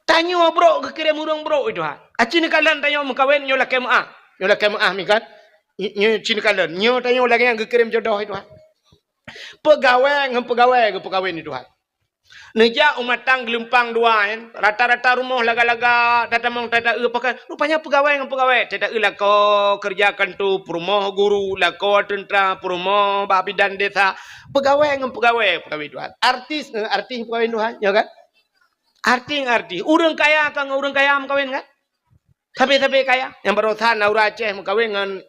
Tanya bro ke kirim urang bro itu ha. Acin kalan tanya mengkawin nyo la kemaah. Nyo la kemaah mi kan. Nyo cin kalan. Nyo tanya lagi yang ke kirim jodoh itu ha. Pegawai ngem pegawai ke pegawai itu ha. Neja umat tang gelumpang dua kan. Rata-rata rumah laga-laga tatamong tata pakai. Rupanya pegawai ngem pegawai. Tata lako kerjakan tu rumah guru, lako tentera, rumah babidan desa. Pegawai ngem pegawai itu ha. Artis pegawai itu ha, ya kan? Arti. Urang kaya kang urang kaya mengkawin kan? Tapi kaya. Yang berusaha Naura Aceh mengkawin dengan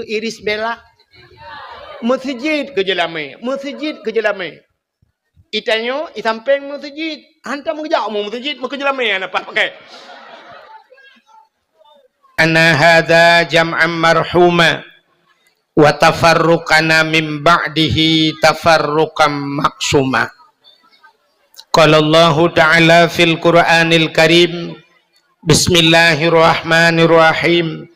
Iris Bella. Masjid ke Jelame. Itanyo, isamping masjid. Hantar mengejak mu masjid, ke Jelame apa pakai. Anna hadza jam'an marhuma wa tafarruqana min ba'dihi tafarruqan maksuma. Qala Allah Ta'ala fil Qur'anil Karim Bismillahirrahmanirrahim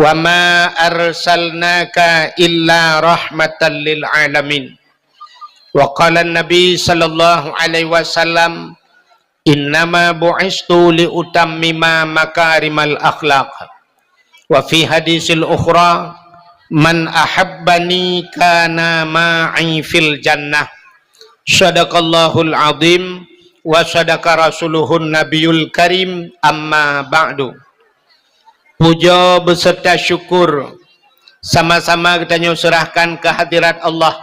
wa ma arsalnaka illa rahmatan lil alamin wa qala an-nabi sallallahu alaihi wasallam innama bu'istu li utammima makarimal akhlaq wa fi hadisil ukhra man ahabbani kana ma'i fil jannah. Sadaqallahul azim wa sadaqa rasuluhun nabiyul karim, amma ba'du. Puja beserta syukur sama-sama kita serahkan ke hadirat Allah.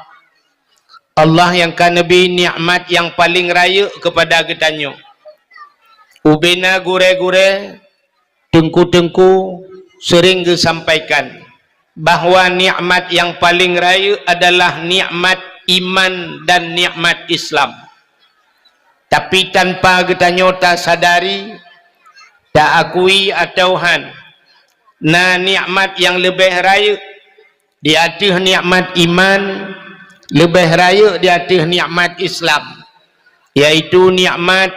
Allah yang kan nabi nikmat yang paling raya kepada kita. Ubena gure-gure tengku-tengku sering disampaikan bahawa nikmat yang paling raya adalah nikmat iman dan nikmat Islam. Tapi tanpa kita tak sadari, tak akui atau nikmat yang lebih raya di atas nikmat iman, lebih raya di atas nikmat Islam, yaitu nikmat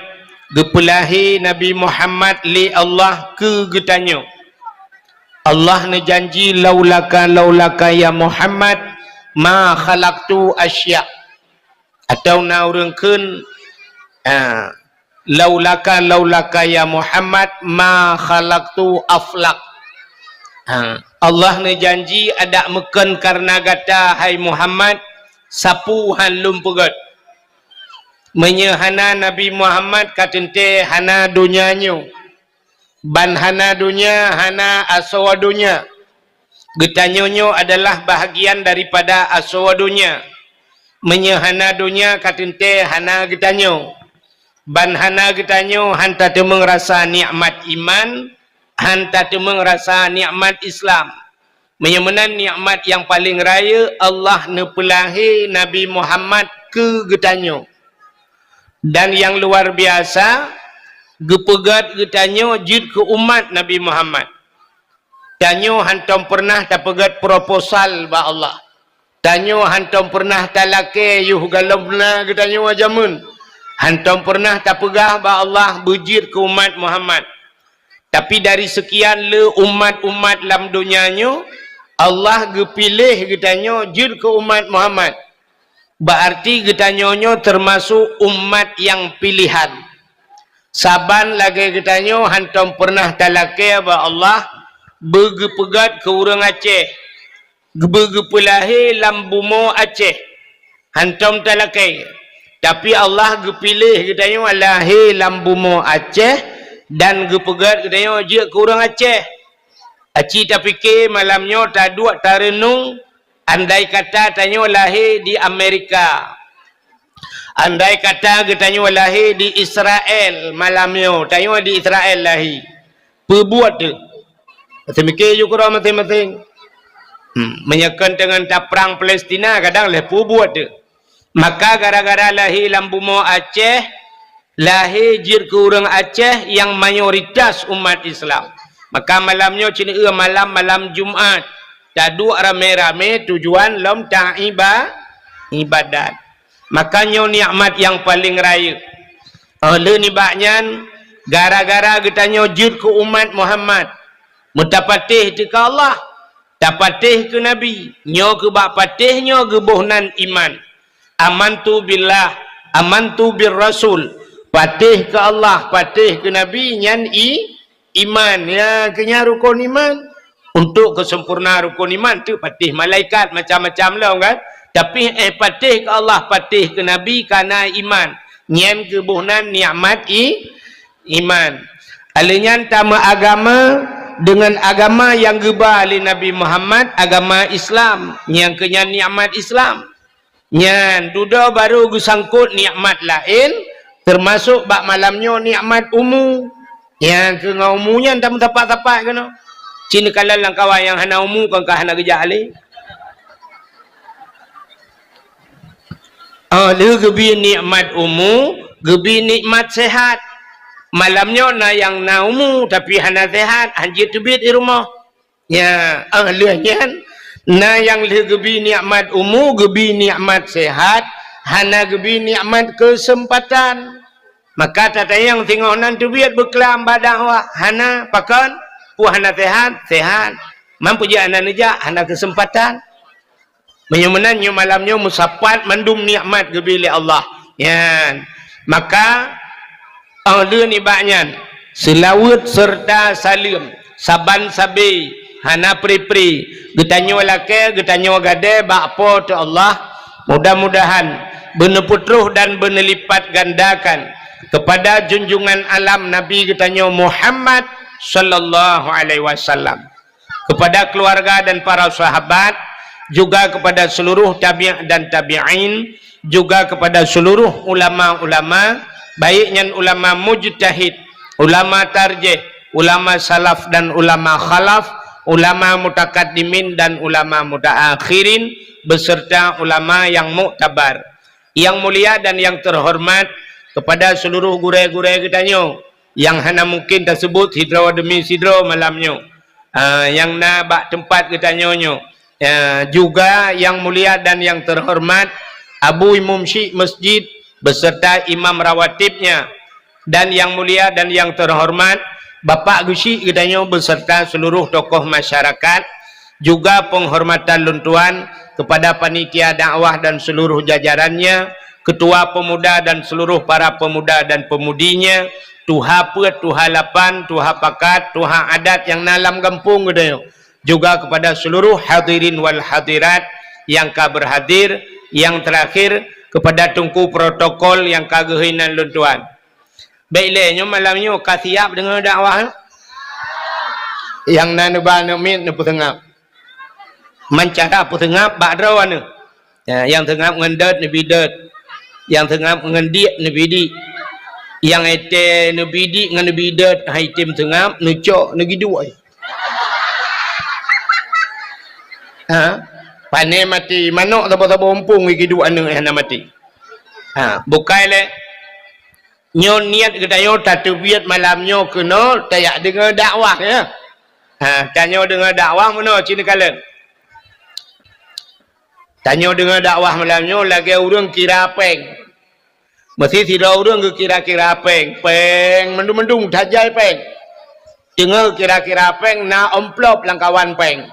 gepelahi Nabi Muhammad li Allah ke getanyo. Allah ne janji laulaka ya Muhammad ma khalaqtu asya, atau naurengkeun laulaka ya Muhammad ma khalaqtu aflak. Allah ne janji ada meken karena gata hai Muhammad sapu halum pegat menyehana Nabi Muhammad katente hana dunianyo ban hana dunia hana aswadunya. Getanyonyo adalah bahagian daripada aswadunya. Menyehana dunia katente hana getanyo ban hana getanyo hanta temeng rasa nikmat iman, hanta temeng rasa nikmat Islam. Menyemenan nikmat yang paling raya Allah nepelahi Nabi Muhammad ke getanyo. Dan yang luar biasa gepegat getanyo jid ke umat Nabi Muhammad. Tanyo hantam pernah tak pegat proposal ba Allah. Tanyo hantam pernah tak lake yuh galabna getanyo wajamun. Hantam pernah tak pegah ba Allah bujir ke umat Muhammad. Tapi dari sekian le umat-umat dalam dunianyo, Allah gepilih getanyo jid ke umat Muhammad. Berarti getanyonyo termasuk umat yang pilihan. Saban lagi getanyo hantam pernah tak lake ba Allah begepegat ke orang Aceh, begepelahi lambumo Aceh, hantam talakai. Tapi Allah gepilih getanyo alahi lambumo Aceh dan gepegat getanyo je ke orang Aceh. Aci tak fikir malamnya tak dua tak renung, andai kata tanyo lahir di Amerika, andai kata getanyo lahir di Israel malamnya, tanyo di Israel lahir, perbuat tu. Masih mikir juga orang masing-masing. Menyekan dengan perang Palestina kadang lepu buat tu. Maka gara-gara lahir lambumo Aceh, lahir jir ke orang Aceh yang mayoritas umat Islam. Maka malamnya cina malam Jumaat. Tak dua rame-rame tujuan lom ibadat. Makanya nikmat yang paling raya. Oleh ni baknyan gara-gara getanyo jir ke umat Muhammad. Mutapatih ke Allah, tapatih ke Nabi, nyo ke bak patih nyo ke bohnan iman. Amantu billah, amantu bir rasul, Patih ke Allah, patih ke Nabi, nyan iman. Ya, kenya rukun iman. Untuk kesempurnaan rukun iman tu patih malaikat macam-macam lah kan. Tapi patih ke Allah, patih ke Nabi kerana iman. Nyan kebuhnan nikmat iman. Alinyan tama agama dengan agama yang gebah oleh Nabi Muhammad, agama Islam. Yang kenya nikmat Islam. Nyan duda baru gesangkut nikmat lain, termasuk bak malamnya nikmat umu. Yang ke umunya tak tapak-tapak kena. Cina kalau langkawan yang hana umu kan kah hana gejak alih. Dia gebi nikmat umu, gebi nikmat sehat. Malamnya na yang na umu tapi hana sehat, anjir tebit di rumah. Ya, lehnya na yang gebi nikmat umu, gebi nikmat sehat, hana gebi nikmat kesempatan. Maka tata yang tengok nan tebit berkelam badan awak, hana pakan pu hana sehat. Mampu je hana nejak, hana kesempatan. Menyemenannya malamnya musapat mandum nikmat gebili Allah. Ya. Maka dia ni baknya selawat serta salim saban sabi hana pri-pri getanyo lake getanyo gade bakpo tu Allah. Mudah-mudahan beneputruh dan benelipat gandakan kepada junjungan alam Nabi getanyo Muhammad sallallahu alaihi wasallam, kepada keluarga dan para sahabat, juga kepada seluruh tabi' dan tabi'in, juga kepada seluruh ulama-ulama, baiknya ulama mujtahid, ulama tarjih, ulama salaf dan ulama khalaf, ulama mutakaddimin dan ulama mutaakhirin, beserta ulama yang muktabar. Yang mulia dan yang terhormat, kepada seluruh gure-gure kitanya yang hana mungkin tersebut hidro demi sidro malamnya, yang nak bak tempat kitanya. Juga yang mulia dan yang terhormat Abu Imam Syekh Masjid beserta imam rawatibnya, dan yang mulia dan yang terhormat Bapak Gusi katanya beserta seluruh tokoh masyarakat, juga penghormatan luntuan kepada panitia dakwah dan seluruh jajarannya, ketua pemuda dan seluruh para pemuda dan pemudinya, tuha pet, tuha lapan, tuha pakat, tuha adat yang dalam kampung katanya, juga kepada seluruh hadirin wal hadirat yang ka berhadir, yang terakhir kepada tungku protokol yang kagehinan luntuan. Baiklah, malamnya kasiap dengan dakwah yang nanubah numit nu petengap mancara petengap badrawan yang tengap ngendet nu bidet, yang tengap ngendiak nu bidik, yang ete nu bidik ngan nu bidet haitim tengap nu cok nu giduai. Pane mati manok tapa-tapa umpung iki dua anu hana mati. Bukai le nyo niat kedayo tatubiyat malamnyo kena tayak dengar dakwah ya. Tanyo dengar dakwah mana cina kala. Tanyo dengar dakwah malamnyo lagi urang kira peng. Mesti tidak urang ke kira-kira peng, mendung-mendung dajai peng. Dengar kira-kira peng na amplop langkawan peng.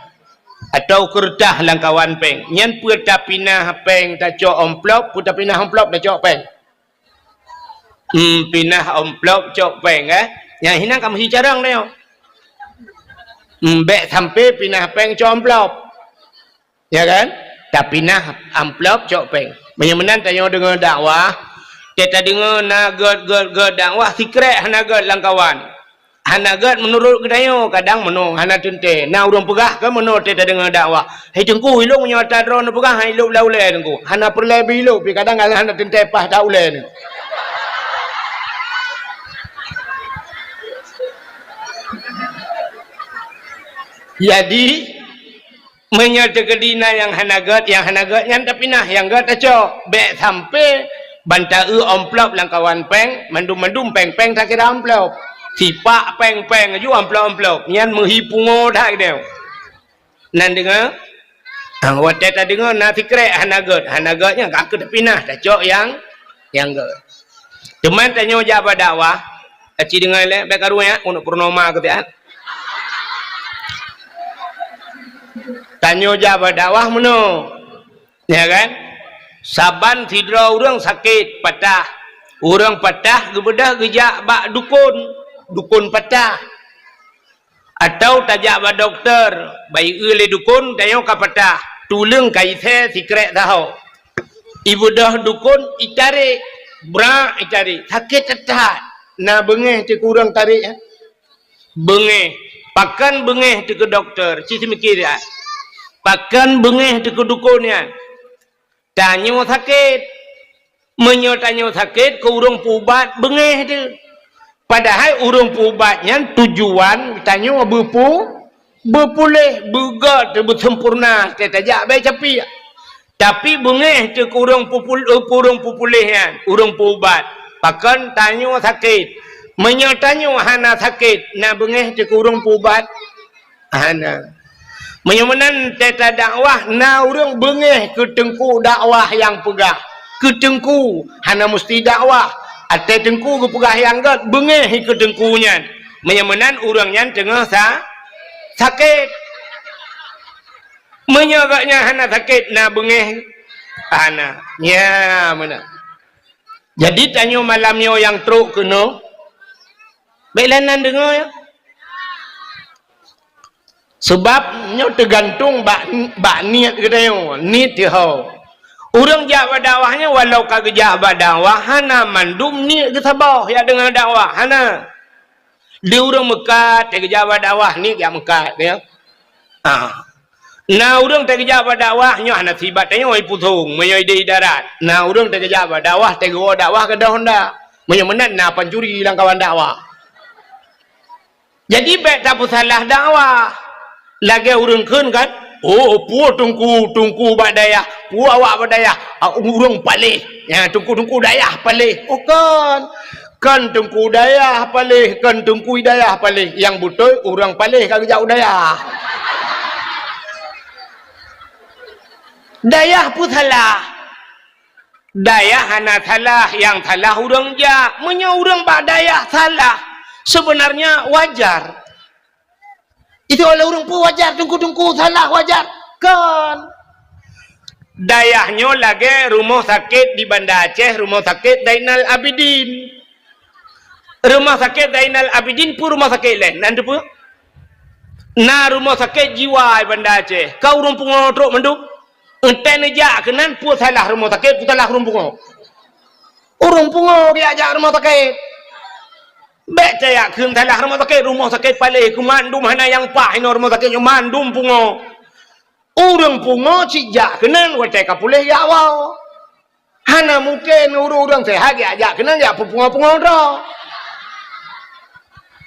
Atau kertas langkawan peng. Nyan puta pinah peng tak cok amplop, puta pinah amplop tak cok peng. Pinah amplop cok peng Yang hina kamu hicarang dia. Bek sampai pinah peng cok amplop. Ya kan? Tak pinah amplop cok peng. Menyemenan tanya dengan dakwah, kita dengar na god dakwah secret hana god langkawan. Hanagat menurut kedayo kadang meno hana tente na urang pegah ke meno teta dengar dakwah hei tengku ilung nya tadro na pegah hai ilung laule tengku hana perle bilu pi kadang hana tente pah daule ni. Jadi menyata kedina yang hanagat yang tapi nah yang gat aco bek sampai bantai amplop langkawan peng mendum peng tak kira amplop. Sipak peng-peng aju amplop-amplop nyan menghipungo dah dia. Nan dengar watet ta dengar na secret hanagatnya kak ke pinah dah cok yang gat. Teman tanya jawab dakwah aci dengar le baik karu ya untuk purnama ketian. Tanya jawab dakwah meno. Ya kan? Saban sidra urang sakit patah Orang patah gebedah gejak bak dukun patah. Atau tajak bak doktor, baik le dukun tayo ka patah. Tulung kai the secret tahu. Ibu dah dukun itarik, brak itarik. Sakit tetap. Na bengeh te kurang tarik ya. Bengeh. Pakan bengeh te ke doktor. Si mikir ya. Pakan bengeh te ke dukun ya. Tanyo sakit. Menyotanyo sakit ke urang pubat bengeh tu. Padahal urang pubatnya tujuan tanyo berpulih bergat bersempurna tajak baik tapi bengeh tu ke urang pupulih kan urang pubat pakan tanyo sakit menyotanyo hana sakit na bengeh tu ke urang pubat hana menyemenan teta dakwah na urang bengeh ke tengku dakwah yang pegah ke tengku hana mesti dakwah atau tengku ke pegah yang gat bengeh ke tengkunya menyemenan urangnya tengah sakit menyagaknya hana sakit na bengeh hana ya mana jadi tanyo malamnya yang teruk kena bailanan dengar ya sebabnya tergantung bak niat kita niat dia orang jak dakwahnya walau kagak jak dakwah hana mandum ni ke sabah ya dengan dakwah hana dia orang mekat tak jak dakwah ni jak mekat ya nah orang tak jak dakwah nya hana sibat tanya oi putung menyoi di darat nah orang tak jak dakwah tak go dakwah ke dah honda menyemenan na pancuri lang kawan dakwah jadi baik tak salah dakwah lagi orang keun kan oh, pu tungku badaya. Pu awak badaya. Urang palih. Ya, tungku dayah palih. Oh kan. Kan tungku dayah palih, kan tungku dayah palih. Yang betul urang palih kagak jauh dayah. Dayah pun salah. Dayah hana salah, yang salah urang ja. Menya urang badaya salah. Sebenarnya wajar. Itu oleh orang pun wajar, tungku salah wajar. Kan. Dayahnya lagi rumah sakit di Banda Aceh, rumah sakit Zainal Abidin. Rumah sakit Zainal Abidin pun rumah sakit lain. Nanti pun. Nah rumah sakit jiwa di Banda Aceh. Kau orang pungo truk menduk. Entah nejak kenan pun salah rumah sakit, pun salah orang pungo. Orang pungo dia ajak rumah sakit. Baik saya kun salah rumah sakit palih ku mandum hana yang pah ino rumah sakit yo mandum pungo. Urang pungo cijak kenan watai kapulih ya awal. Hana mungkin urang sehat ya ajak kenan ya pungo-pungo ro.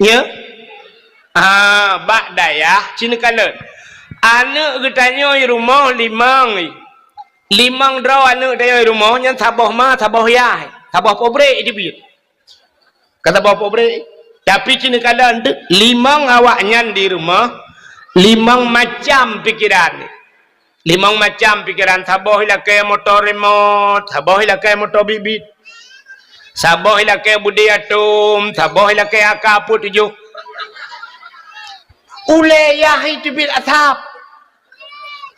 Ya. Bak dayah cina kala. Anak getanyo i rumah limang. Limang draw anak dayo i rumah nya sabah ma sabah yai. Sabah pobrek dibit. Kata bapa beri, tapi cina kala limang awaknya di rumah, limang macam pikiran. Limang macam pikiran. Sabah ilakai motor remote, sabah ilakai motor bibit, sabah ilakai budi atom, sabah ilakai akapu tujuh. Ule yahi tibit asap.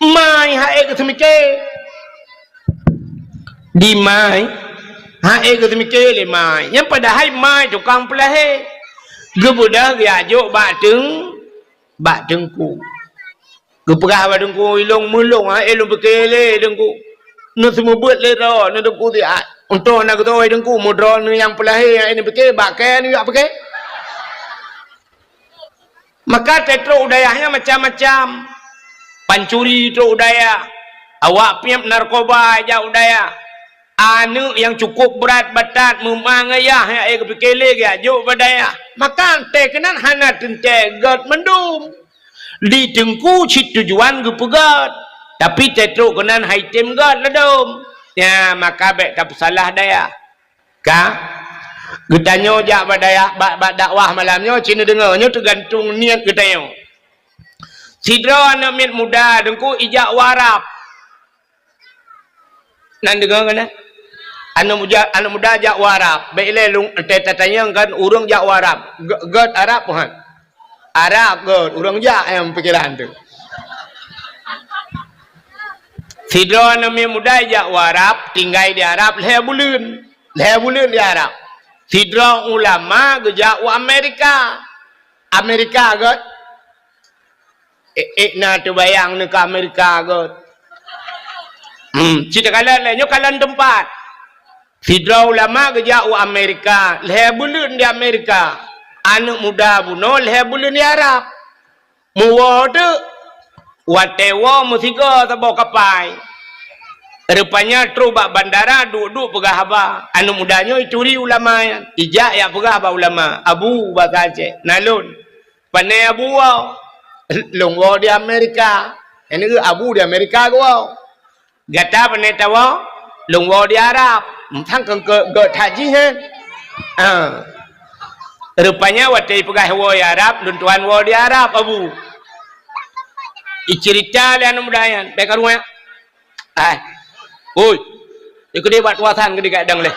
Mai hae ke semike. Di mai hae ke semike le mai. Yang padahal mai tukang pelahe. Gebudah giajuk bak tengku. Geperah bak tengku ilong mulung elong bekele tengku. Nu semua buat le ro, nu tengku dia. Untuk nak tahu tengku modro nu yang pelahe ini bekele bak ke ni bak bekele. Maka tetro udayahnya macam-macam. Pancuri itu udaya. Awak piap narkoba aja udaya. Anu yang cukup berat batat memang ayah yang kepikele ya juk badaya. Maka tekenan hana tente gat mendum. Di tengku cit tujuan gepegat. Tapi tetro kenan haitem gat ledom. Ya maka bek tak salah daya. Ka getanyo jak badaya bak dakwah malamnya cina dengarnya tergantung niat getanyo. Sidra anak mit muda dengku ijak warap. Nan dengar kan? Anak muda jak warap. Baiklah lung tanya kan urang jak warap. God Arab kan? Arab god urang jak yang pikiran tu. Sidra anak mit muda jak warap tinggal di Arab leh bulan. Leh bulan di Arab. Sidra ulama gejak Amerika. Amerika kot. Nak terbayang ni ke Amerika kot. Cerita kalan lainnya kalan tempat. Sidra ulama gejak Amerika. Leh bulan di Amerika. Anak muda bunuh leh bulan di Arab. Muwa tu. Watewa musiga tabau kapai. Rupanya terubak bandara duduk pegah haba. Anak mudanya ituri ulama ya. Ijak ya pegah haba ulama. Abu bakal cek. Nalun. Panai abu wau. Longgo di Amerika. Ini ke abu di Amerika gua. Gata panai tawa. Longgo di Arab. Thang ke haji kan. Rupanya watai pegah hawa di Arab. Luntuan wa di Arab abu. Icerita dia anak muda yang. Pekar rumah. Oi. Ikut dia buat kuasan ke di kadang leh.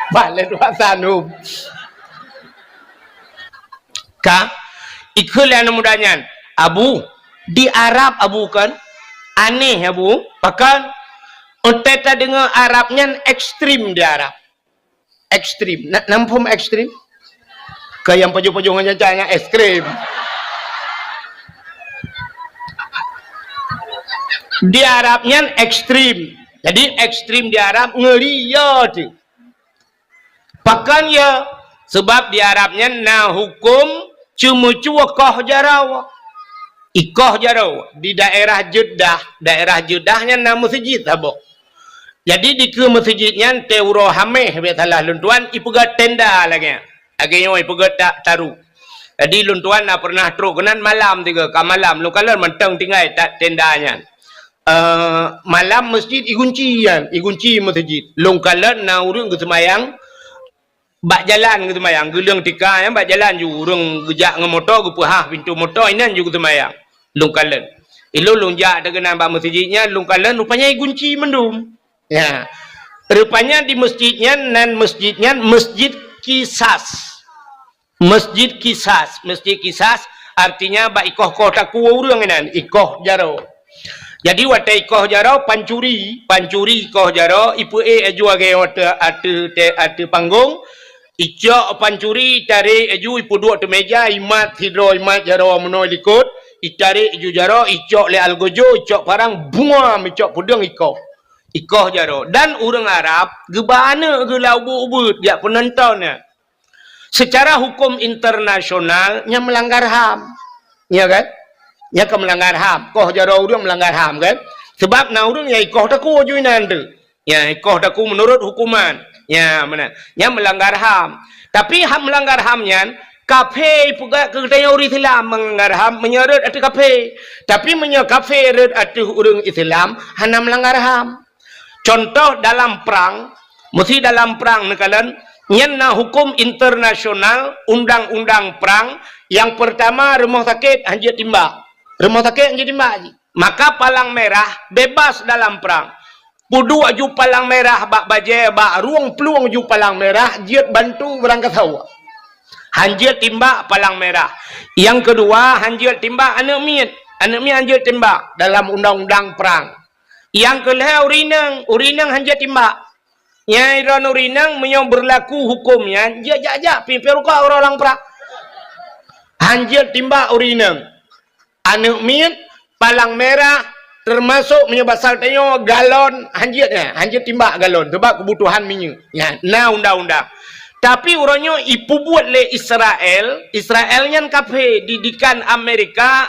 Balik kuasan tu. Ikut dia anak mudanya. Abu. Di Arab abu kan. Aneh abu. Bahkan. Kita dengar Arabnya ekstrim di Arab. Ekstrim. Nampak ekstrim? Kayak yang pojok-pojokannya cahaya es krim. Di Arabnya ekstrim. Jadi ekstrim di Arab ngeri ya tu. Bahkan ya sebab di Arabnya nah hukum cuma koh jarau. Ikoh jarau di daerah Jeddahnya nama masjid abok. Jadi di ke masjidnya teuro hameh betalah luntuan ipuga tenda lagi. Agaknya ipuga tak taru. Jadi luntuan nak pernah truk kenan malam tiga ka malam lu kalau mentang tinggal tak tendanya. Malam masjid igunci masjid. Long kalan na urang ke semayang bak jalan ke semayang gelang tika yang bak jalan ju urang gejak ngam motor ke pahah pintu motor inan ju ke semayang. Long kalan. Ilo long jak dengan bak masjidnya long kalan rupanya igunci mendum. Ya. Rupanya di masjidnya nan masjidnya masjid Kisas. Masjid Kisas artinya bak ikoh kota ku urang inan ikoh jaro. Jadi wata ikoh jaro pancuri ikoh jaro ipu aju age wata atu panggung icok pancuri tarik aju ipu dua tu meja imat hidro imat jaro menoi likut itarik aju jaro icok le algojo icok parang bunga icok pudang ikoh jaro dan urang Arab gebana ge laubu-ubut dia penontonnya secara hukum internasional nya melanggar HAM ya kan nya ke melanggar HAM koh jaro urang melanggar HAM kan sebab na urang ya ikoh taku juinan tu ya ikoh taku menurut hukuman ya mana nya melanggar HAM tapi HAM melanggar HAM nya kafe puga ke kedai orang Islam melanggar HAM menyeret atu kafe tapi menyo kafe red atu urang Islam hana melanggar HAM contoh dalam perang mesti dalam perang nekalan nyana hukum internasional undang-undang perang yang pertama rumah sakit hanjit timbak maka palang merah bebas dalam perang pudu aju palang merah bak baje bak ruang peluang ju palang merah jiat bantu berangkat hawa hanjit timbak palang merah yang kedua hanjit timbak anak miat hanjit timbak dalam undang-undang perang yang kelih urinang hanjit timbak Nyai Ranurinang menyong berlaku hukumnya jajak piperuka orang perang hanjil timbak urinang anak miat palang merah termasuk menyebasal tanyo galon hanjil timbak galon sebab kebutuhan minyak ya nah undang-undang tapi orangnya ipu buat le Israelnya kafe didikan Amerika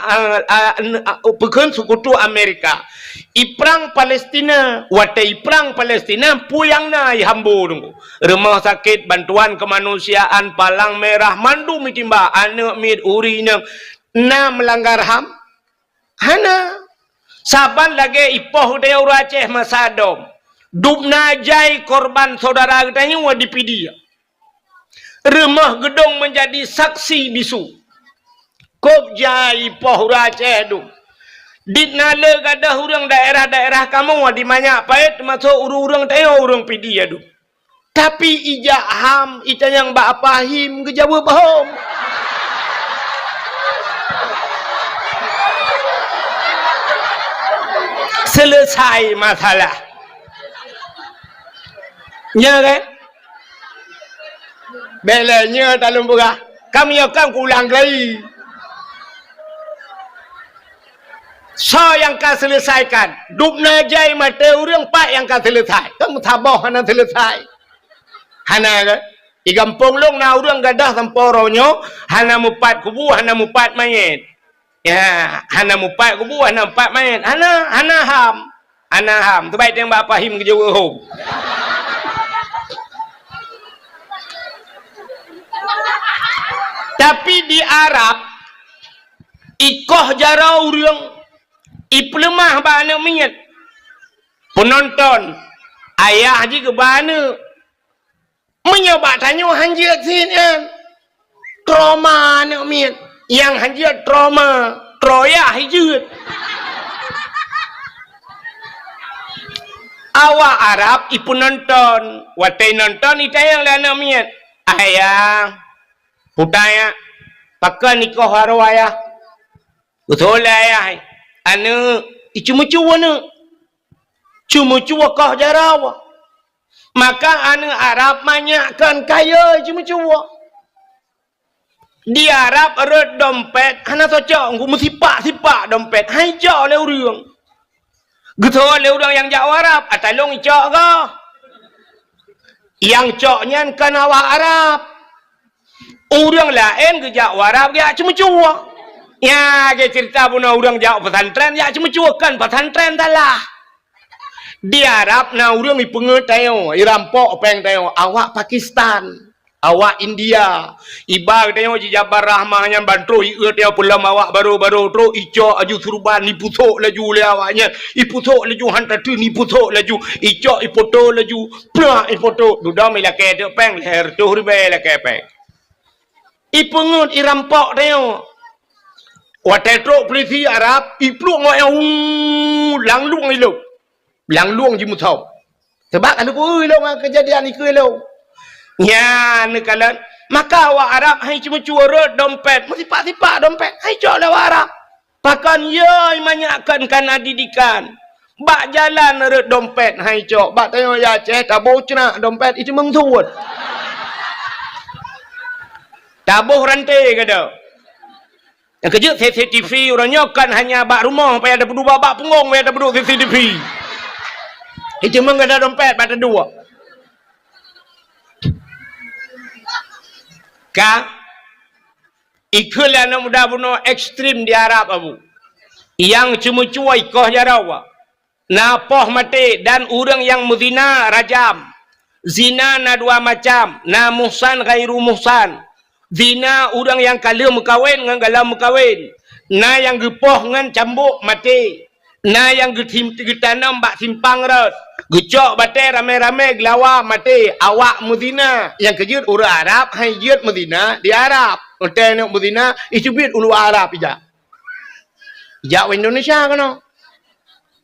pekan sekutu Amerika iprang Palestina watai iprang Palestina puyang na ihambu nunggu rumah sakit bantuan kemanusiaan palang merah mandu mitimba anak mit uri na melanggar HAM hana saban lagi ipoh dia Aceh masadom dubna jai korban saudara katanya wa dipidia rumah gedung menjadi saksi bisu kop jai ipoh Aceh tu di nale gadah urang daerah-daerah kamu di banyak pait masuk urang tayo urang pidi adu tapi ijak HAM ita yang bak pahim gejawa bahom selesai masalah. Ya kan? Belanya dalam berah. Kami akan ulang lagi. So yang kau selesaikan. Dupna jai mata orang pak yang kau selesai. Kamu tabah hana selesai. Hana kan? Di kampung long na orang gadah samporonyo. Hana mupat kubu, hana mupat mayat. Ya, hana mupat kubu, hana mupat mayat. Hana ham. Hana ham. Terbaik yang bapa him ke jawa hom. Tapi di Arab ikoh jara orang iplemah bana minyak penonton ayah je ke bana menyoba tanya hanjir sini trauma nak minyak yang hanjir trauma troya hijut awak Arab ipu nonton watai nonton itayang lana minyak ayah putaya pakai nikah haru ayah betul ayah anu cuma-cuma nu cuma-cuma kah jarawa maka anu Arab banyakkan kaya cuma-cuma di Arab ada dompet hana cocok aku mesti sipak dompet hai jauh le urang betul le urang yang Jawa Arab atalong icok kah yang coknya kan awak Arab orang lain ke Jawa Arab ya cuma-cuma. Ya ke cerita pun orang Jawa pesantren ya cuma-cuma kan pesantren talah. Di Arab na orang ni pengertayo, irampok peng tayo awak Pakistan, awak India. Iba tayo ji Jabar Rahmahnya bantro ieu tayo pulam awak baru-baru tro ico aju surban ni pusok laju le awaknya. I pusok laju hantar tu ni pusok laju. Ico i foto laju. Plah i foto duda mila ke tu peng leher tu ribe la ke peng. Ipungut irampok tayo. Watetro polisi Arab ipluk ngoyong langluang ilo. Langluang je mutau. Sebab kan aku ilo kejadian iku ilo. Ya nekalan maka awak Arab hai cuma curut dompet, mesti sipak dompet. Hai cok awak Arab. Pakan ye manyakkan kana didikan. Bak jalan rut dompet hai cok. Bak tayo ya ceh tabuh cena dompet itu mengsuut. Tabuh rantai kada. Yang kerja CCTV orangnya kan hanya bak rumah supaya ada berdua bak punggung supaya ada berdua CCTV. Itu memang ada dompet pada dua. Ka ikulah nak muda bunuh ekstrim di Arab abu. Yang cuma cuai koh jarawa. Napoh mati dan orang yang muzina rajam. Zina na dua macam, na muhsan ghairu muhsan. Zina orang yang kala mukawin dengan gala mukawin. Na yang gepoh dengan cambuk mati. Na yang getanam bak simpang rat. Gecok batai rame-rame gelawa mati. Awak muzina. Yang kejut orang Arab hai jut muzina di Arab. Hotel nak muzina isubit ulu Arab ija. Ija Indonesia kan?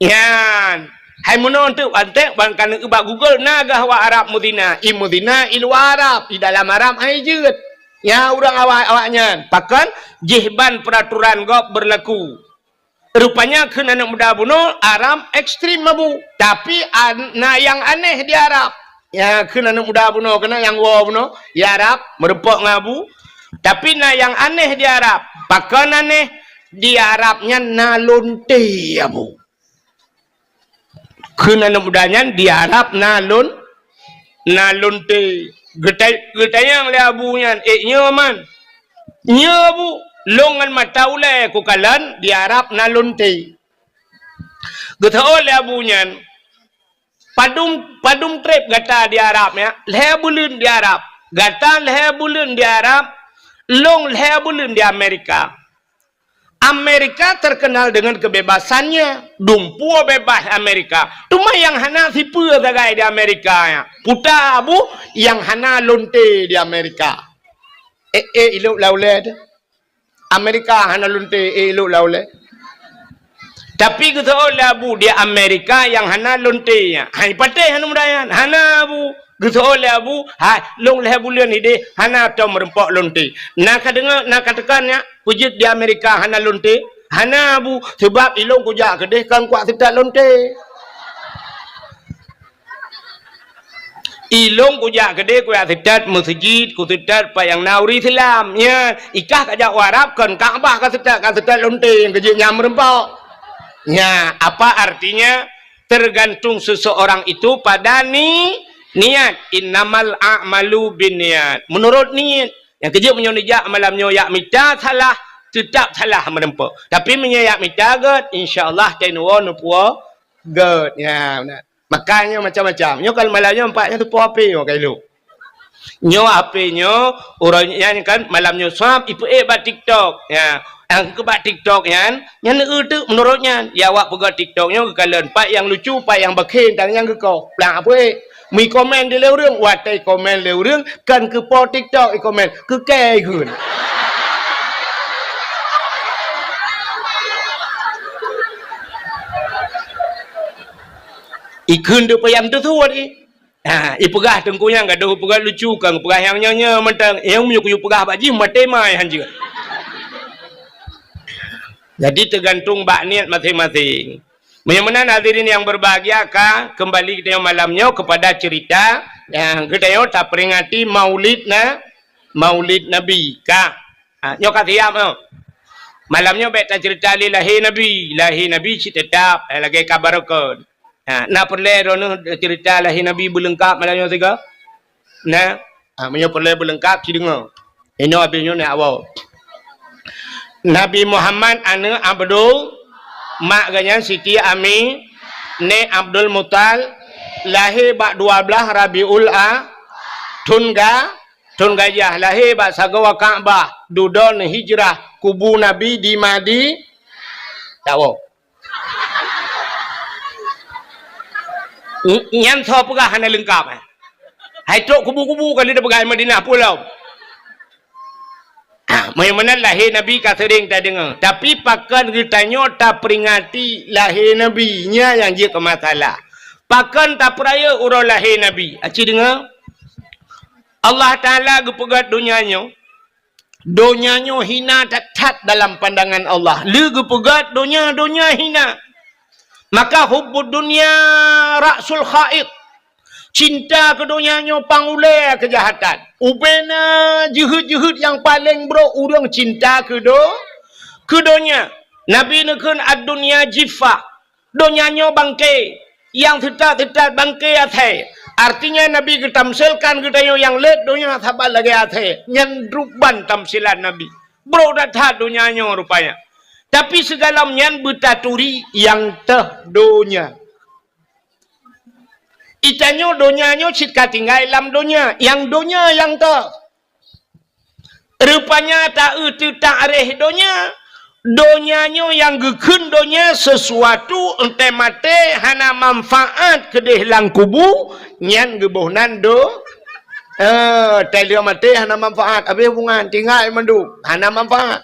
Yan. Hai munon tu antek bangkan ubak Google naga awak Arab muzina. I muzina ilu Arab. I dalam Arab hai jut. Ya orang awaknya pakan jihban peraturan gop berlaku. Rupanya kena anak muda bunuh Arab ekstrim mabu. Tapi yang aneh di Arab. Ya kena anak muda bunuh kena yang gua bunuh di Arab merepok ngabu. Tapi yang aneh di Arab. Pakan aneh di Arabnya nalunte abu. Kena anak mudanya di Arab nalunte. Getai yang le abunya nyaman nyabu longan mata ule ku kalan di Arab nalunte geta ole abunya padum trip gata di Arab ya le bulun di Arab gata le bulun di Arab long le bulun di Amerika. Amerika terkenal dengan kebebasannya. Dumpu bebas Amerika. Cuma yang hana sipu zagai di Amerika ya. Puta abu yang hana lonte di Amerika. Iluk laule. Amerika hana lonte iluk laule. Tapi kita oleh abu di Amerika yang hana lonte ya. Hai pateh hana mudayan. Hana abu. Kita oleh abu. Hai long leh bulan ini hana tau merempok lonte. Nak katakan ya. Wujud di Amerika hana lonte. Hana bu sebab ilong ku jak kedeh kan kuat sedat lonte. Ilong ku jak kedeh kuat sedat masjid ku sedat pa yang nauri Islam ya. Ikah kajak Arab kan Kaabah kan sedat lonte yang kejik nyam rempau. Ya, apa artinya? Tergantung seseorang itu pada niat. Innamal a'malu binniat. Menurut niat. Yang kejap menyonijak malamnya yak mita salah, tetap salah menempuh. Tapi menyayak mita get, insya-Allah tenua nupuo get. Ya, benar. Makanya macam-macam. Nyo kalau malamnya empatnya tu po ape yo kailu. Nyo ape nyo orangnya kan malamnya swap ipu bat TikTok. Ya. Yang ke bat TikTok yan, yang tu menurutnya ya awak pegang TikToknya ke kalian pak yang lucu, pak yang bakhin dan yang ke kau. Pelang apa mi komen di leureung, watai komen leureung kan ke po TikTok komen ke kai kun. Ikun tu payam tu tuat ni. Ha, ipegah tengkunya gaduh pegah lucu kan, pegah yang nyonya mentang yang muyuk pegah baji mate mai hanjir. Jadi tergantung bak niat masing-masing. Bagaimana hadirin yang berbahagia kah? Kembali kita malamnya kepada cerita yang kita yo tak peringati Maulid Nabi kah? Nyo katiam malamnya beta cerita lahir Nabi si tetap lagi kabar kon. Nak perle rono cerita lahir Nabi berlengkap malamnya tiga. Nah, menyo perle berlengkap si dengar. Ino abisnya nak awal. Nabi Muhammad ane Abdul mak ganyan Siti Ami ne Abdul Mutal lahir bak 12 Rabiul Tunggajah lahir bak sagawa Kaabah dudon hijrah kubu Nabi di Madi tahu nyan tho pegah hana lengkap hai tok kubu-kubu kali dia pegai Madinah pulau. Bagaimana lahir Nabi kata sering tak dengar. Tapi pakan ditanya tak peringati lahir Nabi nya yang dia ke masalah. Pakan tak peraya urang lahir Nabi. Acik dengar? Allah Ta'ala gepegat dunianya. Dunianya hina tak dalam pandangan Allah. Lu gepegat dunia hina. Maka hubbud dunia ra'sul khaid. Cinta ke dunianya pangulai kejahatan. Ubena juhud-juhud yang paling bro urang cinta ke dunia. Nabi nekun ad-dunya jifa. Dunianya bangkai. Yang tetap bangkai atai. Artinya Nabi ketamsilkan kita yang let dunia sabar lagi atai. Nyandruban tamsilan Nabi. Bro dah dunianya rupanya. Tapi segala nyan betaturi yang dunia. Itanyo donyanya cita tinggal dalam dunia. Yang dunia yang tak. Rupanya tak areh dunia. Donyanya yang gekun dunia sesuatu ente mate hana manfaat kedeh lang kubu. Nyan gebuhnan telia mate hana manfaat. Habis hubungan tinggal mandu. Hana manfaat.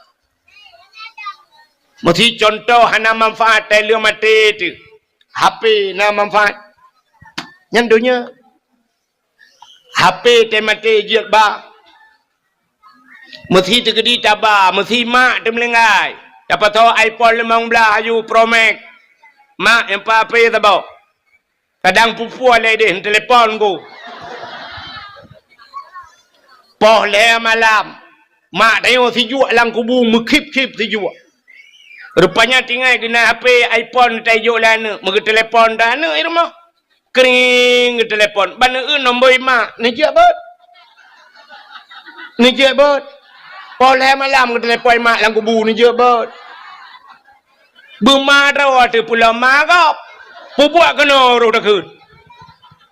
Mesti contoh hana manfaat telia mate tu. HP na manfaat. Yang dunia HP temate jiat ba mesti tergedi tabah mesti mak temelengai dapat tahu iPhone 15 ayu Pro Max mak yang apa tabau kadang pupu ale deh telefon ku poh le malam mak tayo siju lang kubu mekip-kip siju rupanya tinggal kena HP iPhone tayo lana mege telefon dah na irmah kering ke telefon. Bana nombor mak. Ni jebot. Poleh malam ke telefon mak lang kubu ni jebot. Bermarah tu pula marah. Pubuak kena roh takut.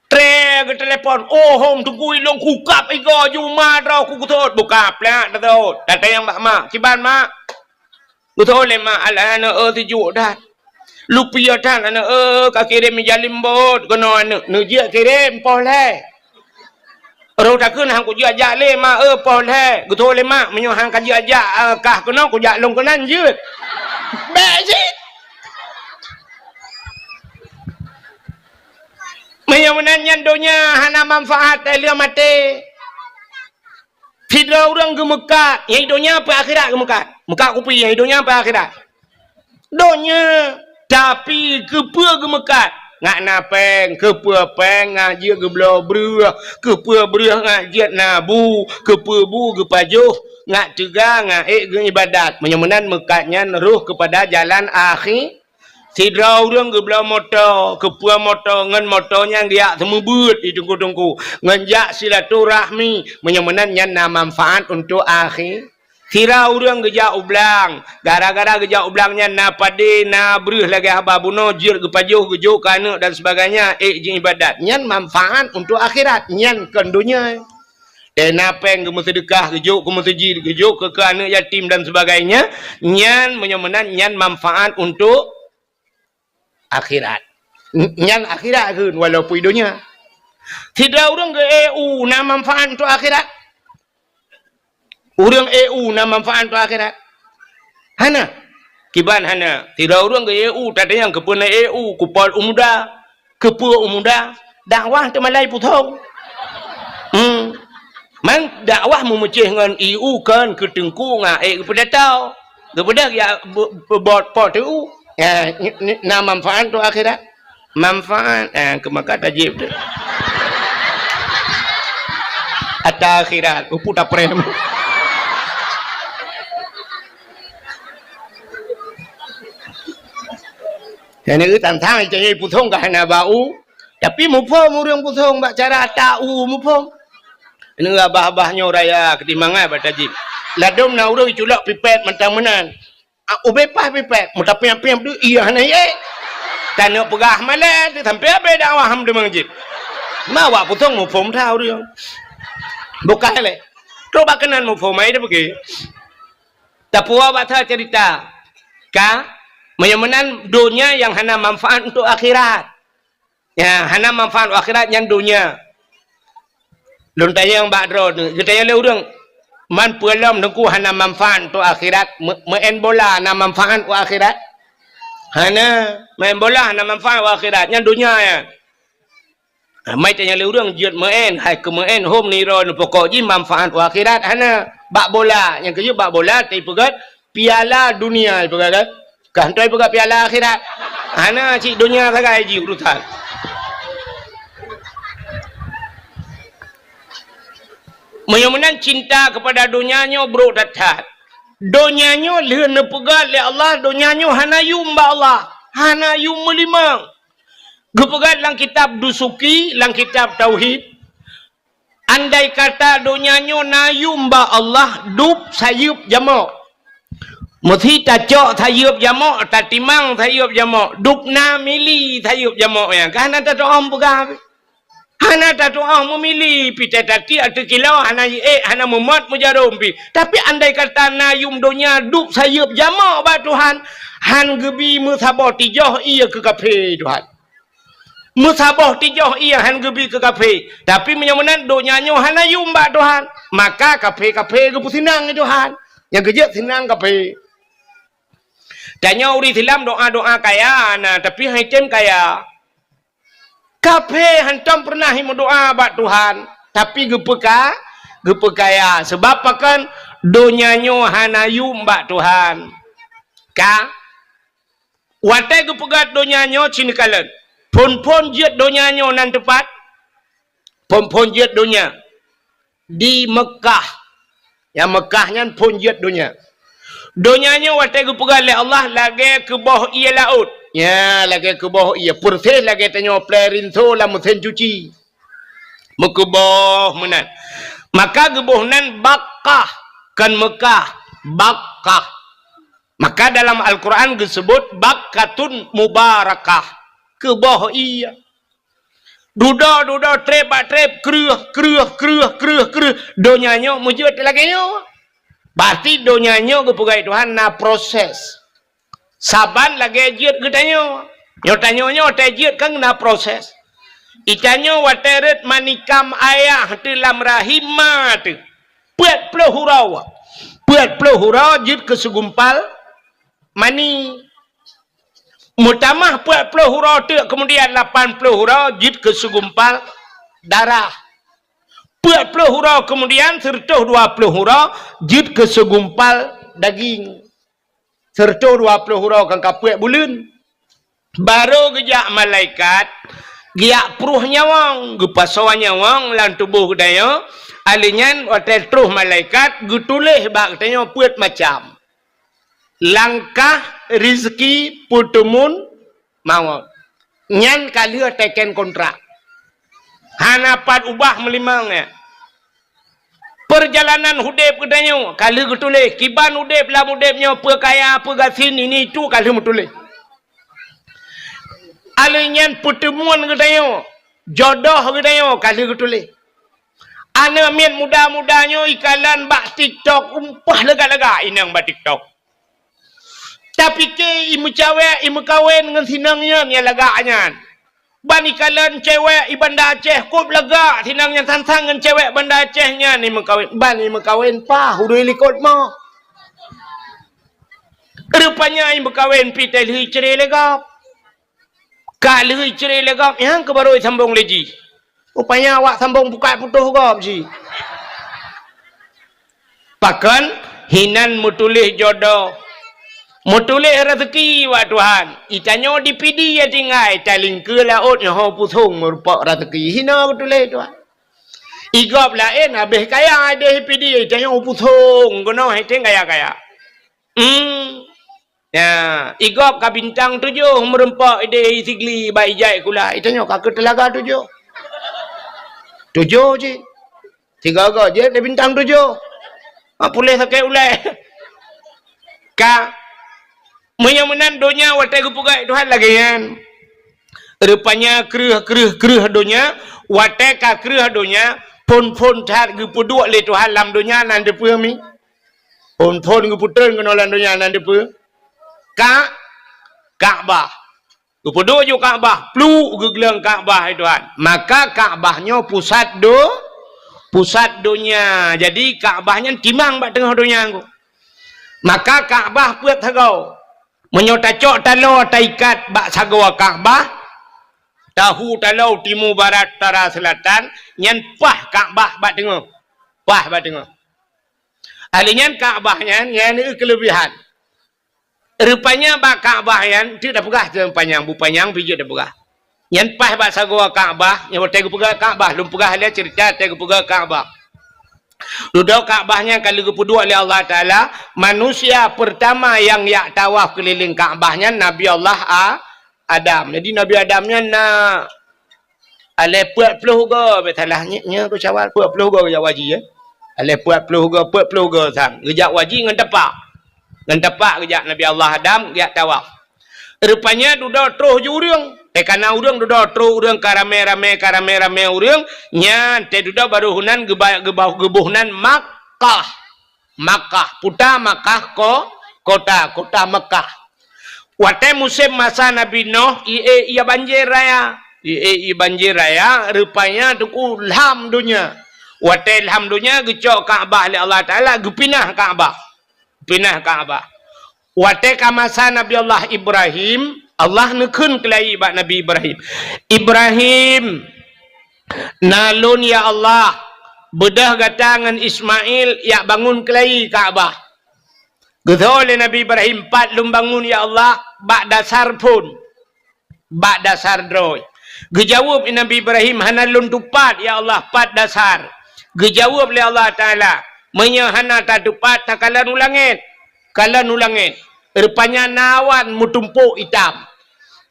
Tre ke telefon. Oh hom tunggu ilong kukap iga ju marah ku kutot. Bukap lah datot. Datang yang mak. Kiban mak. Kutot le mak ala ana tijuk dah. Lupia tan ana ka kirim jalim bot kono anu nu dia kirim poleh ro takun hang ku dia le ma poleh guto le mak menyo hang ka dia kah kono ku ja long konan jeut be sit menyo menanyan donya hana manfaat dia mate tidak orang ke Mekah yang hidupnya apa akhirat ke Mekah kupi yang hidupnya apa akhirat Donya tapi kepua gemekat ngak napeng kepua peng ngak je geblo beruh kepua beruh ngak je nabu kepua bu gepajuh ngak tega ngak ge ibadat menyemenan mekatnya neruh kepada jalan akhir sidra urang geblo motor kepua motor ngan motornya dia temu but ditunggu-tunggu nganjak silaturahmi menyemenan nya manfaat untuk akhir. Kira orang gejak ublang. Gara-gara gejak ublangnya na pade, na beruh lagi haba bunuh, jir gepajuh, gejuk, kanak dan sebagainya. Je ibadat. Nyan manfaat untuk akhirat. Nyan kan dunia. Dan apa yang kamu sedekah, gejuk, kamu sejir, gejuk ke anak yatim dan sebagainya. Nyan menyemenan, nyan manfaat untuk akhirat. Nyan akhirat kan, walaupun dunia. Tidak orang ke EU, na manfaat untuk akhirat. Orang EU na manfaat untuk akhirat. Hana. Kiban hana. Tidak orang ke EU. Tak ada yang kepuna EU. Kupal umuda. Kepua umuda. Dakwah temalai putong. Man dakwah memecih dengan EU kan. Ketengku ngak kepada tau. Kepada ya bot pot EU. Na manfaat untuk akhirat. Manfaat. Kemaka tajib tu. Atas akhirat. Putar prem. Yang ini tantang jadi putong ke hana bau. Tapi mupong orang putong bak cara tahu mupong. Ini abah-abahnya raya ketimbangan batajib. Ladom na orang culak pipet mentang menan. Ubepah pipet. Mutapi apa tu iya hana ye. Tanah pegah malah sampai apa dakwah ham de mengjib. Mawa putong mupong tahu dia. Bukan le. Coba kenan mupong mai dah pergi. Tapua baca cerita. Ka menyemenan dunia yang hana manfaat untuk akhirat. Ya, hana manfaat untuk akhirat yang dunia. Lun tanya yang bakdro tu, kita tanya le urang, man pulam dengku hana manfaat untuk akhirat, main bola hana manfaat untuk akhirat. Hana main bola hana manfaat untuk akhirat, yang dunia ya. Mai tanya le urang jiut main, hai ke main home ni ron pokok ji manfaat untuk akhirat hana. Bak bola, yang kerja bak bola tai pegat piala dunia pegat. Kantoi pegat piala akhirat. Hana cik dunia sagai ji urusan. Menyemenan cinta kepada dunianya bro datat. Dunianya lehna pegat le Allah, dunianya hana yum ba Allah. Hana yum melimang. Gepegat lang kitab dusuki, lang kitab tauhid. Andai kata dunianya na yum ba Allah, dup sayup jamak. Mesti tak cok sayup jamak, tak timang sayup jamak, dukna mili sayup jamak yang. Karena tak doa pegah. Hana tak doa memilih pita tati atau kilau hana hana memat mujarum pi. Tapi andai kata nayum dunia duk sayup jamak ba Tuhan, han gebi musabah tijoh ia ke kafe Tuhan. Musabah tijoh ia han gebi ke kafe. Tapi menyemenan dunianya hana yum ba Tuhan. Maka kafe-kafe gepu sinang Tuhan. Yang kerja sinang kafe. Tanya uri silam doa-doa kaya, nah tapi haitem kaya. Kape hantam pernah himu doa bak Tuhan, tapi gepe kaya. Sebab kan donyanyo hanayum bak Tuhan. Ka watai gepegat donyanyo cinikalan. Pon-pon jet donyanyo nan tepat. Pon-pon jet donya di Mekah. Yang Mekahnya pon jet donya. Donyanya watai ku pegang oleh Allah lagi ke bawah ia laut. Ya, lagi ke bawah ia. Persis lagi tanya pelerin so lah mesin cuci. Mekebah menan. Maka gebuh nan Bakkah. Kan Mekah. Bakkah. Maka dalam Al-Quran disebut Bakkatun Mubarakah. Ke bawah ia. Duda, trep, keruh. Donyanya mujud lagi nyo. Berarti donyanya kepugai Tuhan na proses. Saban lagi jid ketanyo. Nyotanyo tajid kan na proses. Itanyo wateret manikam ayah dalam rahimah tu. Puat pelahurau. Puat pelahurau jid kesegumpal mani. Mutamah puat pelahurau tu kemudian 80 hurau jid kesegumpal darah. 40 hurau kemudian serta 20 hurau jid kesegumpal daging. serta 20 hurau kan kapuek bulan. Baru gejak malaikat giak pruh nyawang gepasawan nyawang lan tubuh daya alinyan hotel terus malaikat gutulih bak tanya puet macam langkah rezeki putumun maut nyan kali teken kontrak hanapat ubah melimangnya perjalanan hudep kedanya kali gutulih kiban hudep lam hudepnya apa kaya apa gasin ini itu kali mutulih alinyan pertemuan gedaya jodoh gedaya kali getulih ana mian muda-mudanya ikalan bak TikTok umpah lega-lega inang bak TikTok tapi ke imu cewek imu kawin dengan sinangnya nya leganya ban ikalan cewek i Banda Aceh kup lega sinangnya sansang dengan cewek Banda Acehnya ni mekawin ban imu kawin pah udah likot mau rupanya imu kawin pitel hui cerai lega kalau cerai legap yang ke baru sambung lagi. Rupanya awak sambung buka putus gap ji. Pakan hinan mutulih jodoh. Mutulih rezeki wa Tuhan. Itanya di pidi ya tinggai taling ke laut yang ho pusung merupak rezeki. Hina mutulih Tuhan. Igap lain habis kaya ada pidi itanya ho pusung gono hete kaya-kaya. Ya, igop ka bintang 7 merempak ide sigli bai jai kula. Itanya ka ke telaga 7. 7 je. 3 ga je ada bintang 7. Pulih sakai ulai. Ka menyamunan donya watai gupugai Tuhan lagi kan. Rupanya kereh donya watai ka kereh donya pon tat gupuduk le Tuhan lam donya nan depu mi. Pon guputren kenolan donya nan depu. Ka'bah. Gupuduk je Ka'bah. Pluk gegelang Ka'bah Tuhan. Maka Ka'bahnya pusat dunia. Jadi Ka'bahnya timang bak tengah dunia. Maka Ka'bah puat sagau. Menyotacok talau taikat bak sagau Ka'bah. Tahu talau timur barat utara selatan. Nyan pah Ka'bah bak tengah. Pah bak tengah. Alinyan Ka'bahnya yang kelebihan. Rupanya bak Ka'bah yang tidak pegah panjang bu panjang biji dah pegah. Yang pas bak sagwa Ka'bah, yang bertegu pegah Ka'bah, lum pegah dia cerita tegu pegah Ka'bah. Duduk Ka'bahnya kalau gepuduk oleh Allah Taala, manusia pertama yang yak tawaf keliling Ka'bahnya Nabi Allah Adam. Jadi Nabi Adamnya nak ale puat puluh go betalahnya tu cawal puat puluh go ya waji ya. Ale puat puluh go sang. Gejak waji ngan tepak. Dan tepak kejap Nabi Allah Adam dia tawaf. Rupanya duduk terus je urang. Karena urang duduk terus urang karame-rame urang. Nya te duduk baru hunan gebuhnan Makkah. Puta Makkah kota Makkah. Wate musim masa Nabi Nuh ia banjir raya. Ia banjir raya rupanya tuku ilham dunia. Wate ilham dunia gecok Ka'bah oleh Allah Taala gepinah Ka'bah. Wate masa Nabi Allah Ibrahim, Allah nekun kelai bak Nabi Ibrahim. Ibrahim, nalun ya Allah, bedah gatangan Ismail, ya bangun kelai Ka'bah. Gethol Nabi Ibrahim, 4 lum bangun ya Allah, bak dasar pun. Bak dasar droy. Gejawab Nabi Ibrahim, hanalun tupat ya Allah, 4 dasar. Gejawab oleh Allah Ta'ala. Menyahana tadupat takalan ulangit. Kalan ulangit. Rupanya nawan mutumpuk hitam.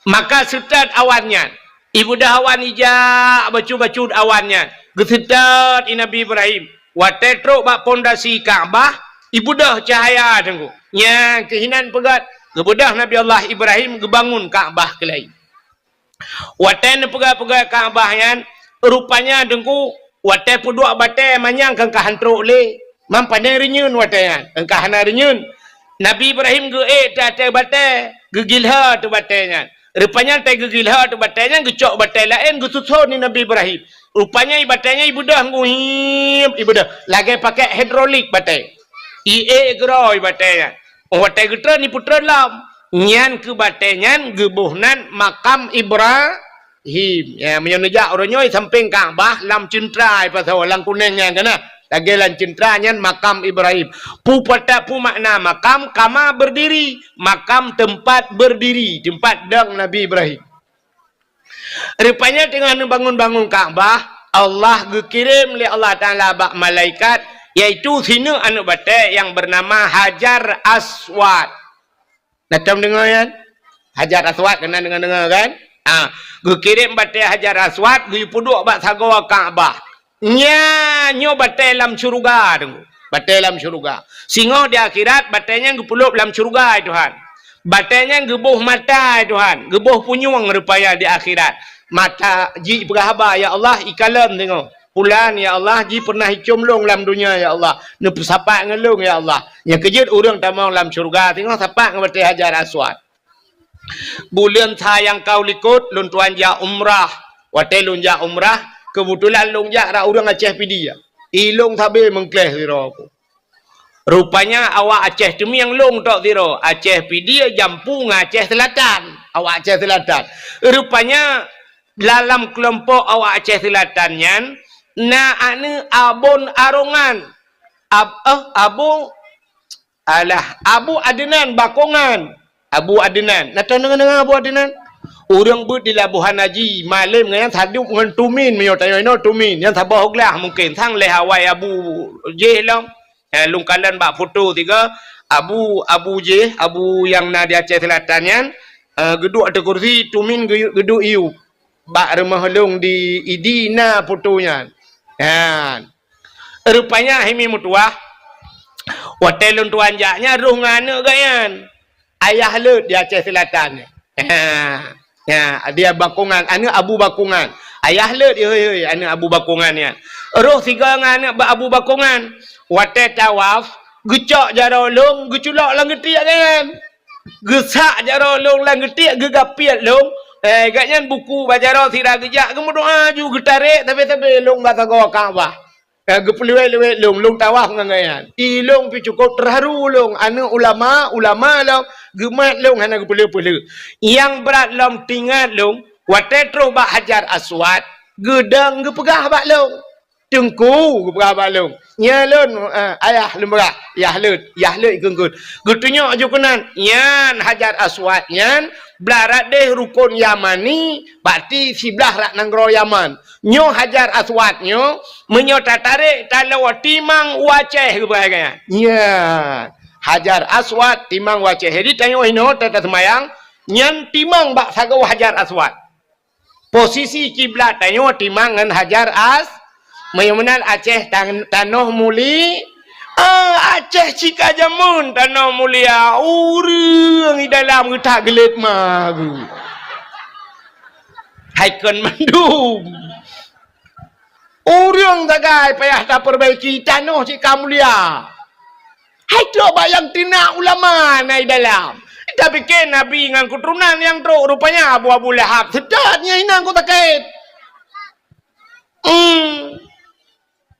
Maka setat awannya. Ibu dah awan ijak bacu awannya. Gesetat Nabi Ibrahim. Watetruk bak pondasi Ka'bah. Ibu dah cahaya tengku. Nya kehinan pegat. Gebudah Nabi Allah Ibrahim gebangun Ka'bah kelai. Watan pegat-pegat Ka'bah yang rupanya tengku. Watai puduk batai manyang kengkahan truk le. Mampanai renyun watayan. Kengkahan renyun. Nabi Ibrahim ge tata batai. Gegilha tu batainya. Rupanya tai gegilha tu batainya. Gecok batai lain. Gesusun ni Nabi Ibrahim. Rupanya batainya ibu dah nguhim. Ibu dah. Lagi pakai hidrolik batai. Geroi batainya. Watai getra ni putra lam. Nyan ke batainya. Gebuhnan makam Ibrahim. Ya, menyonejak orangnya samping Ka'bah lam centrai pasal lang kuningnya kan. lagi lan centranya makam Ibrahim. Pu patak pu makna makam, kama berdiri, makam tempat berdiri, tempat dang Nabi Ibrahim. Rupanya dengan bangun-bangun Kaabah, Allah kirim oleh Allah Ta'ala bak malaikat, iaitu sini anu batai yang bernama Hajar Aswad. Natam dengar kan? Hajar Aswad kena dengar kan? Kirim batai Hajar Aswad, puduk bak sagawa Kaabah. Nyo batai dalam syurga tu. Batai dalam syurga. Singoh di akhirat batainya gepulup dalam syurga Tuhan. Batainya gebuh mata Tuhan. Gebuh punyung rupaya di akhirat. Mata ji berhaba ya Allah ikalam tengok. Pulan ya Allah ji pernah hicum long dalam dunia ya Allah. Ne sapak ngelung ya Allah. Yang kejut orang tamang dalam syurga tengok sapak ngebatai Hajar Aswad. Bulan sayang kau likut lun tuan ja umrah. Watai lun ja umrah. Kebetulan long ja ra orang Aceh pidi ya. Ilong tabe mengkleh sira aku. Rupanya awak Aceh tu yang long tok sira. Aceh pidi jampu Aceh Selatan. Awak Aceh Selatan. Rupanya dalam kelompok awak Aceh Selatan nyan na ane abon arongan. Abu Adnan Bakongan. Abu Adnan. Nak tahu dengan Abu Adnan? Orang ber di Labuhan Haji malam dengan saduk dengan tumin meyo tayo no tumin yang sabah oglah mungkin sang le Hawai Abu J long lungkalan bak foto tiga Abu J Abu yang na di Aceh Selatan yan geduk ada kursi tumin geduk iu bak rumah long di idina fotonya kan rupanya himi mutuah hotel tuan jaknya ruh ngane gayan ayah le di Aceh Selatan ya, dia Bakongan, anak Abu Bakongan. Ayah le dia hei, anak Abu Bakongan ya. Roh tiga anak Abu Bakongan. Wate tawaf, gecok jaro long, geculok lang getik kan. Gesak jaro long lang getik, gegapiat long. Gaknya buku bajaro sira gejak kemudian aju getarik tapi long kata gua Kaabah. Gepeluwe long tawaf ngangayan. Ilong pi cukup terharu long anak ulama long gemat long hana gepelu-pelu. Yang berat long tinggal long watetro bak Hajar Aswad gedang gepegah bak long. Tengku gepegah bak long. Nya lon ayah lemberak yah lut genggut. Getunyo aju kenan yan Hajar Aswad yan belarat deh rukun Yamani berarti sebelah rak nanggro Yaman. Nyo Hajar Aswad nyo menyo tarik kalau timang Aceh kebahagiaan. Ya. Hajar Aswad timang Aceh. Jadi tanya ino tata semayang nyan timang bak sagau Hajar Aswad. Posisi kiblat tanya timang ngan Hajar Mayunan Aceh tanah muli. Aceh cika jamun tanah mulia. Urang di dalam kita gelit magu. Haikon mandum. Urang tagai payah tak perbaiki tanah cika mulia. Hai tu bayang tina ulama nai dalam. Kita bikin Nabi dengan keturunan yang teruk rupanya Abu Lahab. Sedapnya inang ku takait.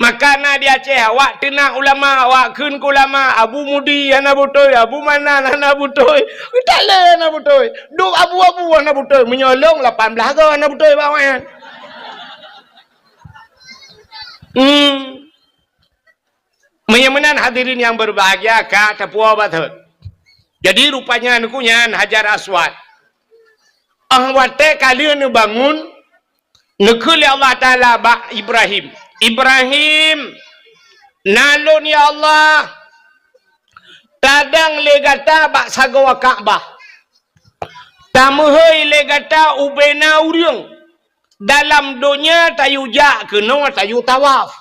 Makana di Aceh awak tina ulama, awak kun ku ulama, Abu Mudi ana butoy, Abu Manan ana butoy. Kita le ana butoy. Duk abu-abu ana butoy menyolong 18 go ana butoy bawayan. Menyamanan hadirin yang berbahagia ka tapua bathut. Jadi rupanya nukunya Hajar Aswad. Wate kalian bangun nekul Allah Taala bak Ibrahim nalun ya Allah tadang legata bak sagawa Kaabah. Tamuhoi legata ubena urang dalam dunia tayu jak kena tayu tawaf.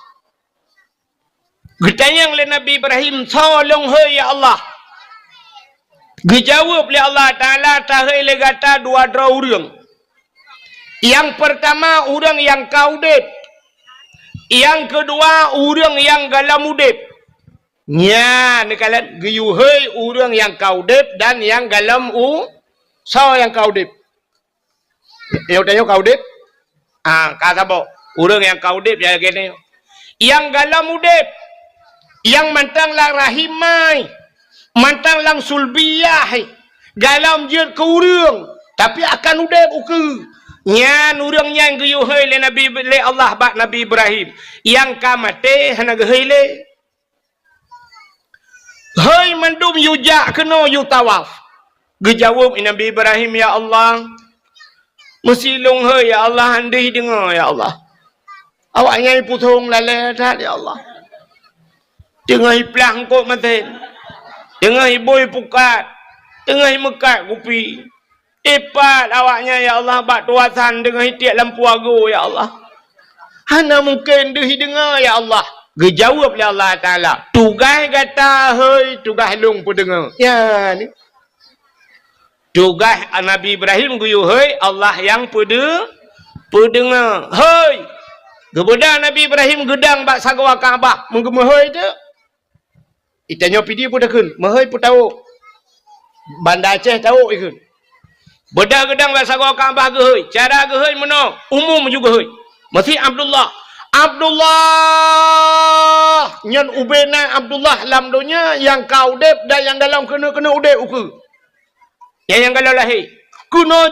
Getanyang le Nabi Ibrahim tolong hei ya Allah. Dijawab oleh Allah Ta'ala tahai legata dua urang. Yang pertama urang yang kaudip. Yang kedua urang yang galam udip. Nya nekalan geyuhei urang yang kaudip dan yang galam so yang kaudip. Yo tayo kaudip. Kata bo urang yang kaudip ya gini. Yang galam udip. Yang mantang lang rahimai, mantang lang sulbiyah, galam je ke urang, tapi akan udep uke. Nyan urang yang guyu hei le Nabi le Allah bak Nabi Ibrahim. Yang kamate hana gehei le. Hei mandum yu jak kena yu tawaf. Gejawab Nabi Ibrahim, ya Allah. Mesilung hei ya Allah, andai dengar ya Allah. Awak nyai putung lale dah ya Allah. Tengah iplang kok maten. Tengah boy pukat. Tengah mekat kupi. Epat awaknya ya Allah bak tuasan dengan hitiak lampu ago ya Allah. Hana mungkin dehi dengar ya Allah. Gejawab oleh Allah Ta'ala. Tugas kata hei, tugas long pun dengar. Ya ni. Tugas Nabi Ibrahim guyu hei, Allah yang pendengar. Hei. Kemudian Nabi Ibrahim gedang bak sagawa Kaabah. Menggema hei tu. Itanya pidi pun dah kun. Mahai pun tahu. Bandar Aceh tahu ikun. Bedah gedang bak sagawa Kaabah ke hei. Cara ke hei mana? Umum juga hei. Masih Abdullah. Abdullah nyan ubena Abdullah lam dunia yang kau dep dan yang dalam kena udep uku. Yang kalau lahir kuno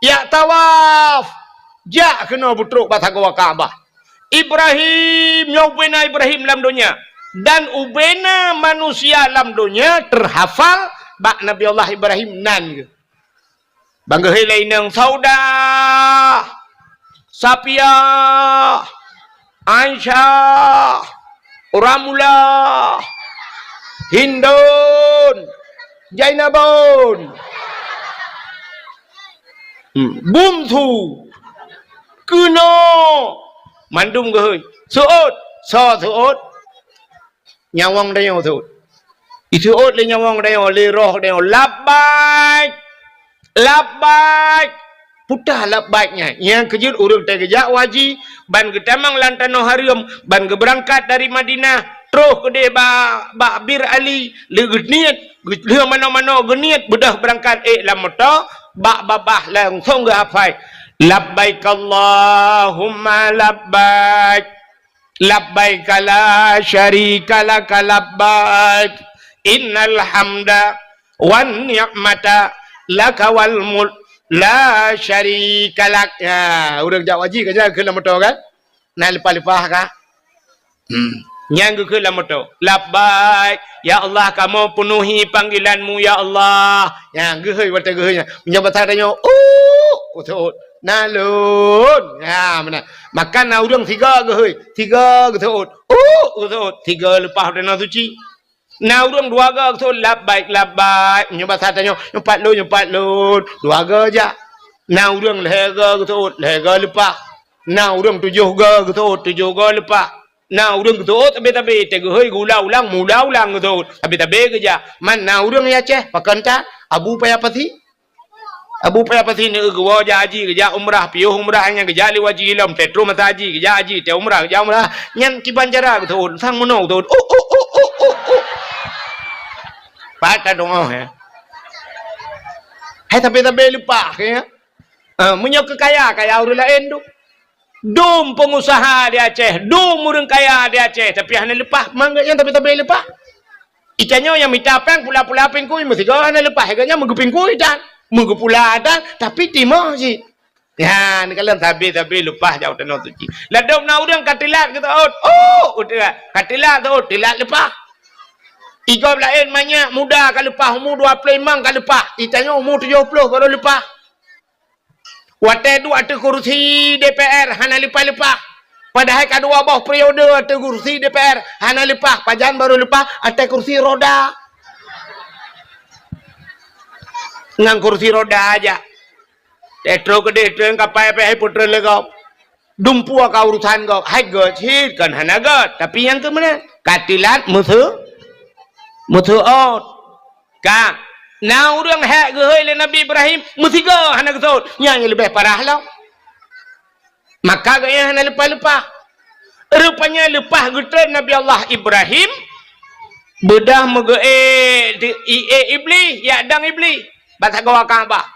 ya tawaf ja kena butruk batang Kaabah. Ibrahim yang ubena Ibrahim lam dunia dan ubena manusia lam dunia terhafal bak Nabi Allah Ibrahim nan. Bangga helai nang sauda Sapia, Aisyah, Ramula, Hindun, Jainabun, Bumthu, Kuno, Mandum ke? Suot, suot, nyawang dayo suot. Isuot le nyawang dayo, le roh dayo, labbaik, labbaik. Putah labbaiknya. Yang kejut urung terkejak waji. Ban ketamang lantano harium. Ban berangkat dari Madinah. Terus ke dia Bir Ali. Lega niat. Lega mana-mana geniat. Bedah berangkat lamata. Babah langsung ke hafai. Labbaik Allahumma labbaik. Labbaik la syarika laka labbaik. Innal hamda wan ni'mata laka wal mulk. La syarika lak. Ya, urang jak wajib kerja ke lamoto kan? Nah lepas-lepas kah? Yang ke lamoto. Labbaik. Ya Allah, kamu penuhi panggilanmu ya Allah. Yang gehoi wata gehoi. Menjabat tanya, betul. Nalun. Ya, mana? Makan na urang tiga gehoi. Tiga betul. Betul. Tiga lepas dana suci. Nah urang dua ga tu labbaik labbaik nyoba tanya nyempat lu dua ga aja. Nah urang lega tu lega lepas. Nah urang tujuh ga lepas. Nah urang tu tabe tega hoi gula ulang mula ulang tu tabe geja. Man nah urang ya Aceh pakanta Abu Payapati. Abu Payapati ni gua ja haji geja umrah piuh umrah nya geja li waji lam petro mata haji geja haji te umrah geja umrah nyan kibanjara tu sang mono tu Patah dong ya. Hai tapi lupa ya. Punya kaya orang lain tu. Dom pengusaha di Aceh, dom orang kaya di Aceh tapi hanya lepas mangga yang tapi lepas. Ikannya yang minta pang pula pingkui mesti kau hanya lepas harganya menggepingkui dan menggepula dan tapi timah sih. Ya, ni kalau tapi lepas jauh tanah tu. Lah dom na orang katilat kita udah katilat tu tilat lepas. Ika lain banyak muda kalau lepas umur 25 kalau lepas. Itanya umur 70 kalau lepas. Waktu itu ada kursi DPR hanya lepas. Padahal kedua bawah periode ada kursi DPR hanya lepas. Pajan baru lepas ada kursi roda. Ngang kursi roda aja. Tetro ke detro yang kapai putra legau. Dumpu kau urusan kau. Hai gocit kan hanya got. Tapi yang ke mana? Katilat mutuot ka na urang hak gehoi le Nabi Ibrahim mutiga hana getot yang lebih parah lah maka gaya hana lepas rupanya lepas getot Nabi Allah Ibrahim bedah iblis ya dang iblis batang gawa Kaabah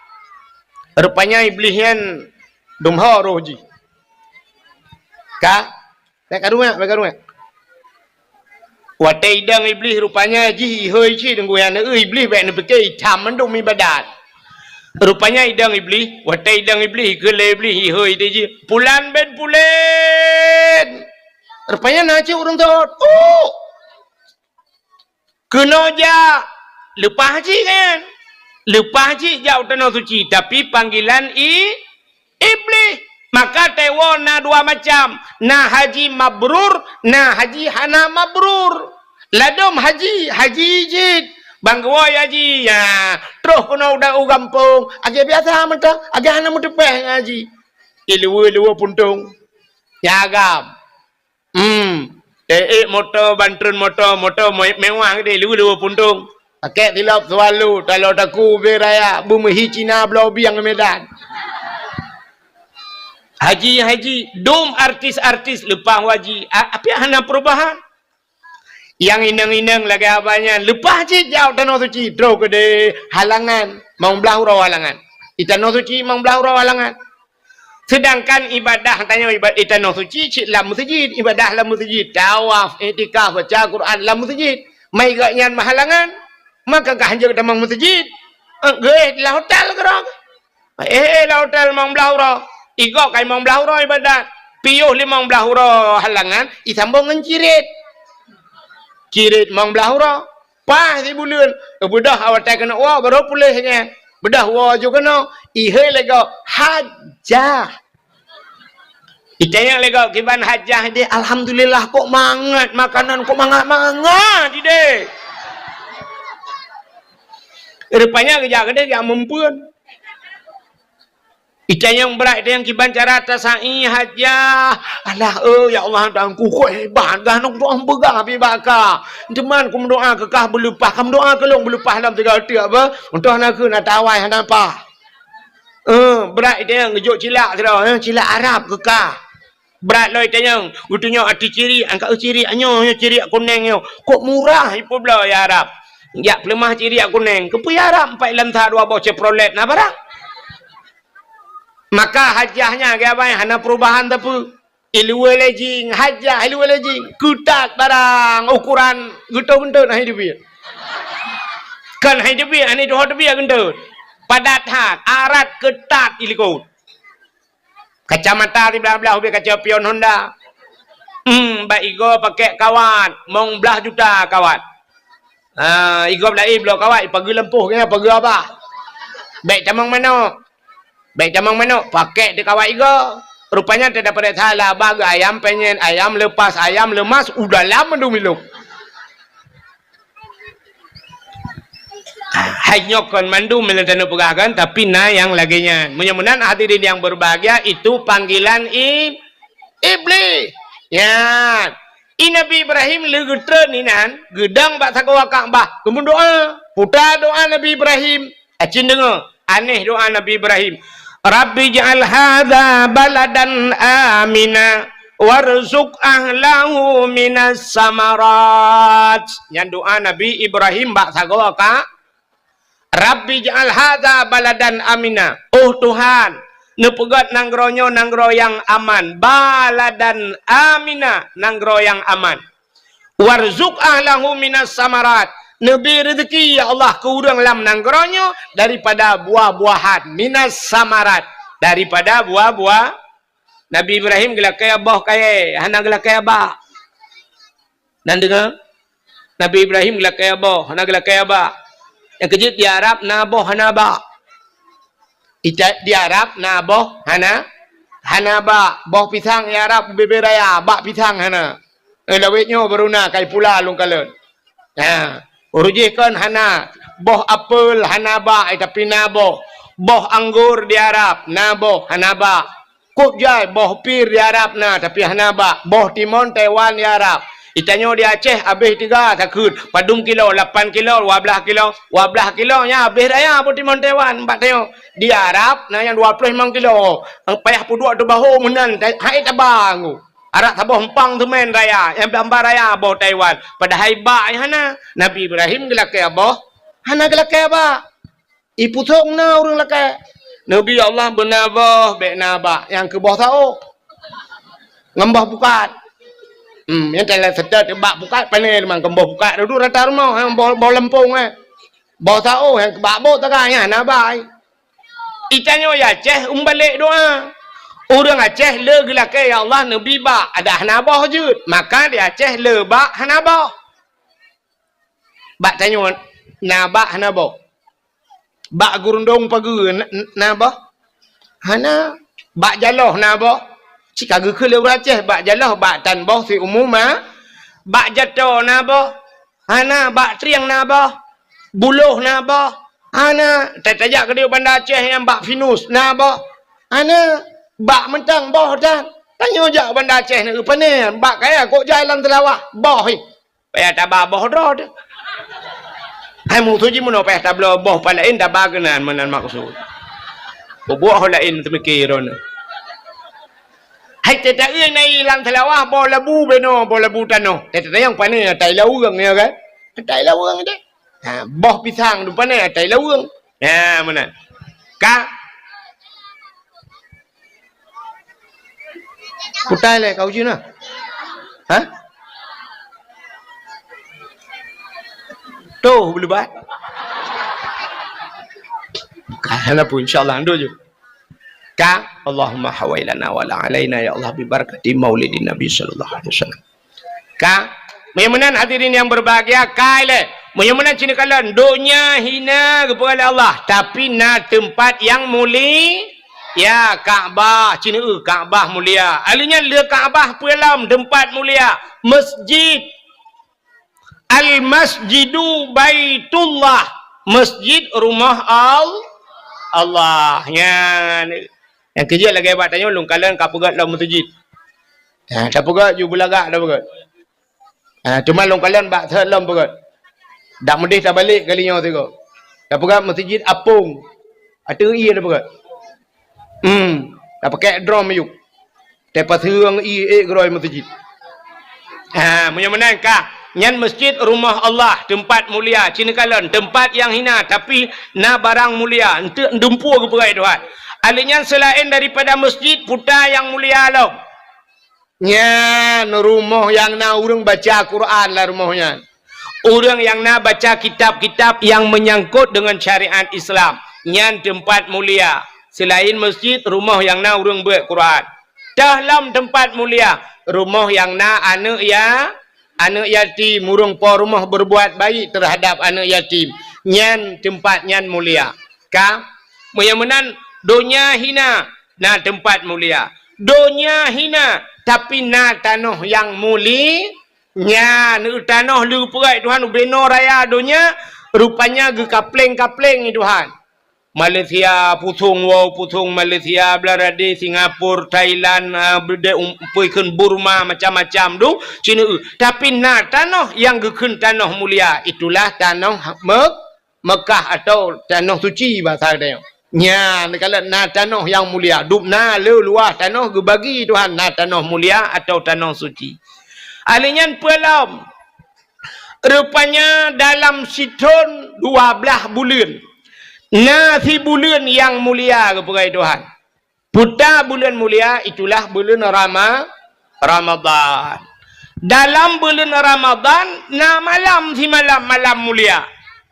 rupanya iblis yang dumha roji ka tak karunya Watai dang iblis rupanya ji hoi chi deng goyan iblis baik ne peke tham man dong mi badat. Rupanya idang iblis, watai idang iblis, gele iblis, hihoi dia je. Pulan ben pulen. Rupanya nak orang tu. Oh. Kena je. Lepas haji kan? Lepas haji jauh tanah suci. Tapi panggilan iblis. Maka tewa na dua macam. Na haji mabrur, na haji hana mabrur. Ladom haji jid. Bangwa haji. Ya. Terus kena udah gampung. Agi biasa mentah. Agi hana mutepeh haji. Ilua puntung. Ya agam. Motor bantun motor mewah gede. Ilua puntung. Pakai tilap selalu. Kalau taku beraya. Bumihi Cina belau biang Medan. Haji, dom artis-artis lepas haji. Apa yang hana perubahan? Yang inang-inang lagi abangnya. Lepas haji jauh tanah suci. Draw ke de halangan. Mang belah hurau halangan. Tanah suci mang belah hurau halangan. Sedangkan ibadah, tanya ibadah tanah suci, cik lam masjid. Ibadah lam masjid. Tawaf, etikaf, baca Quran lam masjid. Mai gaknyan mahalangan. Maka kahanjak damang masjid. Gaya lah hotel kerang. Lah hotel mang belah hurau. Igok kai mang belah hurau ibadat. Piyuh limang belah hurau halangan. Isambung dengan cirit. Cirit mang belah hurau. Pas si bulan. Bedah awak tak kena wah baru pulihnya. Bedah wah juga kena. Ihai lego hajah. Itanya lego kiban hajah dia. Alhamdulillah kok mangat makanan kok mangat dia. Rupanya kerja dia yang mempuan. Itanya yang berat dia yang kiban cara tasai hajah. Alah ya Allah dangku kok hebat dah nak doa begah pi baka. Teman ku doa kekah berlepas, kamu doa kelong berlepas dalam 3 hati apa? Untuk nak ke nak tawai hana apa? Berat dia yang ngejuk cilak tira, cilak Arab kekah. Berat loi tanya, utunya arti ciri, angkat ciri anyo ciri kuning yo. Kok murah ipo bla ya Arab. Ya pelemah ciri kuning. Kepu ya Arab 4 lantar 2 bau Chevrolet na barang. Maka hajahnya ke apa yang hana perubahan tapi ilmu lejing hajah ilmu lejing kutat barang ukuran gentut hidup dia kan hidup dia ini doa dia gentut padat hat arat ketat ilikut kacamata di belah-belah ubi kaca pion Honda baik igo pakai kawat mong belah juta kawat igo belah belah kawat pagi lempuh kena pagi apa baik camang mana baik jamang mana pakai di kawat iga rupanya tidak pada salah bagai ayam penyen ayam lepas ayam lemas udah lama minum hanya kon mandu melentano pegagan tapi na yang laginya mudah-mudahan hadirin yang berbahagia itu panggilan iblis ya Nabi Ibrahim legetre ninan gedang bak sakawa Ka'bah kemun doa putar doa Nabi Ibrahim acin dengar aneh doa Nabi Ibrahim Rabbi ja'al hadha baladan amina warzuq ahlahu minas samarat. Yang doa Nabi Ibrahim bak sagawa ka Rabbi ja'al hadha baladan amina. Oh Tuhan, nepegat nanggro yang aman. Baladan amina, nanggro yang aman. Warzuq ahlahu minas samarat. Nabi rezeki ya Allah kurang lam nanggronya daripada buah-buahan minas samarat daripada buah-buah. Nabi Ibrahim gelak kaya boh kaya hana gelak kaya ba dan dengar Nabi Ibrahim gelak kaya boh hana gelak kaya ba yang kejut di Arab na boh hana ba di Arab na boh hana ba boh pisang di Arab beberaya ba pisang hana lawetnya beruna kai pula lung kalen urujihkan hana boh apel hana ba tapi na boh anggur di Arab na boh hana ba kuk jai boh pir di Arab na tapi hana ba boh timon Taiwan di Arab itanyo di Aceh habis 3 takut padung kilo 8 kilo 12 kilo nya habis raya boh timon Taiwan 4 tayo di Arab na yang 25 kilo ang payah pudua tu bahu menan hai tabang Arak taboh empang tu main raya. Yang berambah raya aboh Taiwan. Pada haibak hana. Nabi Ibrahim gelakai aboh. Hana gelakai abah. Iputung na orang lakai. Nabi Allah benabah. Baik nabah. Yang ke bawah tahu. Ngembah bukat. Yang telah sedar tebak bukat. Panik memang kembah bukat. Duduk rata rumah. Yang bawah lempung. Bawah tahu. Yang kebak bawah tak kaya. Nabah. Itanyo ya Aceh balik doa. Orang Aceh le gelakai ya Allah Nabi ba ada hanabah je. Maka di Aceh le ba hanabah. Bak tanyo nabah hanabah. Bak gurundong pagi nabah. Hana bak jaloh nabah. Cika ge le Aceh bak jaloh bak tanbah si umum bak jatuh nabah. Hana bak triang nabah. Buluh nabah. Hana tajak ke dia bandar Aceh yang bak finus nabah. Hana bak mentang boh dah. Tanya jak bandar Aceh ni apa ni? Bak kaya kok jalan telawah boh ni. Payah tabah boh dah. Hai mu tu je mun payah tablah boh palain tabah kenan menan maksud. Buah lain temikir on. Hai tetak nai lang telawah boh labu beno boh labu tano. Tetak yang pani tai lau urang ni kan. Tai lau urang ni. Ha, boh pisang tu pandai tai lawang. Ha, mana? Ka putai le kau je na. Ha? Tu boleh buat. Kana pun insyaallah ando je. Ka Allahumma hawailana wa la alaina ya Allah bi barakati maulidin Nabi sallallahu alaihi wasallam. Ka memenan hadirin yang berbahagia kai le. Menyemana cina kalan dunia hina kepada Allah tapi na tempat yang mulia ya Kaabah cina Kaabah mulia alinya le Kaabah pelam tempat mulia masjid al masjidu baitullah masjid rumah Allah yang kerja lagi buat tanya long kalan kapugat dalam masjid kapugat ju belagak dah pegat cuma long kalan bak dalam pegat dak medih tak balik kalinya tengok. Dah pegang masjid apung. Ada ia dah pegang. Dah pakai drum yuk. Tepat hang groi masjid. Ha, punya menang kah? Nyan masjid rumah Allah, tempat mulia. Cina kalan, tempat yang hina tapi na barang mulia. Ente ndempu ke perai Tuhan. Alinya selain daripada masjid putar yang mulia lo. Nyan rumah yang na urang baca Quran lah rumahnya. Orang yang nak baca kitab-kitab yang menyangkut dengan syariat Islam. Nyan tempat mulia. Selain masjid, rumah yang nak orang buat Quran. Dalam tempat mulia. Rumah yang nak anak yatim. Urang po rumah berbuat baik terhadap anak yatim. Nyan tempat nyan mulia. Ka? Menyamanan dunia hina. Na tempat mulia. Dunia hina. Tapi na tanah yang mulia. Nya nu tanah lu perai Tuhan beno raya dunia rupanya ge kapleng-kapleng ni Tuhan. Malaysia putung Malaysia Belarade Singapura Thailand pergi Burma macam-macam tu Cina tapi na tanah yang ge tanah mulia itulah tanah Mekah atau tanah suci bahasa dia. Nya kalau na tanah yang mulia duk na luah tanah ge bagi Tuhan na tanah mulia atau tanah suci. Alinyan pelam. Rupanya dalam situn 12 bulan. Nasi bulan yang mulia kepada Tuhan. Putar bulan mulia itulah bulan Ramadan. Dalam bulan Ramadan na malam si malam mulia.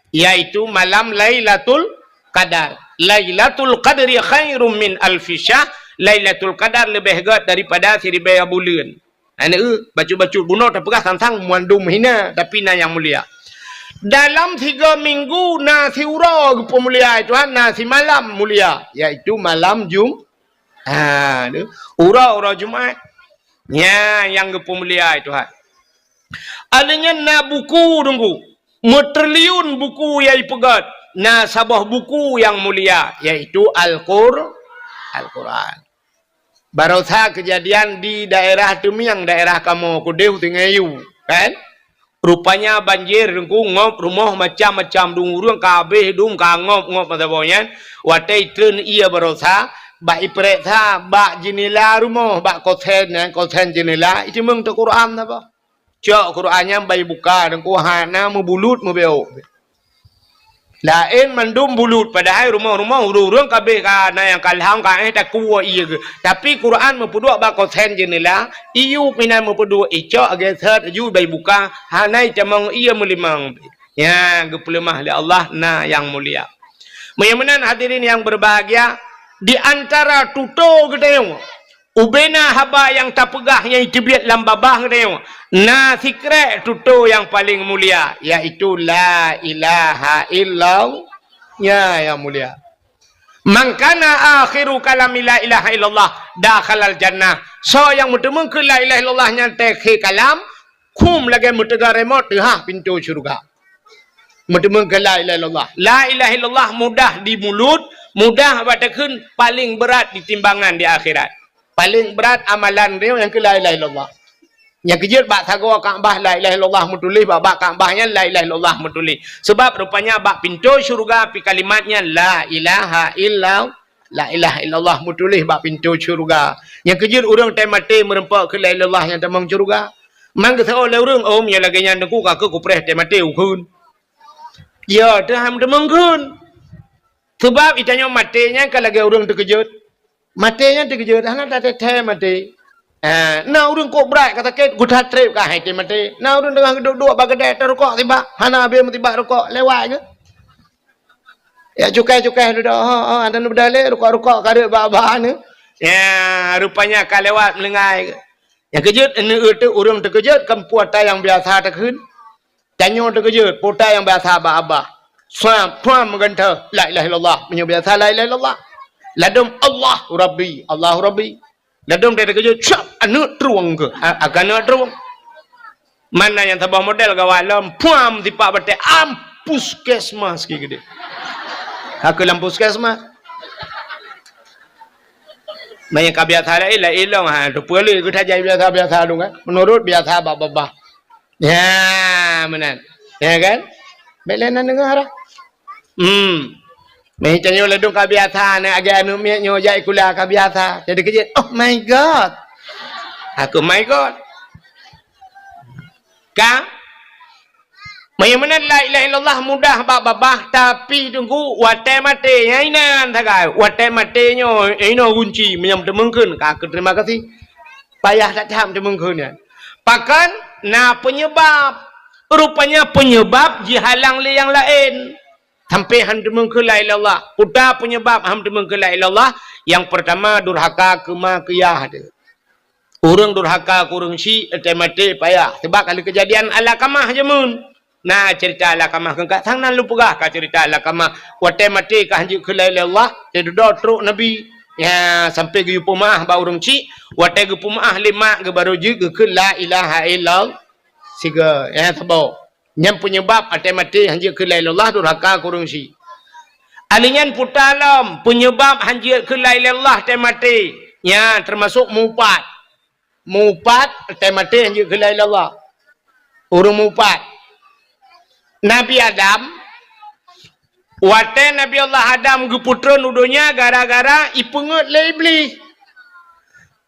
Yaitu malam Lailatul Qadar. Lailatul Qadri khairum min alfi syahr. Lailatul Qadar lebih hebat daripada 1000 bulan. Anak baju-baju bunuh tak pegah tentang muandum hina tapi na yang mulia. Dalam 3 minggu nasi ura pemulia itu nasi malam mulia yaitu malam ura Jumaat. Ya yang pemulia itu adanya na buku tunggu metriliun buku yang pegat na sabah buku yang mulia yaitu Al-Quran. Barusan kejadian di daerah Temiang, daerah kamu Kudeu Tingayu, kan? Rupanya banjir, ngop rumah macam-macam dungurung kabeh dung ngop macam-macam. Watai tren ia barusan, bak ipresa, bak jenela rumah, bak koten jenela, itu meng tu Quran apa? Cak Qurannya bayi buka, dan kuahana mubulut mubeo. Lain mandum bulut padahal rumah-rumah urang kabeh kana yang kalhang ka tak kuat iya ke tapi Quran mempuduk bakal sen jenela iu pinan mempuduk icak agesat ju bai buka hanai camang iya melimang ya gepelemah li Allah na yang mulia. Menyamanan hadirin yang berbahagia di antara tuto gedeo ubena haba yang tak pegah yang itibiat lam babah gedeo na sikre tuto yang paling mulia iaitu la ilaha illallah yang mulia. Mangkana akhiru kalami la ilaha illallah dakhalal jannah. So yang mutemeng ke la ilaha illallah nya tekhe kalam kum lagi mutega remote ha pintu syurga. Mutemeng ke la ilaha illallah. La ilaha illallah mudah di mulut, mudah batakeun, paling berat di timbangan di akhirat. Paling berat amalan dia yang ke la ilaha illallah. Yang kejut bak sago Kaabah la ilaha illallah mutulih bak Kaabahnya la ilaha illallah mutulih. Sebab rupanya bak pintu syurga pi kalimatnya la ilaha illallah. La ilaha illallah mutulih bak pintu syurga. Yang kejut urang tai mati merempak ke la ilaha illallah yang tamang syurga. Mang ke tho le urang om ya lagi nya ku ka ke ku preh tai mati ukun. Ya, terham demengkeun. Sebab itanya matinya kalau lagi orang terkejut. Matinya terkejut, hana tak teteh mati. Nah orang kok berat kata ket gudah trip kah hai mati. Nah orang dengan duduk bagedai terukok tiba. Hana habis tiba rukok lewat ke. Ya cukai duduk. Ada nu berdalih rukok kada ba-ba ni. Ya rupanya ka lewat melengai ke. Yang kejut itu orang terkejut kan puata yang biasa terkeun. Tanyo terkejut, putai yang biasa abah-abah. Puan menggantar, la ilaha illallah. Punya biasa la ilaha illallah. Ladum Allah Rabbi, Allah Rabbi. Ladum dia terkejut, cap, anu teruang ke? Akan anu teruang. Mana yang tabah model kawalam, puan tipak batik, ampus kesmas ke gede. Aku lampus kesmas. Banyak biasa la ilaha illallah. Tu boleh kita jadi biasa dong kan? Menurut biasa abah-abah. Ya, benar. Ya kan? Belenan dengar. Macam yo ledung ka biasa nak agak anu miak nyo jai kula ka biasa. Jadi kejut. Oh my god. Aku my god. Ka? Mana la ilaha illallah mudah babah tapi tunggu wate mate nya inan tagai. Wate mate nyo ino kunci menyam temengkeun. Ka terima kasih. Payah tak jam temengkeun ya. Pakan nah penyebab rupanya penyebab dihalang le yang lain sampai hamdemeng ke la ilallah. Puta penyebab hamdemeng ke la ilallah yang pertama durhaka kema kiyah dia. Urang durhaka kurang si mati payah sebab kalau kejadian ala kamah jemun. Nah cerita ala kamah kengkat sang nan lupugah ka cerita ala kamah wate mati ka hanji ke la ilallah dia duduk truk nabi. Ya sampai ke pumah ba urang ci wate ke pumah lima ke baru je ke la ilaha illallah siga ya tabo nyam penyebab ate mati hanji ke la ilallah durhaka kurang si alingan putalam penyebab hanji ke la ilallah ate mati ya termasuk mupat ate mati hanji ke la ilallah urang mupat Nabi Adam wate Nabi Allah Adam ke putra nudunya gara-gara ipengut le iblis.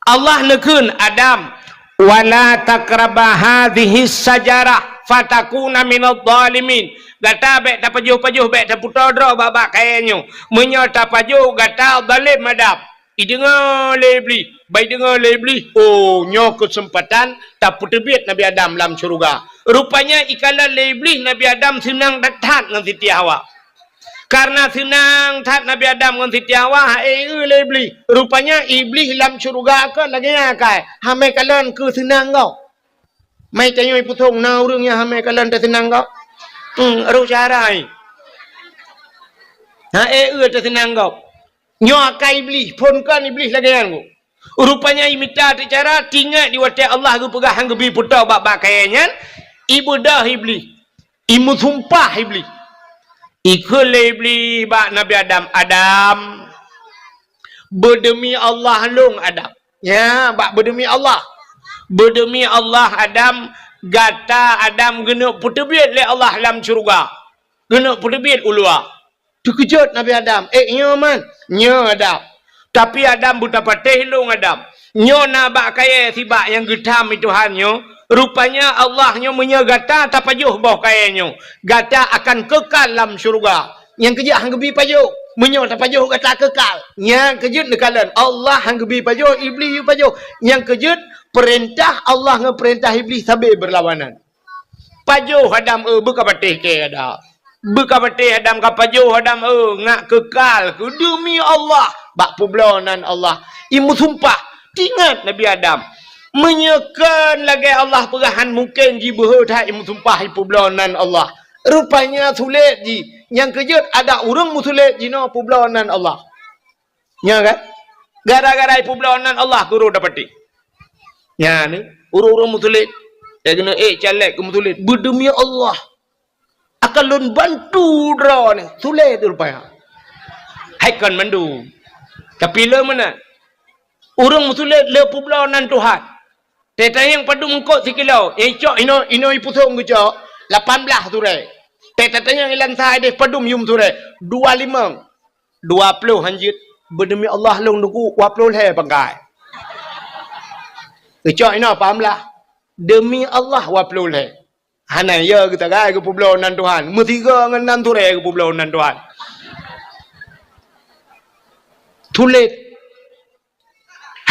Allah nekun Adam wala takraba hadhihi sajarah fatakuna minadh dhalimin. Gata bek tak pajuh bek tak putra dro babak kayanyo. Menyo tak pajuh gata zalim Adam. Dengar le iblis, baik dengar le iblis. Oh, nyo kesempatan tak putebit Nabi Adam dalam syurga. Rupanya ikala le iblis Nabi Adam senang datang dengan Siti Hawa. Karena senang tat Nabi Adam dengan Siti Hawa, iblis. Rupanya iblis dalam syurga ke lagi akai. Hamai kalian ke senang kau. Mai tanya ibu thong na urangnya hamai kalian tak senang kau. Aru carai. Tak senang kau. Nyo akai iblis, pun kan iblis lagi kan kau. Rupanya imita cara tinggal di wati Allah ke pegah gebi putar bab kayanya. Ibu dah iblis. Imu sumpah iblis. Ikul iblis bak Nabi Adam berdemi Allah long Adam ya bak berdemi Allah Adam gata Adam genuk putebit le Allah dalam syurga genuk putebit ulua terkejut Nabi Adam nyo man nyo Adam tapi Adam buta patih long Adam nyo na bak kaya sibak yang getam itu hanyo. Rupanya Allahnya menyegata tak pajuh bawah kayanya. Gata akan kekal dalam syurga. Yang kejut hanggebi pajuh. Menyo tak pajuh gata kekal. Yang kejut nekalan. Allah hanggebi pajuh, iblis pajuh. Yang kejut perintah Allah ngeperintah iblis sambil berlawanan. Pajuh Adam buka patih ke Adam. Buka patih Adam ka pajuh Adam ngak kekal. Demi Allah bak publonan Allah. Imu sumpah. Tingat Nabi Adam. Menyekan lagi Allah perahan mungkin ji berhutah imu sumpah publonan Allah. Rupanya sulit ji. Yang kejut ada orang musulit ji no publonan Allah. Ya kan? Gara-gara publonan Allah guru dapati. Ya ni. Orang-orang musulit. Dia kena calek ke musulit. Berdemi Allah. Akan lun bantu draw ni. Sulit rupanya. Haikan mandu. Tapi le mana? Orang musulit le publonan Tuhan. Teta yang padu mengkot sikilau. Cok ino ipusong ke cok. 18 surai. Teta yang ilan sahai deh padum yum surai. 25. 20 hanjit. Berdemi Allah long nuku 20 le pangkai. Cok ino pahamlah. Demi Allah 20 le. Hana ya kita kai ke publonan Tuhan. Metiga dengan 6 surai ke publonan Tuhan. Tulit.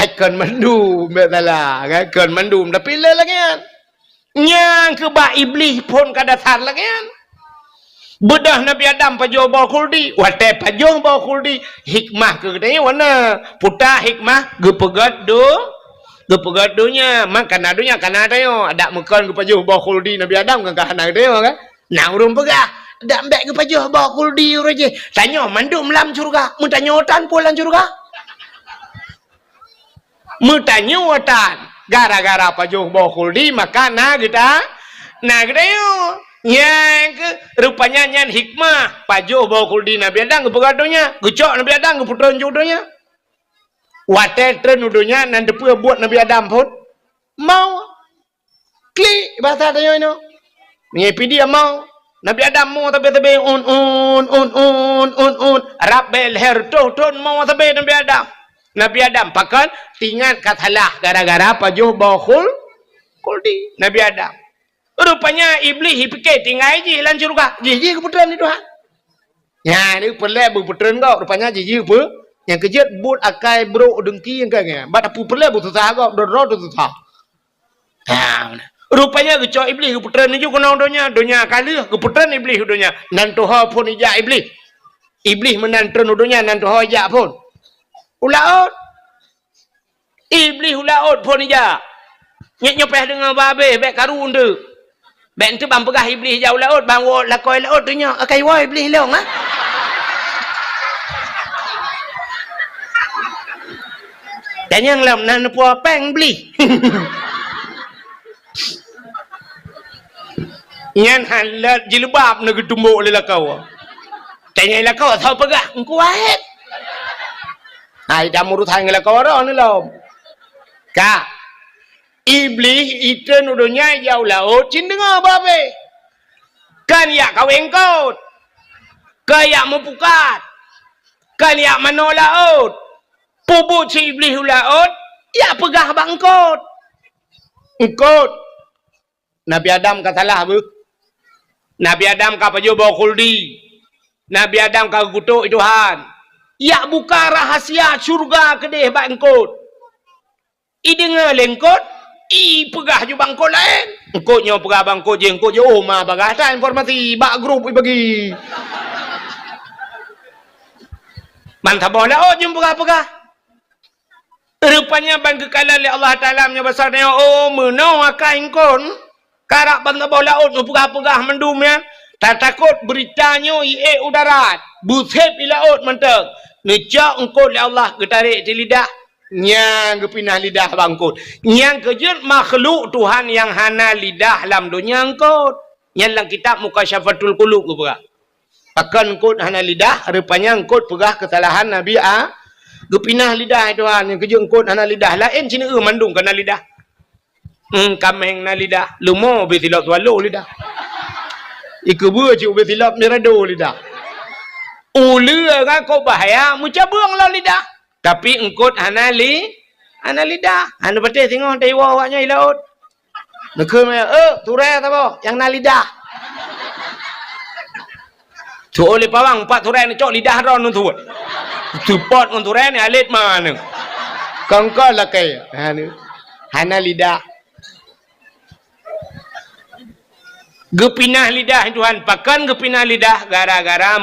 Haikan mandu betala kan mandu tapi le lagi kan nyang ke ba iblis pun kadatan lagi kan bedah Nabi Adam pajo ba khuldi wate pajo ba khuldi hikmah ke katanya warna puta hikmah gepegat donya makan adunya kan ada yo ada makan ke pajo ba khuldi Nabi Adam kan kana dia kan nah urang pegah dak ambek ke pajo ba khuldi uraje tanya mandu melam surga mun tanya otan pulang surga Mutanya watan gara-gara pajuh bokuldi maka kita yo yang ke rupanya nyan hikmah pajuh bokuldi Nabi Adam ke pegadonya gecok Nabi Adam ke putran jodohnya wate tren udonya nan depu buat Nabi Adam pun mau klik bahasa tayo ino menyepi dia mau Nabi Adam mau tapi un rabel herto ton mau tapi Nabi Adam Nabi Adam pakan tinggal katalah gara-gara pajuh bokul kuldi Nabi Adam. Rupanya iblis fikir tinggal je lan surga. Jiji keputusan itu ha. Ya ni pelak berputusan kau rupanya jiji apa? Yang kejut but akai bro dengki yang kaya. Bat apu pelak bersusah kau dorot susah. Ha. Rupanya kecok iblis keputusan itu kena donya kali keputusan iblis donya. Nan Tuhan pun ijak iblis. Iblis menantun donya nan Tuhan ijak pun. Ulaut. Iblis ulaut pun ija. Nyopeh dengan babe bek karun tu. Bek tu bang pegah iblis ja ulaut bang wo lakoi laut tu nya akai wa iblis long ah. Dan yang lam nan puan peng beli. Nyan halat jilbab nak tumbuk le lakau. Tanya lakau tahu pegah engkau wahid. Hai dah murut hang lakau ro ni lom. Ka iblis itu nudunya jauh laut cin dengar babe. Kan ya kau engkau. Kayak mempukat. Kan ya mano laut. Pubut si iblis laut, ya pegah bangkot. Engkot. Nabi Adam katalah bu. Nabi Adam ka pajo bawa khuldi. Nabi Adam ka kutuk Tuhan. Ya buka rahasia surga kedeh bangkot. I dengar lengkot, i pegah ju bangkot lain. Engkotnya pegah bangkot je, engkot je oh mah bagah tak informasi bak grup i bagi. Mantap bola oh jum pegah-pegah. Rupanya bang kekala oleh Allah Taala nya besarnya oh menau akai engkon. Karak bang bola oh pegah-pegah mendum ya. Tak takut beritanya ie udarat. Busep ilaut mentek. Necak engkau oleh Allah ketarik di lidah. Nyang kepinah lidah bangkut. Nyang kejut makhluk Tuhan yang hana lidah dalam dunia engkau. Yang dalam kitab Mukasyafatul Qulub ke pegah. Akan engkau hana lidah. Rupanya engkau pegah kesalahan Nabi kepinah lidah Tuhan. Yang kejut engkau hana lidah. Lain cina mandung kena lidah. Kameng na lidah. Lumo betilap tualu lidah. Ikubur cik betilap mirado lidah. Ula kan kau bahaya. Muca buang lah lidah. Tapi engkau hana lidah. Hana betul tengok taiwa awaknya ilaut. Nekul maya, turai apa? Yang na lidah. Tu oleh pawang 4 turai ni cok lidah ron tu. Support con turai ni alit mana? Kangkal lah kaya. Hana lidah. Gepinah lidah Tuhan. Pakan gepinah lidah gara-gara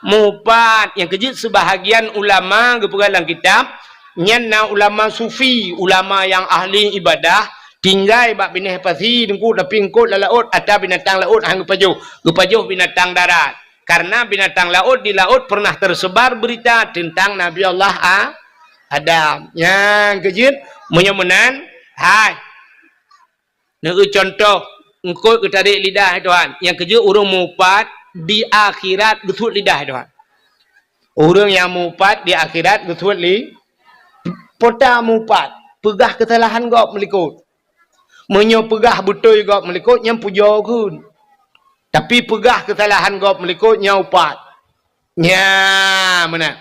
Mupat yang kejut sebahagian ulama gepegalang kitab nyana ulama sufi, ulama yang ahli ibadah tinggal bak bineh pasi dengku tapi engkut laut ada binatang laut hang gepajuh binatang darat. Karena binatang laut di laut pernah tersebar berita tentang Nabi Allah Adam. Yang kejut menyemenan hai. Negu contoh engkut ketarik lidah Tuhan. Yang kejut urang mupat di akhirat getut lidah Tuhan. Orang yang mupat di akhirat getut li pota mupat pegah kesalahan gop melikut. Menyo pegah betul gop melikut yang puja kun. Tapi pegah kesalahan gop melikut yang upat. Nya mana?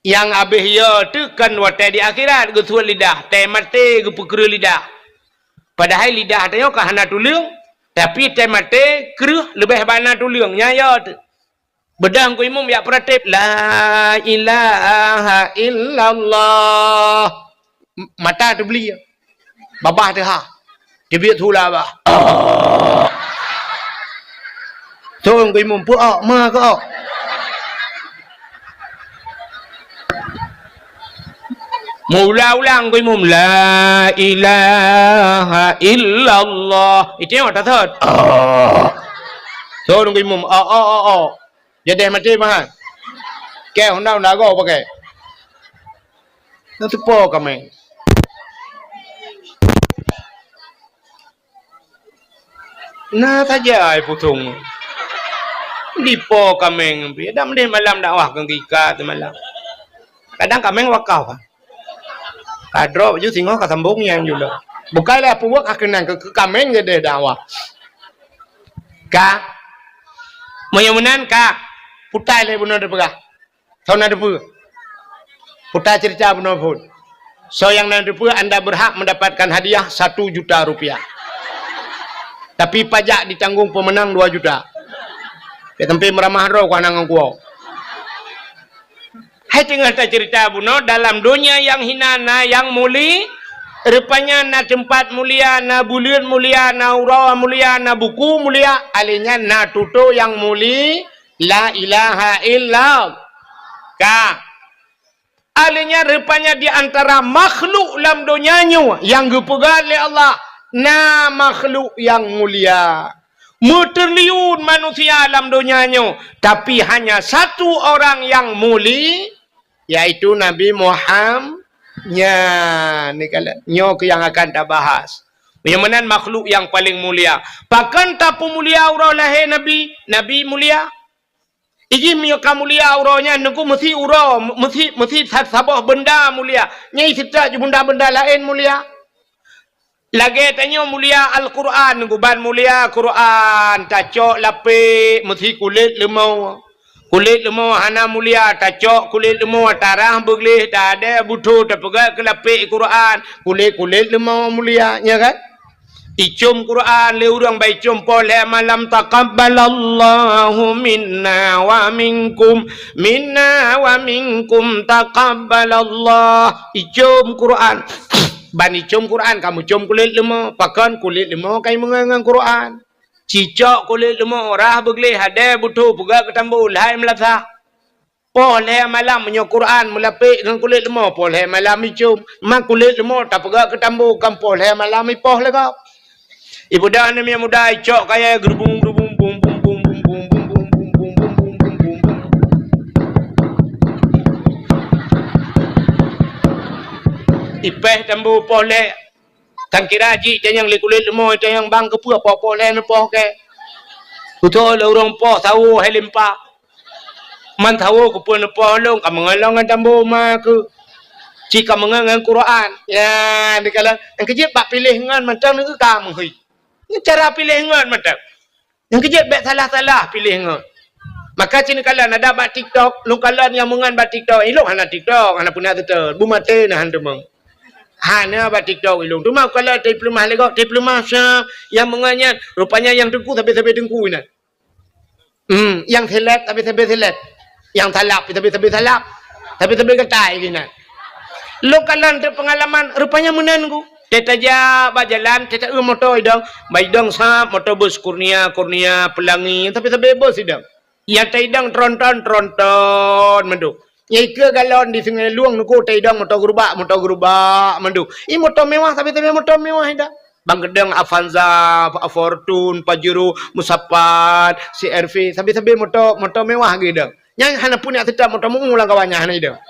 Yang habis ya tu kan watai di akhirat getut lidah, teh mati gepekru lidah. Padahal lidah tanya kahana tulang, tapi teh mati keruh lebih bana tulangnya ya tu. Bedang ku imam ya pratip la ilaha illallah. Mata tu beli. Babah tu ha. Dia biar tu lah bah. So ku imam pu ma ko. Mula-ulang ku imam la ilaha illallah. Itu yang tak tahu. So ku imam jadi mati mah. Ke honda go pakai. Itu po kami. Nah saja ai putung. Di po kami. Dah mendih malam dakwah kang kika tu malam. Kadang kami wakau. Kadro ju singo ka sambung yang juga. Bukanlah puak akenan ke kami gede dakwah. Ka menyamanan ka putai le bunuh depegah. So na depu. Putai cerita bunuh pun. So yang na depu anda berhak mendapatkan hadiah 1 juta rupiah. Tapi pajak ditanggung pemenang 2 juta. Ke tempat meramah roh kanang kuau. Hai tengah cerita bunuh dalam dunia yang hinana yang muli rupanya na tempat mulia na bulan mulia na urau mulia na buku mulia alinya na tuto yang muli la ilaha illallah. Ka alinya rupanya di antara makhluk dalam dunianya yang dipegang oleh Allah na makhluk yang mulia. Muterliun manusia dalam dunianya tapi hanya satu orang yang muli yaitu Nabi Muhammad. Nya ni kala nyo yang akan kita bahas. Bagaimana makhluk yang paling mulia. Bahkan tak mulia urau lahir Nabi mulia. Iji mioka mulia uraunya nunggu mesti urau mesti sabah benda mulia. Nyai sita benda-benda lain mulia. Lagi tanya mulia Al-Quran nunggu ban mulia Quran tacok lapik mesti kulit lemau. Kulit lemau hana mulia tacok kulit lemau tarah beglih tak ada butuh terpegat ke lapik Quran kulit lemau mulia ya kan icum Quran le urang baik icum pole malam taqabbalallahu minna wa minkum taqabbalallah icum Quran ban icum Quran kamu cium kulit lemau pakan kulit lemau kai mengangang Quran cicok kulit lemau rah beglih ada butuh pegak ketambu lahir melasa poleh malam menyo Quran melapik dengan kulit lemau poleh malam icum mak kulit lemau tak pegak ketambu kan poleh malam ipoh lega ibu dah ni muda icok kaya gerbung bum bum bum bum bum bum bum bum bum bum bum bum bum bum ipeh tambu poleh Tang kira haji jangan le kulit lemau jangan bang ke apa len poh ke. Betul le urang poh tahu hai limpa. Man tahu ke pun poh long ka mengalong tambo ma ke. Jika mengangan Quran. Ya dikala yang kejip bak pilih ngan macam ni ke kamu hei. Ni cara pilih ngan macam. Yang kejip bak salah-salah pilih ngan. Maka cini kala ada bak TikTok, lu kala yang mengan bak TikTok. Ilok hana TikTok, hana punya tu. Bu mate nah hantu hana ba TikTok ilung tu mau kalau diploma lego diploma yang menganyan rupanya yang dengku tapi dengku ni yang telat tapi telat yang talap tapi talap tapi ketai gini lo kalan tu pengalaman rupanya menangu teta ja bajalan teta motor idang baidang sa motor bus kurnia pelangi tapi bos idang Yang taidang tronton mendu. Yang ke galon di Sungai Luang nuku taidang motor gerubak mendu. I motor mewah tapi motor mewah ida. Bang Gedang, Avanza, Fortune, Pajero, Musapat, CRV, sampai motor mewah gitu. Yang hana punya tetap motor mu lang kawannya hana ida.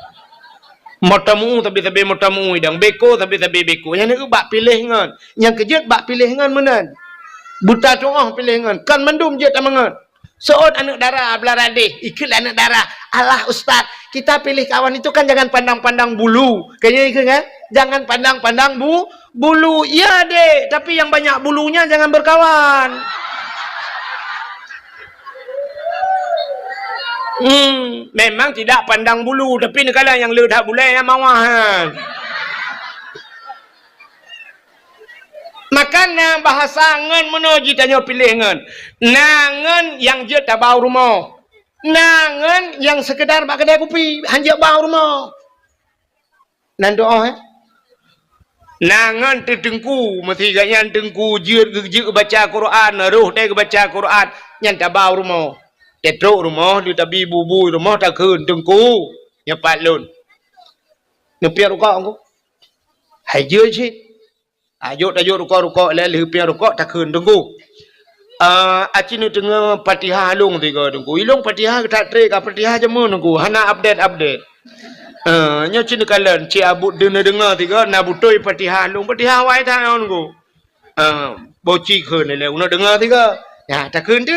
Motor mu tapi motor mu ida. Beko tapi beko. Yang ni bak pilih ngan. Yang kejut bak pilih ngan menan. Buta tuah pilih ngan. Kan mendum je tamangan. Seorang anak darah belarade, ikut anak darah. Allah Ustaz, kita pilih kawan itu kan jangan pandang-pandang bulu. Kayaknya ikut kan? Jangan pandang-pandang bulu. Ya dek, tapi yang banyak bulunya jangan berkawan. Memang tidak pandang bulu, tapi negara yang ledak boleh yang mawahan. Makanya bahasa ngan menuju tanya pilih ngan. Nangan yang je tak bau rumah. Nangan yang sekedar bak kedai kopi hanya bau rumah. Nan doa Nangan tengku mesti ganyan tengku je baca Quran, roh dia baca Quran yang tak bau rumah. Tetruk rumah dia tabi bubu rumah tak keun tengku. Nyepat lun. Nepiar rukak aku. Hai je cik. Ayuk rukak le pian rukak tak keun tengku. Acinu tengah Fatihah long tiga tengku. Ilong Fatihah tak trek Fatihah jemu tengku. Hana update. Nya cina kalan ci abut dengar tiga na butoi Fatihah long Fatihah wai ta tengku. Boci keun le una dengar tiga. Ya tak keun tu.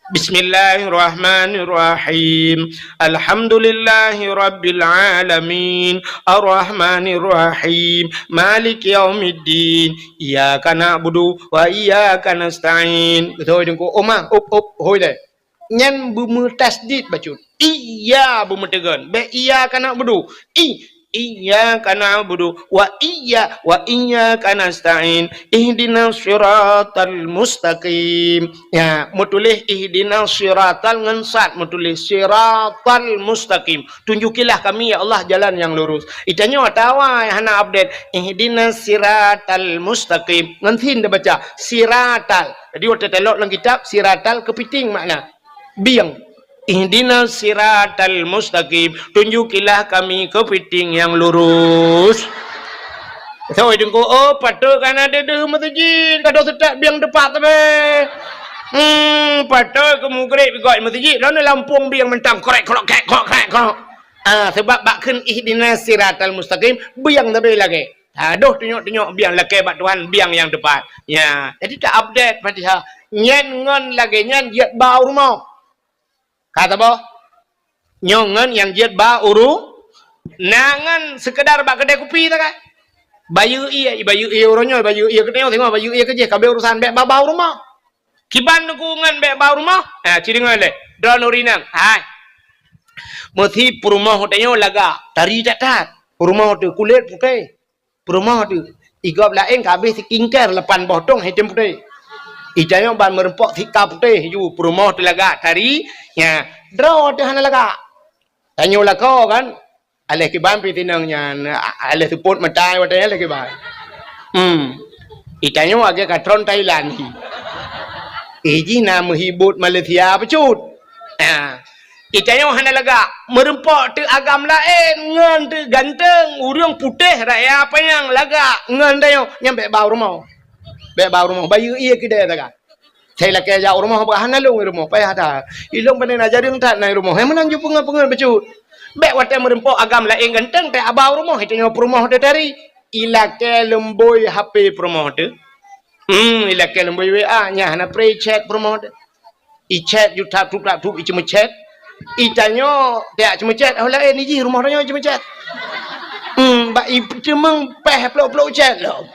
Bismillahirrahmanirrahim. Alhamdulillahi rabbil alamin. Ar-Rahmanirrahim. Malik yaumiddin. Iyyaka na'budu wa iyyaka nasta'in. Betul dengku. Omah hoi deh. Nyan bumu tasdid bacut. Iya bumu tegan. Be iyyaka na'budu. Iyyaka na'budu wa iyyaka nasta'in. Ihdinas siratal mustaqim. Ya, mutulih ihdinas siratal ngensat mutulih siratal mustaqim. Tunjukilah kami ya Allah jalan yang lurus. Itanya tawa hana update ihdinas siratal mustaqim. Ngantin dah baca siratal. Jadi waktu telok dalam kitab siratal kepiting makna biang. Ihdinas siratal mustaqim. Tunjukilah kami kepiting yang lurus. So, dengku, patut kan ada deh masjid. Kadang setak biang depan tu patut kamu kerek bigoi masjid. Lalu Lampung biang mentang korek. Sebab bakkan ihdinas siratal mustaqim biang tapi lagi. Aduh tunjuk biang lagi bak Tuhan biang yang depan. Ya, jadi tak update Fatihah. Nyen ngon lagi nyen jet bau rumah. Kata apa? Nyongan yang jet ba uru nangan sekedar bak kedai kopi tak kan? Bayu iya orangnya bayu iya ketengok tengok bayu iya kerja kabel urusan bek bau rumah. Kiban dukungan bek bau rumah. Ciri ngale. Don urinang. Hai. Mesti perumah hotelnya laga. Tari catat. Perumah hotel kulit putih. Perumah hotel. Igap lain kabeh sikingker lepan botong hitam putih. Ijanya ban merempok tika putih ju perumah telaga tari nya draw de hana laga tanyo lako kan ale ke ban pitinang nya ale support matai wate ale ke ban itanyo age katron Thailand iji na menghibut Malaysia pecut itanyo hana laga merempok te agam lain ngan te ganteng urang putih raya apa yang laga ngan dayo nyampe bau rumah bayu iya kedai tak saya laki jauh rumah bahan nalung rumah payah dah ilong panen aja dia tak naik rumah yang menang jumpa pengen becut bek wate merempok agam lain ganteng teh abau rumah itu nyo rumah dia dari ilake lemboi HP rumah dia ilake lemboi WA nya hana pre check rumah dia i chat YouTube tu cuma chat itanyo dia cuma chat oh lain ni rumah dia cuma chat ba i cuma peh pelok chat lo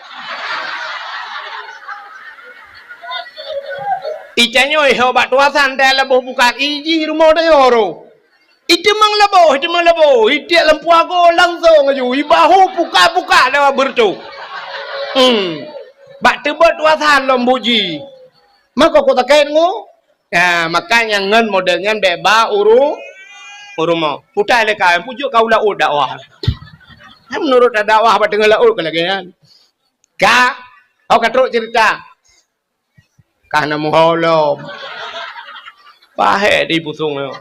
Icanyo hebat tuasan dah leboh bukan iji rumah dah yoro. Itu mang leboh. Itu lampu aku langsung aja. Ibahu buka dah bertu. Bak tebet tuasan lembuji. Maka kau tak kain ngo. Ya makanya ngan modelnya beba rumah. Putai lekah pujuk kau laut dakwah. Menurut dakwah apa tengah laut kelagian. Kak, kau katruk cerita. Karena muholom Pahek di pusung yo.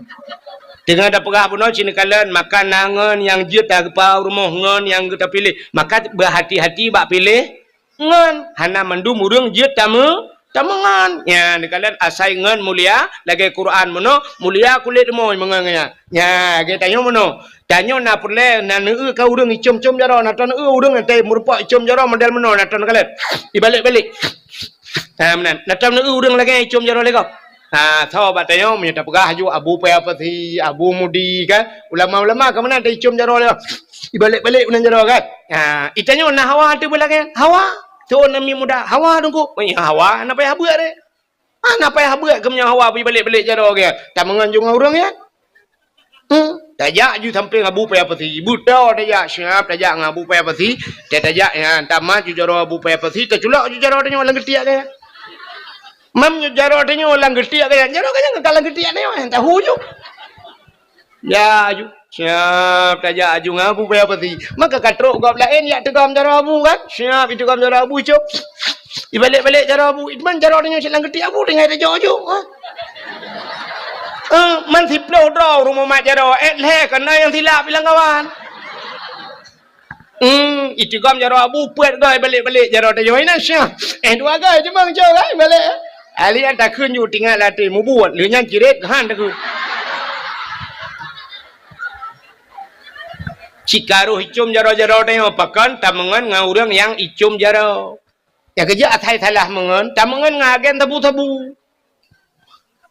Tengah ada perah pun cina kalian makan nangan yang je tak kepau rumah ngan yang kita pilih. Maka berhati-hati bak pilih ngan. Hana mendum urang je tamu tamangan. Ya, ni kalian asai ngan mulia lagi Quran mono mulia kulit moy mengangnya. Ya, kita tanya mono. Tanya na pule na neu ka urang icom-com jaro na tan urang nanti merupak icom jaro model mono na tan kalian. Dibalik-balik. Nah, na tan neu urang lagi icom jaro lego. Tahu batanya punya tapgah ju Abu Payapati, Abu Mudi kan, ulama-ulama ke mana ada icum jaro dia. Dibalik-balik punya jaro kan. Itanya nak hawa tu pula kan. Hawa. Tu nami muda hawa tunggu. Hawa nak payah buat deh. Nak payah buat ke punya hawa balik-balik jaro kan. Tak menganjung orang kan. Tajak ju sampai Abu Payapati. Buta tajak siap tajak Abu Payapati. Tajak tamat ju jaro Abu Payapati, terculak ju jaro dia orang ketiak kan. Mam jaro dia orang getiak kan. Jaro kan kalau getiak dia tahu je. Ya ju. Siap tajak aju ngabu Payapati. Maka katrok gap lain ya tegam jaro abu kan. Siap itu gam jaro abu cuk. Dibalik-balik jaro abu. Itman jaro dia silang getiak abu dengan dia jojo. Man siplo draw rumah mak jaro. Le kena yang silap bilang kawan. Itu gam jaro abu puat gay balik-balik jaro dia join siap. Dua gay je bang jauh kan balik. Alian tak kunอยู่ tinggal latih mu buat le nyan kiret han tak kun Cikaruh icum jaro-jaro tengok pakan tamangan ngaurang yang icum jaro yang kerja atai salah mengan tamangan ngagen tabu-tabu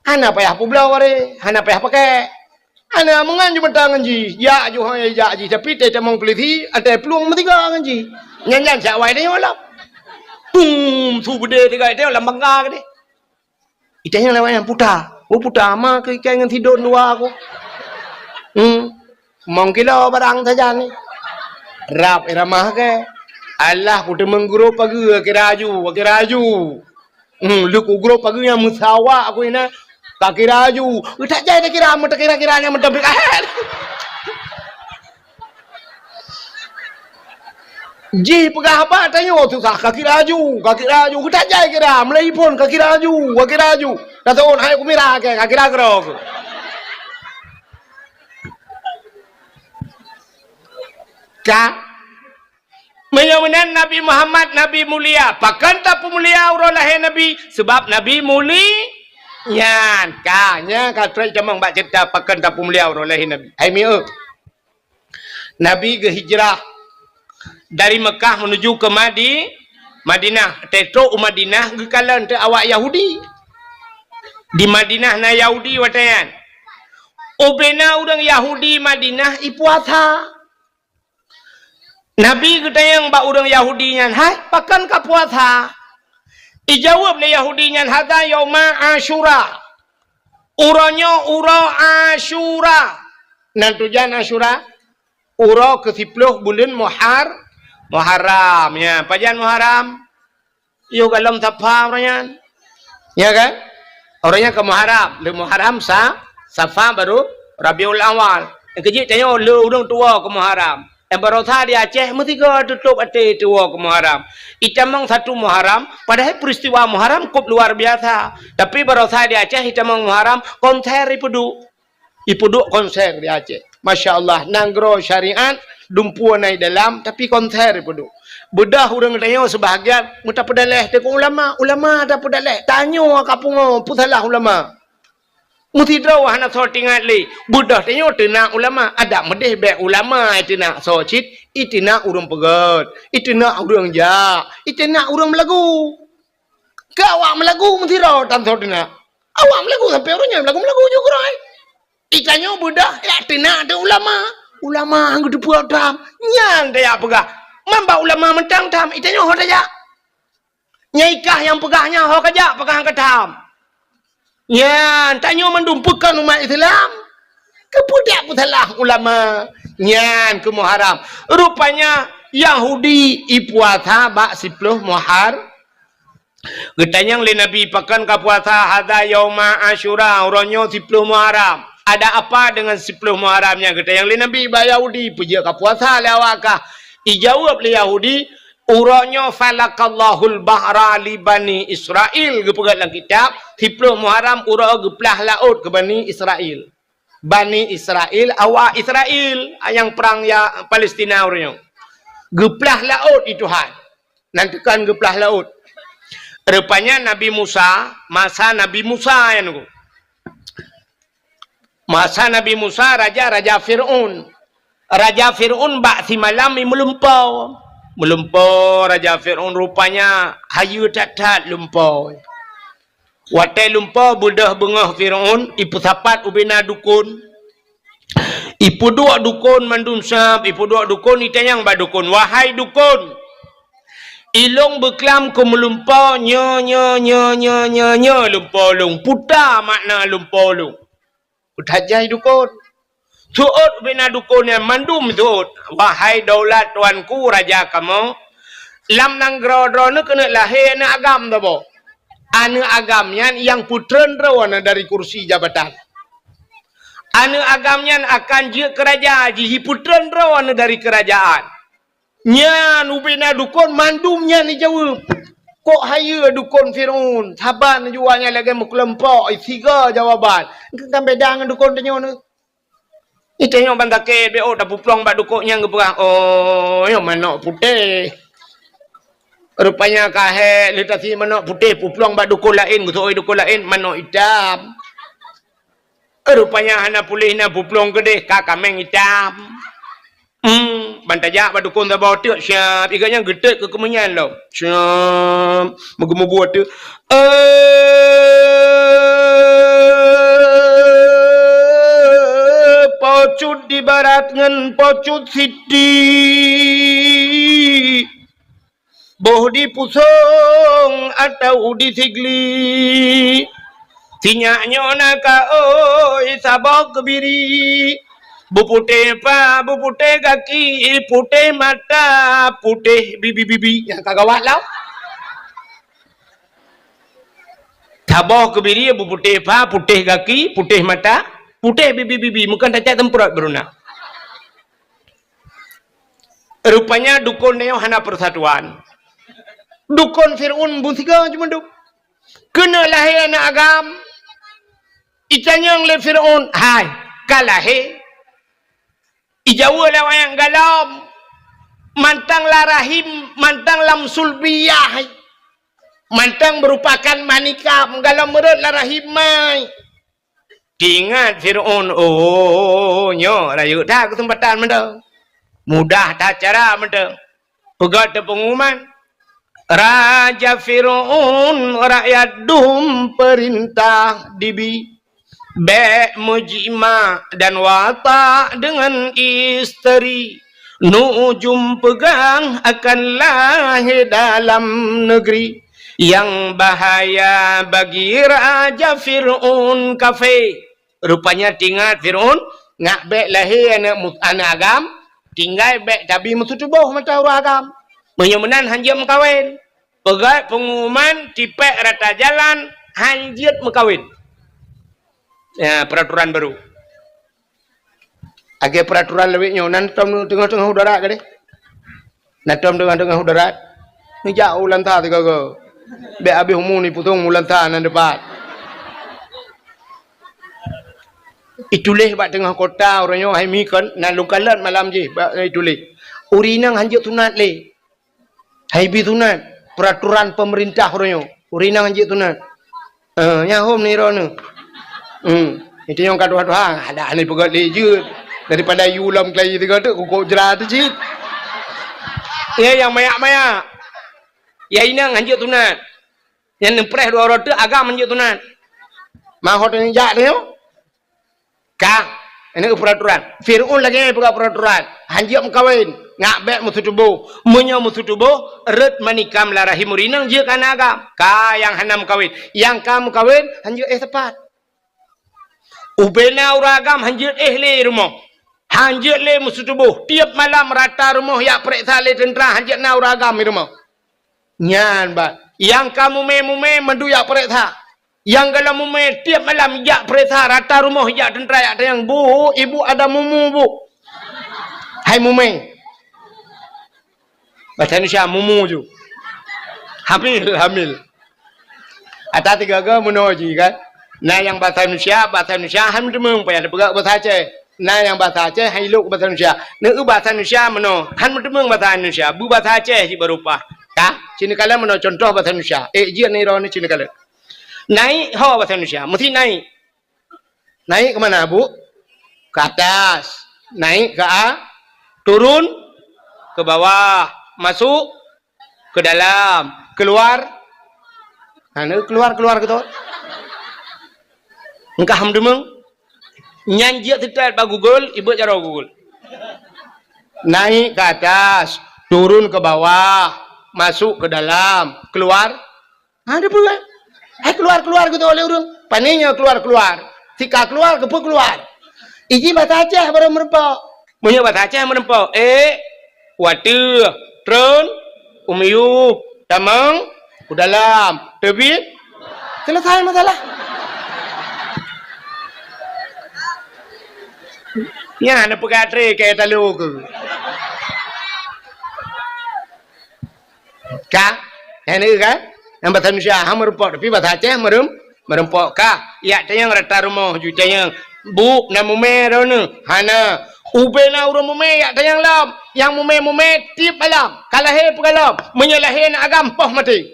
hana payah publau are hana payah pakai hana mengan cuma tangan ji ya ju hang ya ji tapi te tamang peliti ada peluang metiga kan ji nyan-nyan sawai tengok lah tu bede tiga tengok lambang ka ke itanya lewat yang putar. Putar mah ke ikan tidur dua aku. Mungkin barang saja ni. Rap ramah ke. Allah putar mengguru pagi ke raju. Lu guru pagi yang musawa aku ini. Kaki raju. Tak jadi kira mata kira-kiranya mata berkat. Ji pegah apa tanya tu sah kaki raju kita jai kira mulai pun kaki raju dah tahu hai aku mira ke kaki raju ka menyamanan Nabi Muhammad Nabi mulia pakan tak mulia urang Nabi sebab Nabi muli nyan kanya katrai jamang bak cerita pakan tak mulia urang Nabi ai mi Nabi ke hijrah dari Mekah menuju ke Madinah. Tetro Madinah gekalan te awak Yahudi. Di Madinah na Yahudi watayan. Obena urang Yahudi Madinah ipuasa. Nabi getayang ba urang Yahudi nyan, "Hai, pakan ka puasa?" Dijawab le Yahudi nyan, "Hadza yauma Asyura." Uranya ura Asyura. Nan tujuan Asyura ura ke-10 bulan Muharram ya, pajan Muharram. Yo dalam Safar orangnya. Ya kan? Orangnya ke Muharram, le Muharram Safar baru Rabiul Awal. Yang kecil tanya le urang tua ke Muharram. Yang baru di Aceh mesti ke tutup ate tua ke Muharram. Itamang satu Muharram, padahal peristiwa Muharram cukup luar biasa. Tapi baru di Aceh itamang Muharram konser ipudu konser di Aceh. Masya Allah, nanggro syariat dumpuan naik dalam tapi konser pun bedah orang tanya sebahagian muta pedaleh tengok ulama ada pedaleh tanya kapung putalah ulama muti draw hana so tingat li bedah tanya tena ulama ada medeh be ulama itina so cit itina urang pegat itina urang ja itina urang melagu ke awak melagu muti draw tan so tena awak melagu sampai orangnya melagu juga rai itanya bedah ya tena ada ulama anggu dibuat dam nyan dia pegah mamba ulama mentang dam itanya ho daya nyaikah yang pegahnya ho kaja pegang ke dam nyan tanya mendumpukan umat Islam kebudak putalah ulama nyan ke Muharram rupanya Yahudi ipuasa bak 10 Muharram getanyang le Nabi pakan ka puasa hadza yauma Asyura uronyo 10 Muharram. Ada apa dengan 10 Muharramnya? Kata yang Nabi ba Yahudi puja ka puasa le awak kah? Ijawab le Yahudi Uranya falakallahul bahra li bani Israel gepegat dalam kitab 10 Muharram ura geplah laut ke bani Israel. Bani Israel awak Israel yang perang ya Palestina uranya. Geplah laut itu Tuhan. Nanti kan geplah laut. Rupanya Nabi Musa, masa Nabi Musa yang nunggu. Masa Nabi Musa raja Fir'aun. Raja Fir'aun bak si malam ni melumpau. Melumpau Raja Fir'aun rupanya hayu tak lumpau. Watai lumpau budah bengah Fir'aun ipu sapat ubina dukun. Ipu dua dukun mandun sab, ipu dua dukun itanyang ba dukun. Wahai dukun, ilong beklam ku melumpau nya lumpau lung. Puta makna lumpau lung. Utajai dukun. Tuut bina dukun yang mandum tuut. Wahai daulat tuanku raja kamu. Lam nang gro-gro ni kena lahir na agam tabo. Anu agamnya yang putren rawana dari kursi jabatan. Anu agamnya akan je kerajaan. Jihi putren rawana dari kerajaan. Nyan ubina dukun mandumnya ni jawab. Kok haya dukun Fir'aun. Saban jualnya lagi mukelempok. Tiga jawaban. Kan beda dengan dukun tanya ni. Itu yang bandake BO dah puplong bak dukuknya ngeperang. Oh, yang mana putih. Rupanya kahe litasi mana putih puplong bak dukun lain, gusoi dukun lain mana hitam. Rupanya hana pulih na puplong gede kakameng hitam. Bantajak bak dukun dah bawa tek siap. Iganya gede ke kemenyan lo. Siap. Megemu buat tu. Pocut di barat ngan pocut siti boh di pusong atau di sigli sinyaknya naka oi sabok kebiri bupute pa bupute kaki putih mata putih bibi yang kagawat lau sabok kebiri bupute pa putih kaki putih mata putih bibi bukan tak temperat beruna. Rupanya dukun neo hana persatuan. Dukun Fir'aun buntiga cuma duk. Kena lahir anak agam. Itanyang le Fir'aun. Hai, kalahir. Ijawa lawan yang galam. Mantang larahim, mantang lam sulbiyah. Mantang merupakan manikam. Galam merut larahim mai. Ingat Fir'aun, oh, nyo, rayu dah kesempatan menda. Mudah tak cara menda. Pegat pengumuman. Raja Fir'aun, rakyat dum perintah dibi. Bek mujima dan watak dengan isteri. Nujum pegang akan lahir dalam negeri. Yang bahaya bagi Raja Fir'aun kafir. Rupanya tinggal Fir'aun ngak bek lahir anak agam, tinggal bek tabi musuh tubuh mata orang agam. Menyemenan hanjir mekawin. Pegat pengumuman tipek rata jalan hanjir mekawin. Ya, peraturan baru. Agak peraturan lebihnya nantom tengah-tengah udara ke deh. Nantom tengah-tengah udara. Ni jauh lantar tiga ke. Bek habis umum ni putung lantar nan depan. Itulah bak tengah kota orangnya hai mi kan nan lukalan malam je bak itulah. Urinang hanjut tunat le. Hai bi tunat peraturan pemerintah orangnya. Urinang hanjut tunat. Nya hom ni ro nu. Itu yang kata Tuhan ada ni pegat lejut daripada yulam kelai tiga tu kok jerat tu cik. Ya yang mayak-mayak. Ya inang hanjut tunat. Yang nempres dua orang tu agam hanjut tunat. Mahot ni jak tu. Kang, ini peraturan. Fir'aun lagi pegang peraturan. Hanjir mengkawin. Ngak bek musuh tubuh. Munya musuh tubuh. Red manikam larahi murinang. Dia kan agam. Ka yang hanam kawin. Yang kamu kawin. Hanjir tepat. Ubena uragam. Hanjir le rumah. Hanjir le musuh tubuh. Tiap malam rata rumah. Yak periksa le tentera. Hanjir na uragam di rumah. Nyan bat. Yang kamu me mendu yak periksa. Yang kalau mume tiap malam jak perintah rata rumah jak tentera ada yang bu, ibu ada mumu bu. Hai mume. Bahasa Indonesia mumu ju. Hamil. Atas 3 ke menuju kan. Nah yang bahasa Indonesia han demeng payah bergerak bahasa Aceh. Nah yang bahasa Aceh hai luk bahasa Indonesia. Neu bahasa Indonesia meno han demeng bahasa Indonesia. Bu bahasa Aceh si berupa. Ka? Cina kala meno contoh bahasa Indonesia. Jian ni ro ni cina kala. Naik ho bahasa Indonesia, mesti naik. Naik ke mana, Bu? Ke atas. Naik ke turun ke bawah, masuk ke dalam, keluar. Keluar gitu. Engkau ham demeng. Nyanyi tidak ba Google, ibu cara Google. Naik ke atas, turun ke bawah, masuk ke dalam, keluar. Ada pula. Keluar gitu oleh orang. Paninya keluar. Tika keluar, keluar. Iji bahasa Aceh baru merempok. Punya bahasa Aceh merempok. Watu, tron, umiyu, tamang, ke dalam, terbit. Selesai masalah. Ya, nak pakai atre kayak talu ke. Kah? Yang kan? Yang bahasa Indonesia ham merempok, tapi bahasa Aceh merempok kah? Ya, tayang rata rumah ju tayang. Bu, na mume ro ne. Hana. Ube na urang mume ya tayang lam. Yang mume tip alam. Kalahe pegalam. Menyalahe na agam poh mati.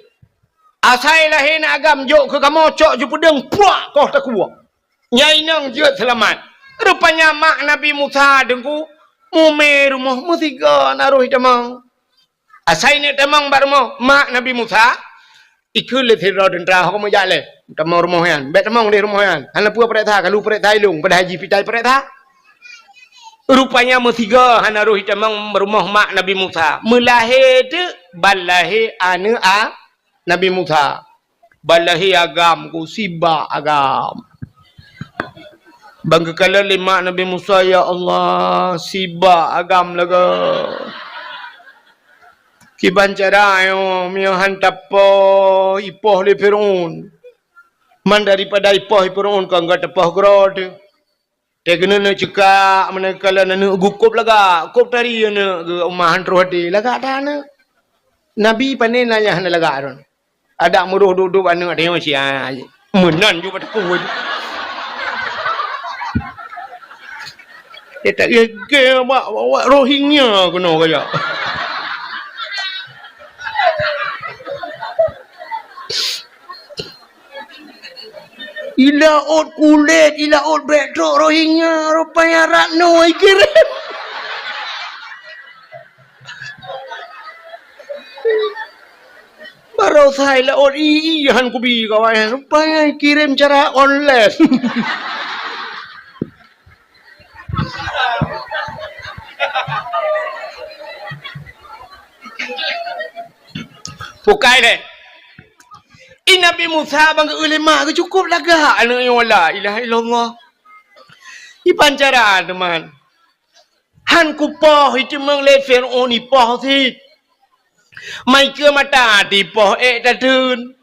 Asai lahe na agam jok ke kamu cok ju pedeng puak koh tak kuat. Nyai nang je selamat. Rupanya mak Nabi Musa dengku mume rumah musiga naruh tamang. Asai ni tamang barmo mak Nabi Musa ikut le thira dendra ho mo jale tamang rumah yan. Bet tamang di rumah yan. Hana pua pereta kalau pereta ilung pada haji pitai pereta. Rupanya musiga hanaruh tamang rumah mak Nabi Musa. Melahe tu balahe anu Nabi Musa. Balahe agam ku siba agam. Bangga kala lima Nabi Musa, ya Allah, siba agam laga. Kiban cara yo mio hantapo ipoh le Firaun. Man daripada ipoh Firaun kan gak tepah grod. Tegena ne cekak mana kala nanu gukup laga, kup tari ne umahan rohati laga dana. Nabi panen nanya hana laga aron. Ada muruh duduk anu ada yang sia. Menan juga tekung. Dia tak gege bawa Rohingya kena kaya. Ilaut kulit, ilaut betrok Rohingya, rupanya Ratno ikirim. Baru saya laut iihan kubi kawan, rupanya kirim cara online. Bukai deh. Ini Nabi Musa bangga ulama ke cukup laga anu wala ilaha illallah. Di pancara teman. Han kupoh itu mengle Firaun ipoh si. Mai ke mata di poh tadun.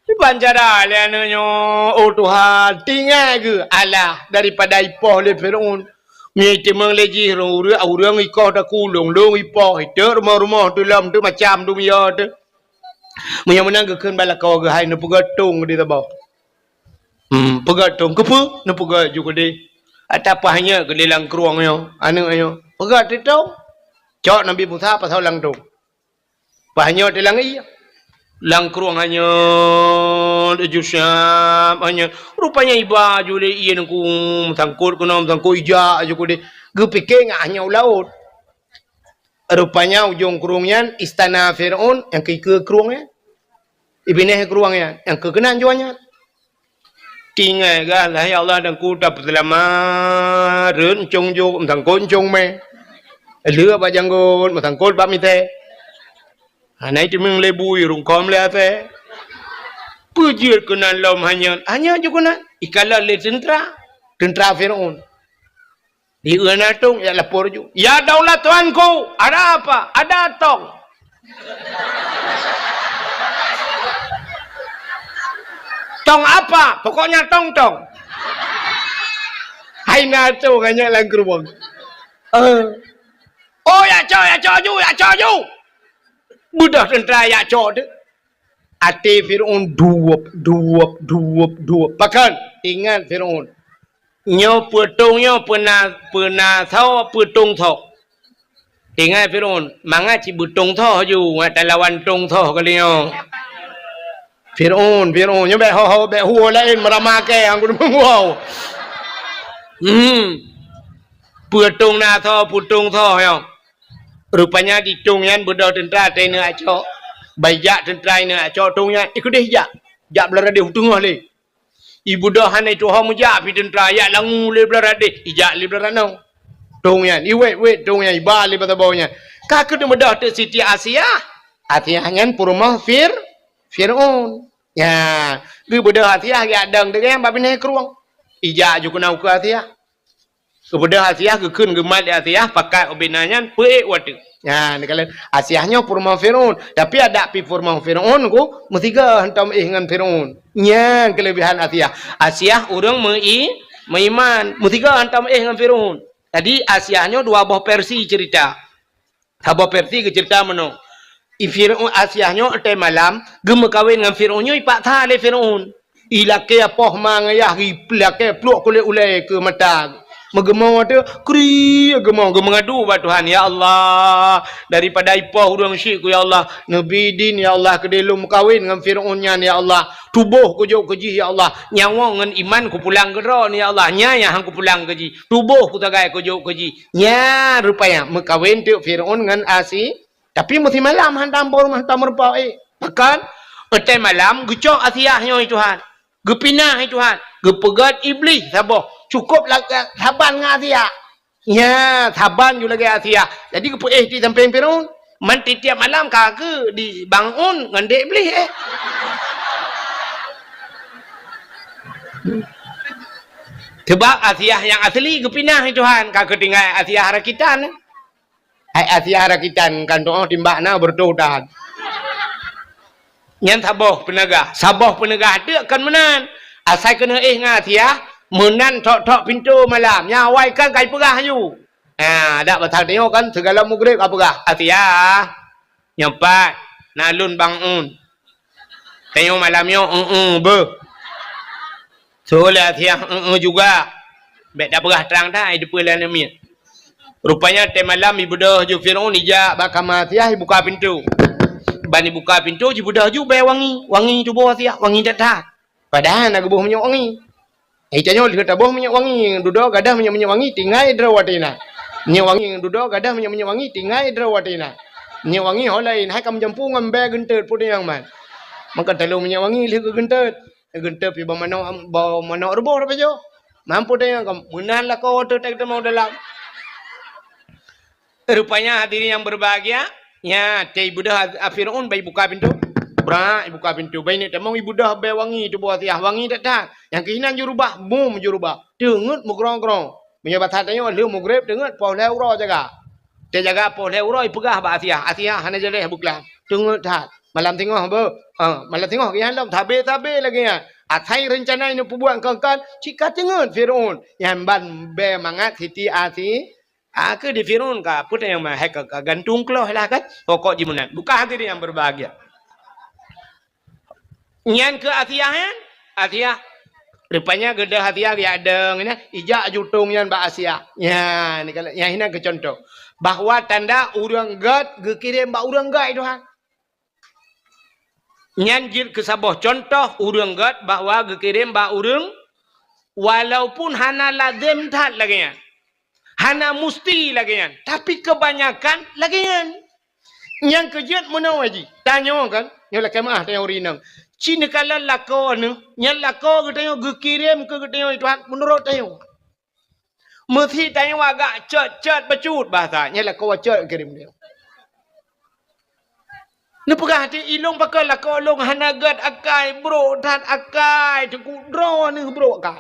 Di pancara le anu oh Tuhan tinggal ke Allah daripada ipoh le Firaun. Mi itu mengle ji urang ikoh dak kulung dong ipoh itu rumah-rumah tu lam tu macam tu ya tu. Yang menang kekan bala kau ke hai na pegatung di tabau. Pegatung kepu na pegat juga di. Atapahnya ke dalam keruang yo. Anu ayo. Pegat itu. Cok Nabi Musa pasal lang tu. Pahnya di lang iya. Lang keruang hanya jusyam hanya rupanya iba jule iya nangku sangkut kuno sangkut ija juga di. Gepike hanya laut. Rupanya ujung kerungnya istana Firaun yang ke kerungnya. Ibineh kerungnya yang kekenan juanya. Tinggal lah ya Allah dan ku dapat selama rencong jo tang koncong me. Lửa ba janggon mà thằng cốt ba mi te. Nãy chúng mình lấy bùi rung com le fe. Pujir kenan lom hanya juga na ikala le tentara Firaun. Di anatung ya lapor ju. Ya daulat tuanku, ada apa? Ada tong. Tong apa? Pokoknya tong. Hai natung hanya lang gerbang. Oh ya cho ju. Budak tentera ya cok tu. Ati Fir'aun duap. Bahkan ingat Fir'aun. Nyo petungnya pernah tahu petung tahu. Ingat Fir'aun. Manga ci betung tahu ju. Ngata lawan tung tahu kali nyo. Fir'aun. Nyo be huo lain meramake. Aku wow. Petung na tahu putung tahu yo. Rupanya di tungyan budak tentera tena acok. Bajak tentera ina acok tungyan. Ikut deh jak. Jak belara deh tengah le. Ibu dah hanai tuha mujak pi tentera ya langu le belara deh. Ijak le belara nang. Tungyan. Wait tungyan iba le bata bawnya. Kakak tu mudah tu Siti Asia. Asia ngan purumah Fir'aun. Ya, ge budak Asia ge adang de yang babin keruang. Ijak ju kena ke Asia. Kepada Asia ke kun gemat Asia pakai obinanya peik watu. Ya, ni kalau Asiahnya purma Fir'aun, tapi ada pi purma Fir'aun ku mesti ke hantam dengan Fir'aun. Nya kelebihan Asia. Asia orang meiman, mesti ke hantam dengan Fir'aun. Jadi Asiahnya dua buah versi cerita. Dua versi ke cerita mano. Fir'aun Asiahnya te malam gem kawin dengan Fir'aunnya ipak tha le Fir'aun. Ilake apa mangayah ilake pluk kulit ulai ke mata. Mengemau tu kri gemau mengadu ba Tuhan ya Allah daripada ipah urang syirk ya Allah nabi din ya Allah kedelum kawin dengan Fir'aunnya ya Allah tubuh ku jauh keji ya Allah nyawa ngan iman ku pulang gera ni ya Allah nya yang ku pulang keji tubuh ku tagai ku jauh keji nya rupanya mekawin tu Fir'aun ngan Asi tapi mesti malam hantam rumah tamur pa makan etai malam gecok Asiahnya Tuhan gepinah Tuhan gepegat iblis sabar cukup lah saban dengan Asia. Ya, saban juga lagi Asia. Jadi kepu di samping Fir'aun. Man tiap malam kagak dibangun dengan dek beli Sebab Asia yang asli kepinah Tuhan. Kagak tinggal Asia harakitan. Asia harakitan kan doa timbak na bertuhan. Yang sabah penegah tu akan menan. Asal kena dengan Asia. Menan tok pintu malam nyawai kan kai perah you dak batal tengok kan segala mugrib apa perah Asia nyempat nalun bangun tengok malamnya soalnya Asia juga bet dah perah terang dah depan lain ni rupanya te malam ibu dah ju Fir'aun ijak bakam Asia buka pintu bani buka pintu ibu dah ju bay wangi tu bawah Asia wangi dah padahal nak buh minyak wangi Icanya kata boh minyak wangi duduk gadah minyak wangi tinggai drawatina. Minyak wangi duduk gadah minyak wangi tinggai drawatina. Minyak wangi hol lain hai kam jampu ngambe gentet pun yang man. Maka telu minyak wangi li ke gentet. Gentet pi bawa mana rebo apa jo. Mampu dia kam menanlah kau tu tak mau dalam. Rupanya hadirin yang berbahagia, ya tei budak Fir'aun bayi buka pintu. Bra buka pintu bayi ni temang ibu dah bay wangi tu buat tiah wangi tak yang kehinan jurubah bum jurubah dengut mugrong-grong menyebab tanya lu mugrib dengut pau leuro jaga dia jaga pau leuro ipegah ba Asia hana jeleh buklah dengut tak malam tengok ba malam tengok yang lam tabe lagi ya atai rencana ini buat kan cika dengut Fir'aun yang ban be mangat Siti Asi ke di Fir'aun ka put yang mah hek gantung kloh lah kan pokok jimunan buka hadirin yang berbahagia nyan ke Asia rupanya gede Asia dia ada ni ijak jutung yan ba Asia ya ni kalau yang ini ke contoh bahwa tanda urang gad gekirim ba urang gad Tuhan nyan jil ke sabah contoh urang gad bahwa gekirim ba urang walaupun hana lazim tak lagi yan hana musti lagi yan tapi kebanyakan lagi yan yang kejut menawaji tanya kan nyolah kemah tanya urinang Cina kalau lako ni, yang lako kita yang gekirim ke kita yang Tuhan menurut tayo. Mesti tayo agak cet becut bahasa, yang lako cet kirim dia. Ni pegah hati ilung pakai lako long hanagat akai bro dan akai cukup draw ni bro akai.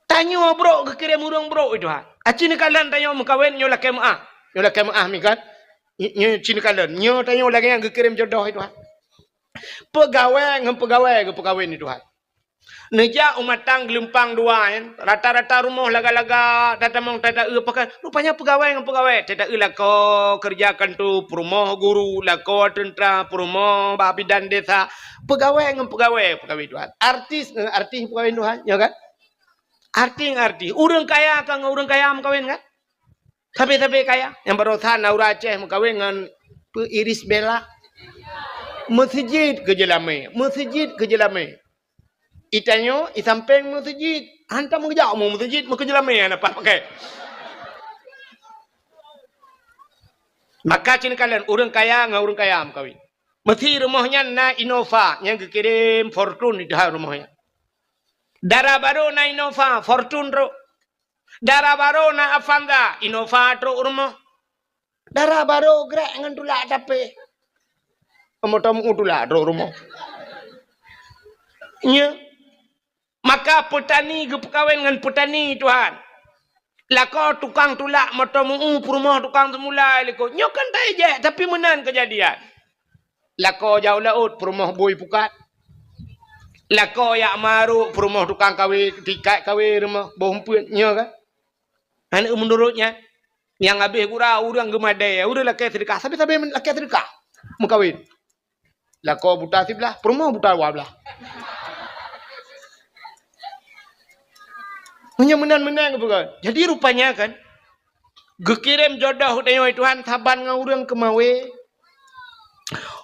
Tanyo bro gekirim urang bro Tuhan. Cina kalau tayo mengkawin nyolah kemah mikat. Cina kalau nyo tayo lagi yang gekirim jodoh Tuhan. Pegawai ni Tuhan. Nejak umatang gelempang dua kan. Rata-rata rumah laga-laga tatamang tada pakai. Rupanya pegawai dengan pegawai. Tada lako kerjakan tu rumah guru, lako tentera, rumah babidan desa. Pegawai dengan pegawai Tuhan. Artis dengan artis pegawai Tuhan, ya kan? Arti dengan arti. Orang kaya kan orang kaya mengkawin kan? Tapi kaya. Yang barusan Naura Aceh mengkawin dengan Iris Bella. Masjid ke Jelame. Masjid ke Jelame. Itanyo, isampeng masjid. Hantar mengejar mu masjid, mu ke Jelame yang dapat pakai. Maka cina kalian, orang kaya dengan orang kaya mengkawin. Mesti rumahnya na Innova. Yang kirim Fortune di dalam rumahnya. Darah baru na Innova, Fortune ro. Darah baru na Avanza, Innova ro rumah. Darah baru gerak dengan tulak tapi. Kamu tulak ro rumah. Nya. Maka petani ke perkahwin dengan petani Tuhan. Lako tukang tulak motomu rumah tukang semula liko. Nyokan tak je tapi menan kejadian. Lako jauh laut rumah boy pukat. Lako yak maru rumah tukang kawin tikat kawin rumah bompun nya kan. Anak menurutnya yang habis gurau orang gemadai, orang laki sedekah. Sampai laki sedekah mengkawin. Lako buta sebelah, rumah buta belah. Hanya menang-menang bukan. Jadi rupanya kan gekirim jodoh dengan Tuhan saban dengan orang kemawe.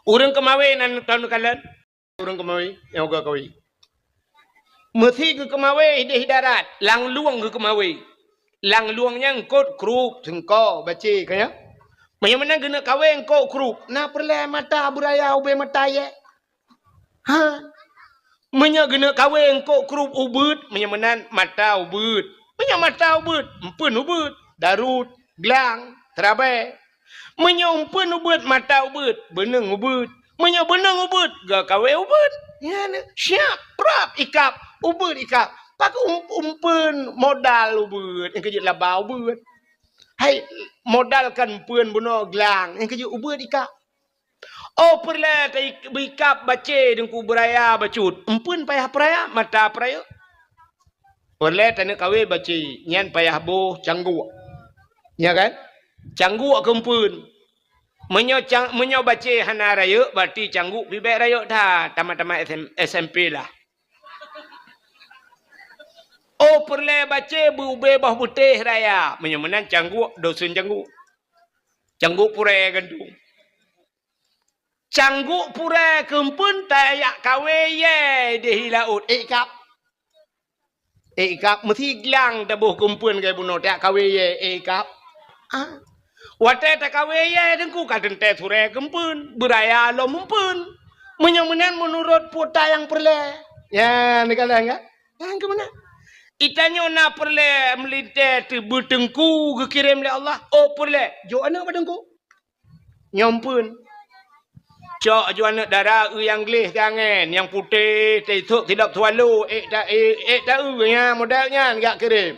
Orang kemawe nan tahun kalian. Orang kemawe yang gak kawi. Mesti ke kemawe di darat, lang luang ke kemawe. Lang luangnya engkot kruk jengko baca kaya. Mana kena kawe engkot kruk. Na perle mata buraya ube mata ye. Ha. Menya gena kawe engkau kerup ubud, menyamanan mata ubud. Menya mata ubud, empun ubud, darut, gelang, terabai. Menya empun ubud, mata ubud, beneng ubud. Menya beneng ubud, gak kawe ubud. Ya, siap, prap, ikap, ubud ikap. Pak umpun modal ubud, yang kerja labau ubud. Hai, modalkan empun bunuh gelang, yang kerja ubud ikap. Oh perlah bikap baca dengku beraya bacut. Empun payah peraya mata peraya. Perlah tanah kawe baca nyan payah boh canggu. Ya kan? Canggu kempun. Menyo baca hana raya berarti canggu bibek raya dah tamat-tamat SMP lah. Oh perlah baca bube bah putih raya. Menyo menan canggu dosun canggu. Canggu pure gantung. Cangguk pura kempun tayak kawe ye di laut ikap. Ikap mesti gelang tabuh kempun ke bunuh tayak kawe ye ikap. Ah. Wate tak kawe ye dengku kaden teh sure kempun beraya lo mumpun. Menyamanan menurut puta yang perle. Ya, ni kala enggak? Yang ke mana? Itanya na perle melite tebu tengku kekirim oleh Allah. Oh perle. Jo anak badengku. Nyompun. Cok jual anak darah yang gelis kangen, yang putih, tidak swallow, tak ya modelnya enggak kirim.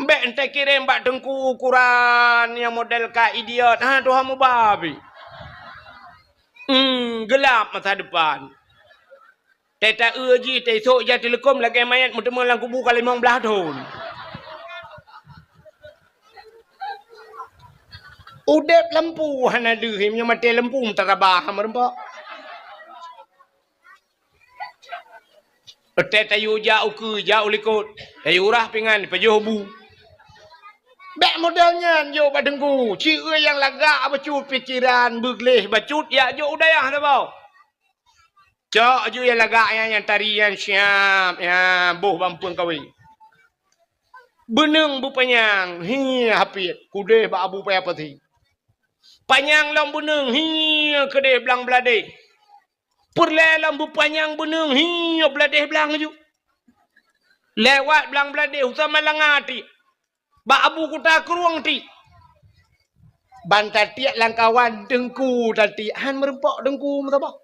Mbak ente kirim bak dengku ukuran yang model ka idiot. Ha Tuhan mu babi. Gelap masa depan. Tak uji esok je telekom lagi mayat mutemu lang kubu kali 15 tahun. Udep lampu hana dehim yang mati lampu terabah merempak. Tayu jauh ke jauh likut. Tayu urah pingan pejuh bu. Bek modelnya jo badengku. Cira yang lagak bacut pikiran begleh bacut ya jo udayah dah bau. Cok jo yang lagak yang tarian siap ya boh bampun kawin. Beneng bu penyang hi hapit kude ba abu payah pati. Panjang lambu neng hiya kedai belang beladeh. Perle lambu panjang beneng hiya beladeh belang ju. Lewat belang beladeh usah malangati. Ba abu kuta keruang ti. Bantar tiak langkawan dengku tadi han merempok dengku mutaba.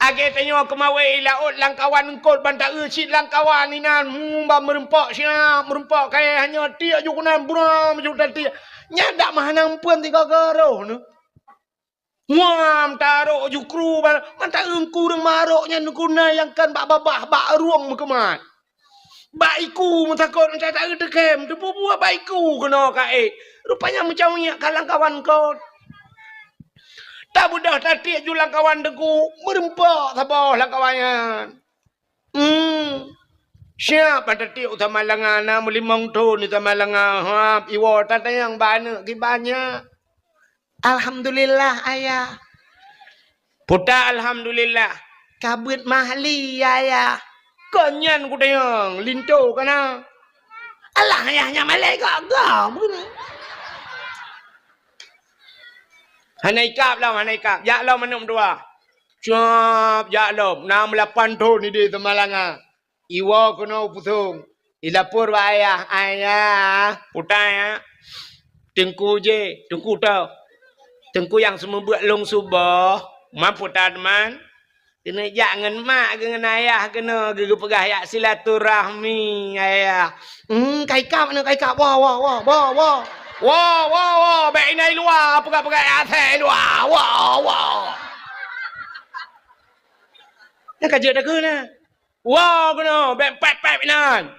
Age tanyo kemawe laut langkawan engkol bantar ucit langkawan inan ba merempok siap merempok kaya hanya tiak ju kunan buram ju tadi. Nyadak mah nampun 3 garoh nu. Muam taruh jukru mantap engku reng maroknya nukuna yang kan bak babah bak ruang kemat. Baiku mentakut tak ada tekem tu buat baiku kena kae. Rupanya macam ni kalang kawan kau. Tak mudah tadi julang kawan deku merempak sabah lah kawannya. Siapa tadi utama langana melimong tu utama langana iwo tata yang banyak banyak. Alhamdulillah ayah. Puta alhamdulillah. Kabut mahli ayah. Konyan ku tayang linto kana. Alah ayahnya malaikat agam. Hanai kap lah hanai kap. Ya lah menum dua. Cap ya lah 68 tahun ni di Temalanga. Iwa kena pusung. Ilapur wa ayah. Puta ya. Tengku je. Tengku tau. Tengku yang semua buat long subah. Mampu tak teman? Kena jangan mak dengan ayah. Kena pegah ya silaturahmi ayah. Kaikap mana kaikap. Wah. Baik inai luar. Pegah-pegah atas luar. Wah. Yang kajian dah kena. Wah kena. Baik pep nan.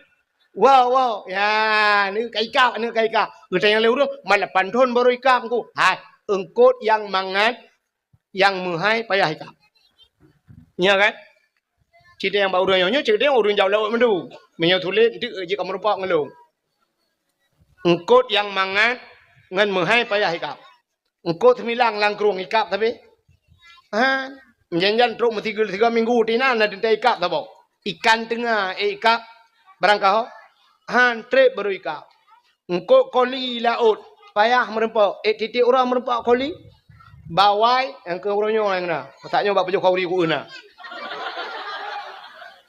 Wah. Ya, ni kaikap. Kita yang lewat malah pantun baru ikap ku. Hai. Engkot yang mangat, yang menghai payah ikap. Ya kan? Cerita yang baru nyonya, cerita yang urun jauh laut mendu. Menyatulit, itu je kamu rupak ngelung. Engkot yang mangat, ngan menghai payah ikap. Engkot semilang langkrung ikap tapi. Menjanjan truk tiga minggu tina nak dintai ikap tak bau. Ikan tengah ikap berangkau. Trip baru ikap. Engkot koli laut. Payah merempak. Titik orang merempak koli. Bawai. Yang ke orangnya yang kena. Maksudnya buat pejuh kauri ku kena.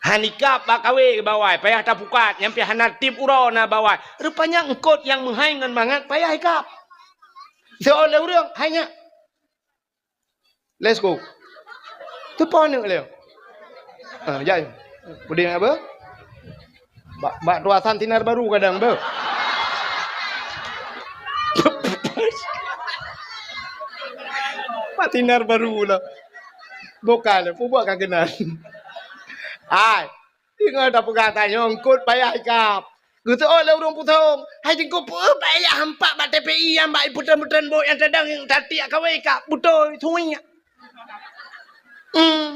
Hanikap bak kawe ke bawai. Payah tak pukat. Yang pihak natip urang na bawai. Rupanya engkot yang menghaingan banget. Payah ikap. Seolah orang. Hanya. Let's go. Tu pun nak leo. Jai. Buding apa? Bak tuasan tinar baru kadang ber. Tinar baru lah. Bukan lah. Buat kan kenal. Hai. Tinggal tak perkataannya. Engkut payah ikap. Kata lah orang putung. Hai jengkut payah hampak bak TPI yang bak putan-putan bok yang sedang yang tadi kawai ikap. Betul. Tuinya.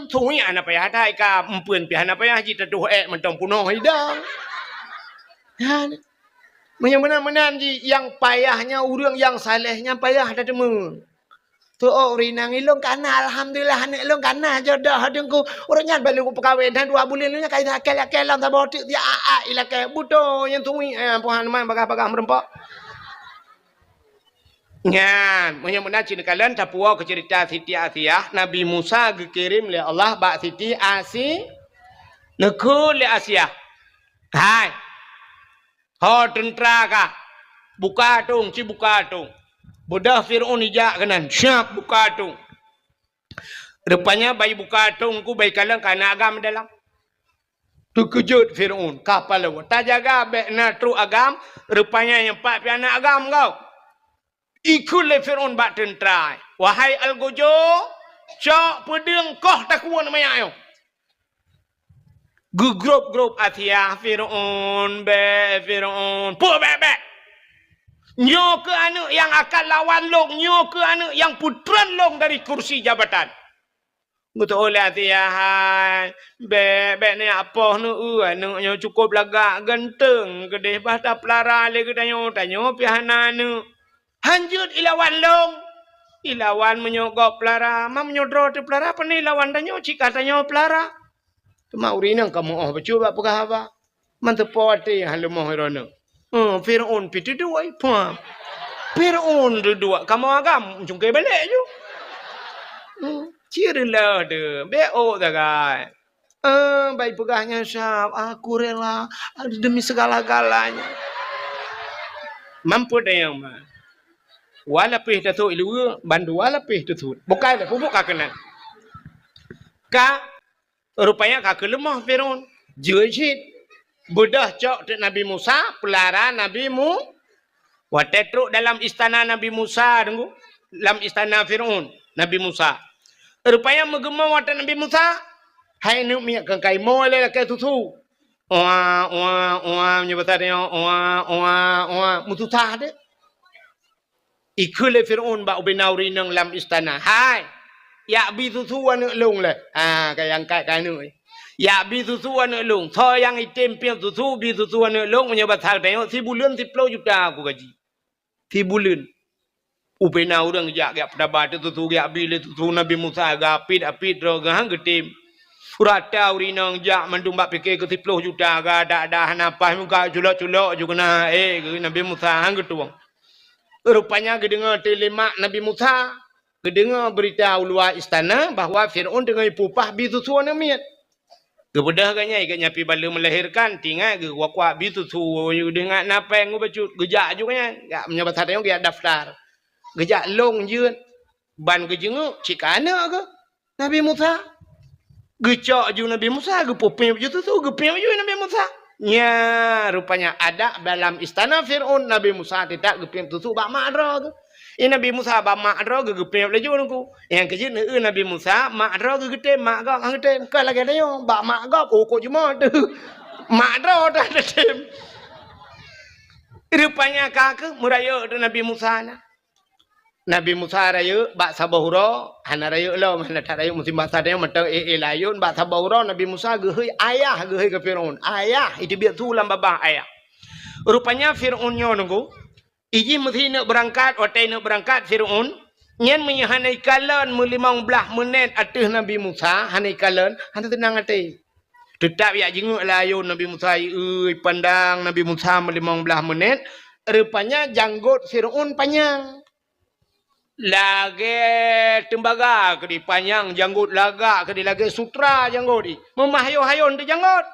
Tuinya anak payah tak ikap. Empun pihak anak payah. Kita tuh mentang punuh hidang. Menyamenan-menan yang payahnya orang yang salehnya payah tak temen. Tu rinang ilung kana alhamdulillah anak ilung kana jodoh dengku orangnya balik ku perkahwin dan 2 bulan lunya kai akal lang tak botik dia ilake buto yang tungui puhan man bagah-bagah merempak. Ngan menyamuna cina kalian tapua ke cerita Siti Asiyah Nabi Musa dikirim oleh Allah bak Siti Asi nekul le Asiyah. Hai. Ho tentera ka. Buka tung. Budak Fir'aun ijak kanan. Syak buka tung. Rupanya bayi buka tung ku bayi kalang kana agam dalam. Terkejut Fir'aun. Kapal lawa. Tak jaga bek na tru agam. Rupanya yang 4 pianak agam kau. Ikut le Fir'aun bak tentera. Wahai Al-Gojo. Cok pedeng koh takuan namanya ayo. Grup Asiyah Fir'aun. Fir'aun. Bek. Nyo ke anak yang akan lawan long. Nyo ke anak yang putran long dari kursi jabatan. Betul oleh Asiyah. Bek ni apa nu anaknya cukup lagak ganteng. Kedih bahasa pelara le tanya pihana nu. Hanjut ilawan long. Ilawan menyogok pelara. Mam menyodro te pelara apa ni ilawan tanya cika tanya pelara. Cuma urinang kamu bercuba apa apa. Mantepo ati halu mohirana. Fir'aun piti dua ipa. Fir'aun dua. Kamu agam jungkai balik je. Cirilah de. Beo tak kai. Baik pegahnya syab. Aku rela demi segala-galanya. Mampu dah yang mah. Walapih tu ilu bandu walapih tu. Bukan dah pupuk kakenan. Rupanya kakek lemah Fir'aun. Jujit. Budah cok Nabi Musa, pelara Nabi Mu. Watetruk dalam istana Nabi Musa, tunggu. Dalam istana Fir'aun. Nabi Musa. Rupanya menggema watak Nabi Musa. Hai nuk miak kengkai mo le ke tutu. Menyebut dia mututa de. Ikule Firaun ba ubinauri nang lam istana. Hai. Ya bi tutu anu lung le. Cái yang kai nu. Ya bi tutu anu lung. Tho yang item piang tutu bi tutu anu lung menyebut dia 10 bulan 10 juta aku gaji. 10 bulan. Upena orang jak pada batu tutu ya bi le tutu Nabi Musa apit ro gang getim. Surata urinang jak mendumba fikir ke 10 juta ga ada napa muka culok-culok juga na Nabi Musa hang getuang. Rupanya kedengar telemak Nabi Musa, kedengar berita luar istana bahawa Firaun dengan pupah bitutu namiat. Kepada agaknya pi bala melahirkan tinggal ke wakwa bitutu dengan napa yang bacut gejak juga nya. Gak menyebut dia dia daftar. Gejak long jeun ban gejenguk cikana ke Nabi Musa. Gecok ju Nabi Musa, gepopeng je tu gepeng ju Nabi Musa. Ya, rupanya ada dalam istana Firaun Nabi Musa tidak gepeng tu bak makra ke. Nabi Musa bak makra gepeng le ju nungku. Yang kejin Nabi Musa makra gete mak gak ngete ke lagi dia bak mak gak kok cuma tu. Makra dah tem. Rupanya kak muraya Nabi Musa na. Nabi Musa raya bak sabahura hana raya lo hana tak raya musim bahasa dia mata layun bak sabahura Nabi Musa gehoi ayah gehoi ke Firaun ayah itu biar tu lam babah ayah rupanya Firaun nyo nunggu iji mesti nak berangkat otai nak berangkat Firaun nyen menyahanai kalan 15 menit atih Nabi Musa hanai kalan hana tenang ati tetap ya jenguk layun Nabi Musa pandang Nabi Musa 15 menit rupanya janggut Firaun panjang lagi tembaga ke di panjang janggut laga ke di lagi sutra janggut di memahayu-hayun di janggut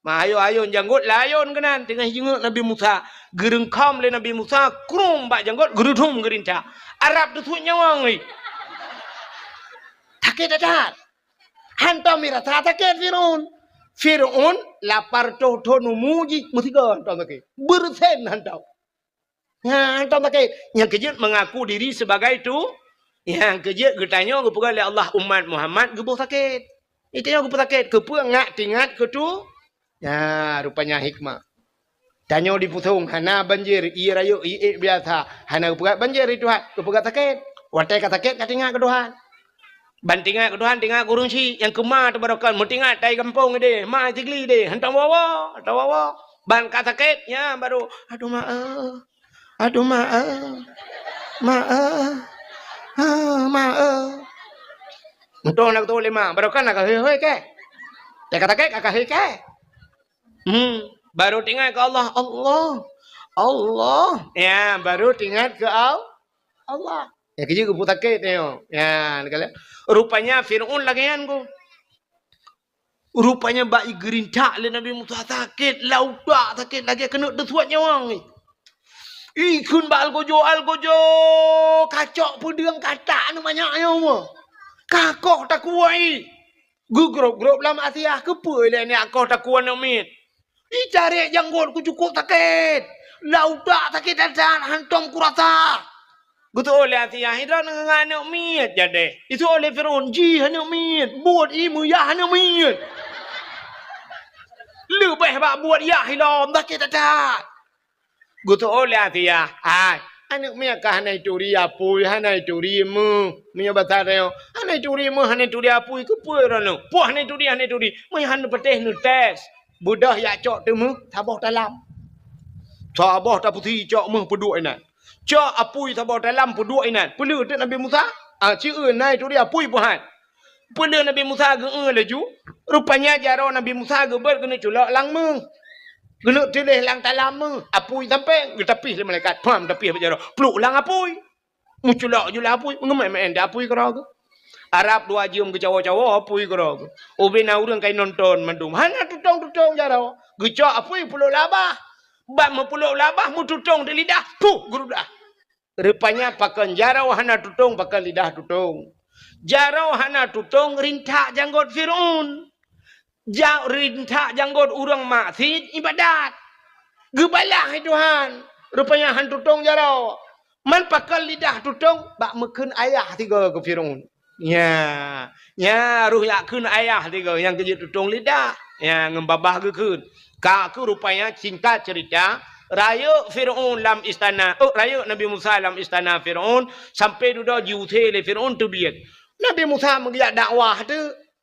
mahayu-hayun janggut layun kenan tengah jenguk Nabi Musa gerengkam le Nabi Musa krum bak janggut gerudum gerinta Arab tu nyawang ni takit dadat hantam mirata takit Firaun lapar to numuji mutiga hantam takit bersen hantam. Ya, hantam pakai. Yang kejut mengaku diri sebagai itu. Yang kejut getanya kepada oleh Allah umat Muhammad gebuh sakit. Itu yang gebuh sakit. Kepa ngak tingat ke tu. Ya, rupanya hikmah. Tanya di putung. Hana banjir. Iya rayu. Iya biasa. Hana kepegat banjir itu. Kepegat sakit. Watai kat sakit kat tingat ke Tuhan. Ban tingat ke Tuhan. Tingat kurung si. Yang kemah tu barakan. Mau tingat tai kampung dia. Ma tigli dia. Hantam wawa. Hantam wawa. Ban kat sakit. Ya baru. Aduh maaf. Aduh maaf. Betul nak betul lima. Baru kan nak hei ke? Dia kata ke? Kakak hei ke? Baru tinggal ke Allah. Allah. Ya, baru tinggal ke Allah. Ya, kerja ke putar ke tengok. Ya, rupanya Firaun lagian ku. Rupanya bayi gerintak le Nabi Musa sakit. Laudak sakit lagi kena desuat nyawang ni. Ikun ba algojo kacok pudang katak namanya ayo kakok tak kuai gugrop lam Asia kepe le ni akok tak kuan namit cari janggut ku cukup sakit laudak sakit dan hantam kurasa betul oleh Asia hidran ngana mit jadi itu oleh Firaun ji hana mit buat imu ya hana mit lebih ba buat ya hilam sakit tak Gutu oleh dia, anak miak hanai turi apui, hanai turi mu, miak batar reo, hanai turi mu, hanai turi apui, kepuai rano, puah hanai turi, miak hanai peteh nu tes, budah ya cok tu mu, tabah dalam, tabah tak putih cok mu peduk inan, cok apui tabah dalam peduk inan, perlu tu Nabi Musa, ciu hanai turi apui puhan, perlu Nabi Musa laju, rupanya jaro Nabi Musa ber kena culak lang mu. Geluk tilih lang talam apui sampai tapi le malaikat pam tapi berjaro peluk lang apui muculak jula apui ngemai enda apui kerag Arab dua jam ke Jawa apui kerag ubina urang kai nonton mandum hana tutong jaro gecok apui peluk labah bab mu peluk labah mu tutong di lidah puh gerudah rupanya pakan jaro hana tutong pakan lidah tutong jaro hana tutong rintak janggut Firaun Jauh rintak janggut urang maksid ibadat. Gebalah Tuhan. Rupanya han tutong jarau. Man pakal lidah tutong bak meken ayah tiga ke Firaun. Ya ruh yakin ayah tiga yang kerja tutung lidah. Ya ngembabah gekun. Ka aku rupanya singkat cerita raya Firaun dalam istana. Raya Nabi Musa dalam istana Firaun sampai duduk jute le Firaun tu biat. Nabi Musa mengiak dakwah tu.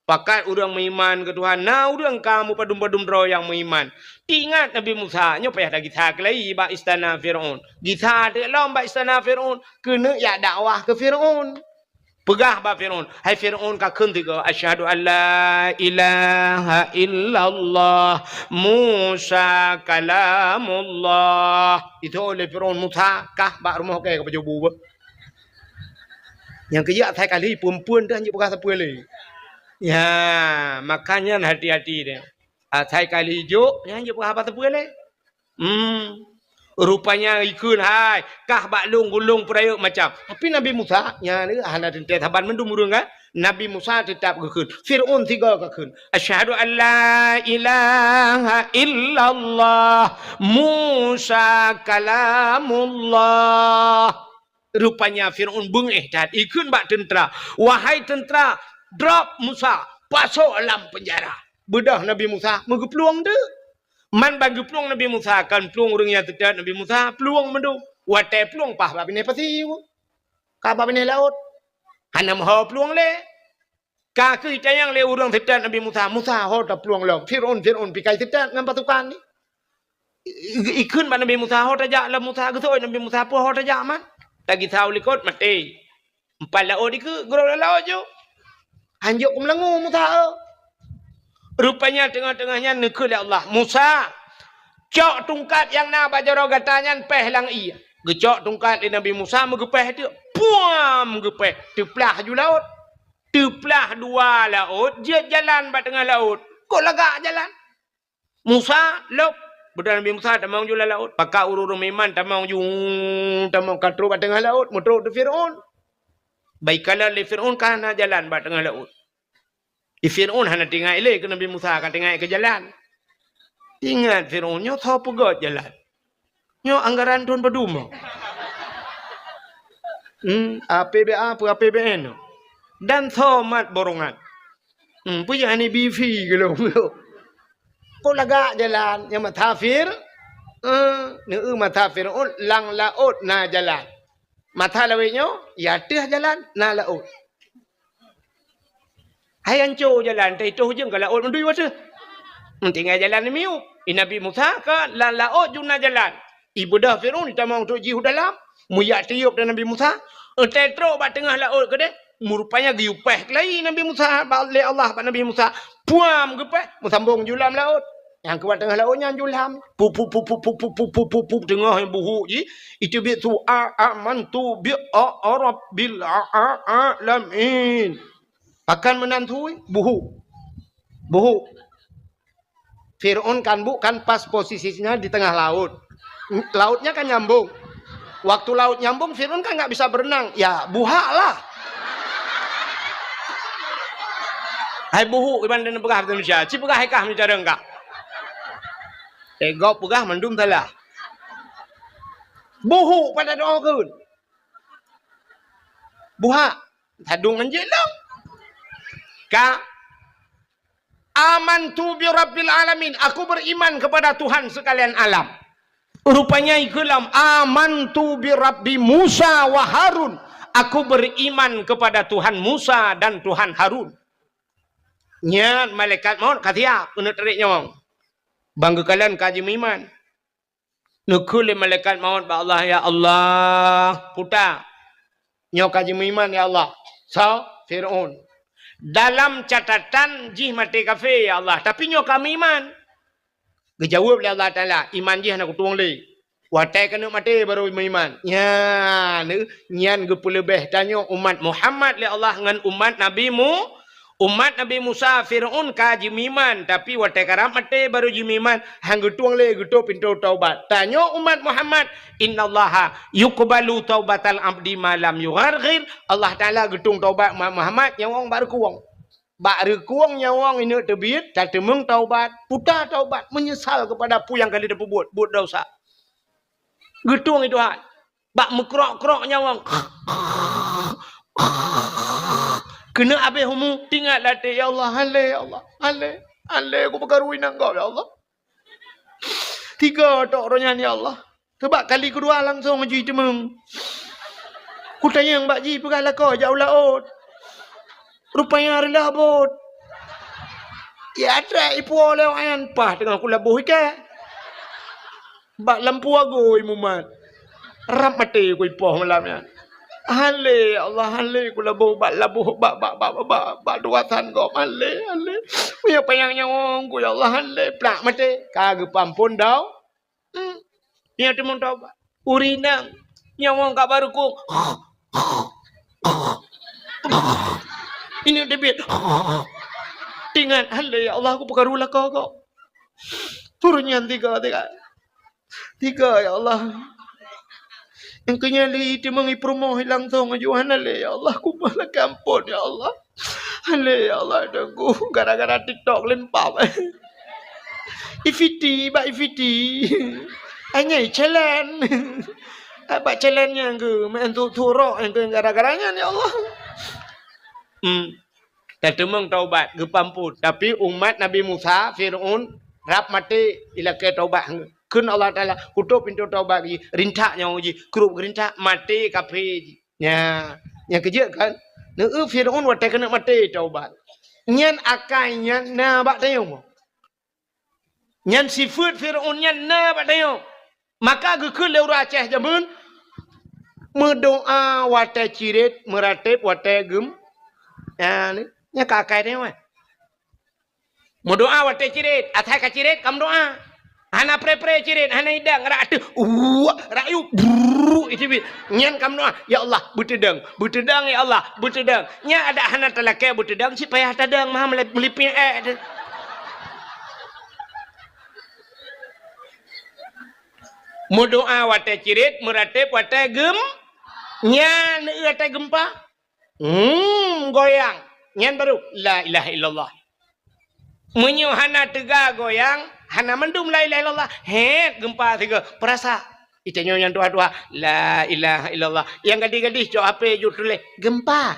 Pakat orang beriman ke Tuhan. Nah, orang kamu padum-padum roh yang beriman. Ingat Nabi Musa, nyo payah dah kita kelai ba istana Firaun. Kita de lom ba istana Firaun, kena ya dakwah ke Firaun. Pegah ba Firaun. Hai Firaun ka keun tiga asyhadu alla ilaha illallah Musa kalamullah. Itu oleh Firaun Musa kah ba rumah ke baju bu. Yang kerja tai kali perempuan dah je pegah siapa le. Ya, makanya hati-hati dia. Saya kali hijau, yang je apa tu boleh? Rupanya ikut hai, kah baklung gulung perayuk macam. Tapi Nabi Musa, yang ni hana tentu taban mendung murung kan? Nabi Musa tetap kekun. Firaun tiga kekun. Asyhadu an la ilaha illallah Musa kalamullah. Rupanya Firaun bengih dan ikut bak tentera. Wahai tentera, drop Musa, pasok dalam penjara. Bedah Nabi Musa, mengepeluang tu. Man bagi peluang Nabi Musa, kan peluang orang yang tidak Nabi Musa, peluang mendu. Watai peluang pah, bapak ini pasti. Kapa ini laut. Hanya mahu peluang le. Kaki yang le orang tidak Nabi Musa, Musa ho tak peluang le. Firaun pikai tidak dengan pasukan ni. Ikut Nabi Musa ho tajak lah Musa, ketoi Nabi Musa pun ho tajak man. Lagi tahu likut mati. Empat laut ikut, gerau laut je. Hanjuk ke melengu Musa. Rupanya tengah-tengahnya nekul ya Allah. Musa, cok tungkat yang nak bajaro gatanya peh lang iya. Gecok tungkat di Nabi Musa megepeh tu. Puam megepeh. Teplah ju laut. Teplah dua laut. Dia jalan bat tengah laut. Kok lagak jalan? Musa, lop. Betul Nabi Musa tak mau jual laut. Pakak urur meman tak mau katru bat tengah laut. Mutruk tu Firaun. Baiklah le Firaun kana jalan bat tengah laut. Firaun hana tinggal ile ke Nabi Musa kan tinggal ke jalan. Ingat Firaun nyo tho pegot jalan. Nyo anggaran tuan peduma. APBA apa APBN. Dan tho mat borongan. Punya ni BV gelo. Kok lagak jalan yang matafir? Mata Firaun lang laut na jalan. Mata lawinyo ya teh jalan na laut. Hai anco jalan tai tu jeung ka laut mendui wa teh. Tinggal jalan ni miu. Nabi Musa ka lang laut juna jalan. Ibu dah Firaun ta mau tu jihu dalam. Muya tiup dan Nabi Musa. Tetro ba tengah laut ke deh. Rupanya giupeh kelai Nabi Musa oleh Allah pada Nabi Musa. Puam gepeh sambung julam laut. Yang kuat tengah lautnya julam. Pup tengah yang buhu ji. Itu bi tu amantu bi rabbil alamin. Akan menantui buhu. Firaun kan bukan pas posisinya di tengah laut. Lautnya kan nyambung. Waktu laut nyambung Firaun kan nggak bisa berenang. Ya buha lah. Hai buhu iban dan pegah Indonesia. Ci pegah hekah ni cara enggak. Ego pegah mendum salah. Buhu pada doa kun. Buha tadung anjelang. Ka amantu bi rabbil alamin. Aku beriman kepada Tuhan sekalian alam. Rupanya ikulam amantu bi rabbi Musa wa Harun. Aku beriman kepada Tuhan Musa dan Tuhan Harun. Nyat malaikat maut katia kena tarik nyawang. Bangga kalian kaji iman. Nukul malaikat maut ba Allah ya Allah puta. Nyo kaji iman ya Allah. So Firaun. Dalam catatan jih mati kafir ya Allah, tapi nyo kami iman. Gejawab oleh Allah Taala, iman jih nak tuang le. Watai kena mati baru iman. Ya, nyan gepul lebih tanyo umat Muhammad le Allah dengan umat Umat Nabi Musa Firaun kaji miman tapi watai karam mate baru jimiman hang getuang le getu pintu taubat. Tanyo umat Muhammad innallaha yuqbalu taubatal abdi malam yugharghir. Allah Taala getung taubat Muhammad nyawang baru kuang. Baru kuang nyawang ini tebit tak temung taubat, putar taubat menyesal kepada apa yang kali dah buat dosa. Getuang itu hal. Bak mekrok-krok nyawang. Kena habis humu, tinggal latih. Ya Allah, halai ya Allah. Halai aku perkarui nak kau ya Allah. 3 tok orangnya ya Allah. Sebab kali kedua langsung haji temeng. Ku tanya Mbak Ji pergalah kau jauh laut. Rupanya hari labut. Ya ada ipu oleh orang pah tengah aku labuh ikan. Bak lampu agoi mumat. Rap mati ku ipoh malamnya. Hale Allah hale ku labuh bak duatan kau hale. Punya payang nyawang ku ya Allah hale plak mati. Kagak pampun dau. Ya temun tau ba. Urinang nyawang kak baru ku. Ini debit. Tingan hale ya Allah aku perkarulah kau. Turunnya 3 ya Allah. Yang kenyali itu mengipromo hilang tong ajuan ale ya Allah ku malah kampun ya Allah. Ale ya Allah dengku gara-gara TikTok lempap. Ifiti. Hanya challenge. Apa challenge-nya ke main turok yang ke gara-garanya ya Allah. Tetemeng taubat ke pampun tapi umat Nabi Musa Firaun rap mati ila ke taubat. Kun Allah Ta'ala kutup pintu taubat lagi. Rintak yang uji. Kerup gerintak mati kafe. Ya. Yang kerja kan. Nge Fir'aun watai kena mati taubat. Nyan akai nyan na bak tayong. Nyan sifat Fir'aun nyan na bak tayong. Maka gekun leu Aceh jamun. Mendoa watai cirit. Meratip watai gem. Ya ni. Nya kakai tayong. Mendoa watai cirit. Atai ka cirit kam doa. Hana pre cirit, hana hidang, rak rayu, itu bit. Nyan kam doa, ya Allah, butedang ya Allah, butedang. Nya ada hana talakai butedang, si payah tadang, maha melipin Mu doa watai cirit, meratip watai gem. Nyan watai gempa. Goyang. Nyan baru, la ilaha illallah. Menyu hana tega goyang. Hana mendum la ilaha illallah. Gempa tiga. Perasa. Itanya yang doa-doa. La ilaha illallah. Yang gadis-gadis cok apa je tulis. Gempa.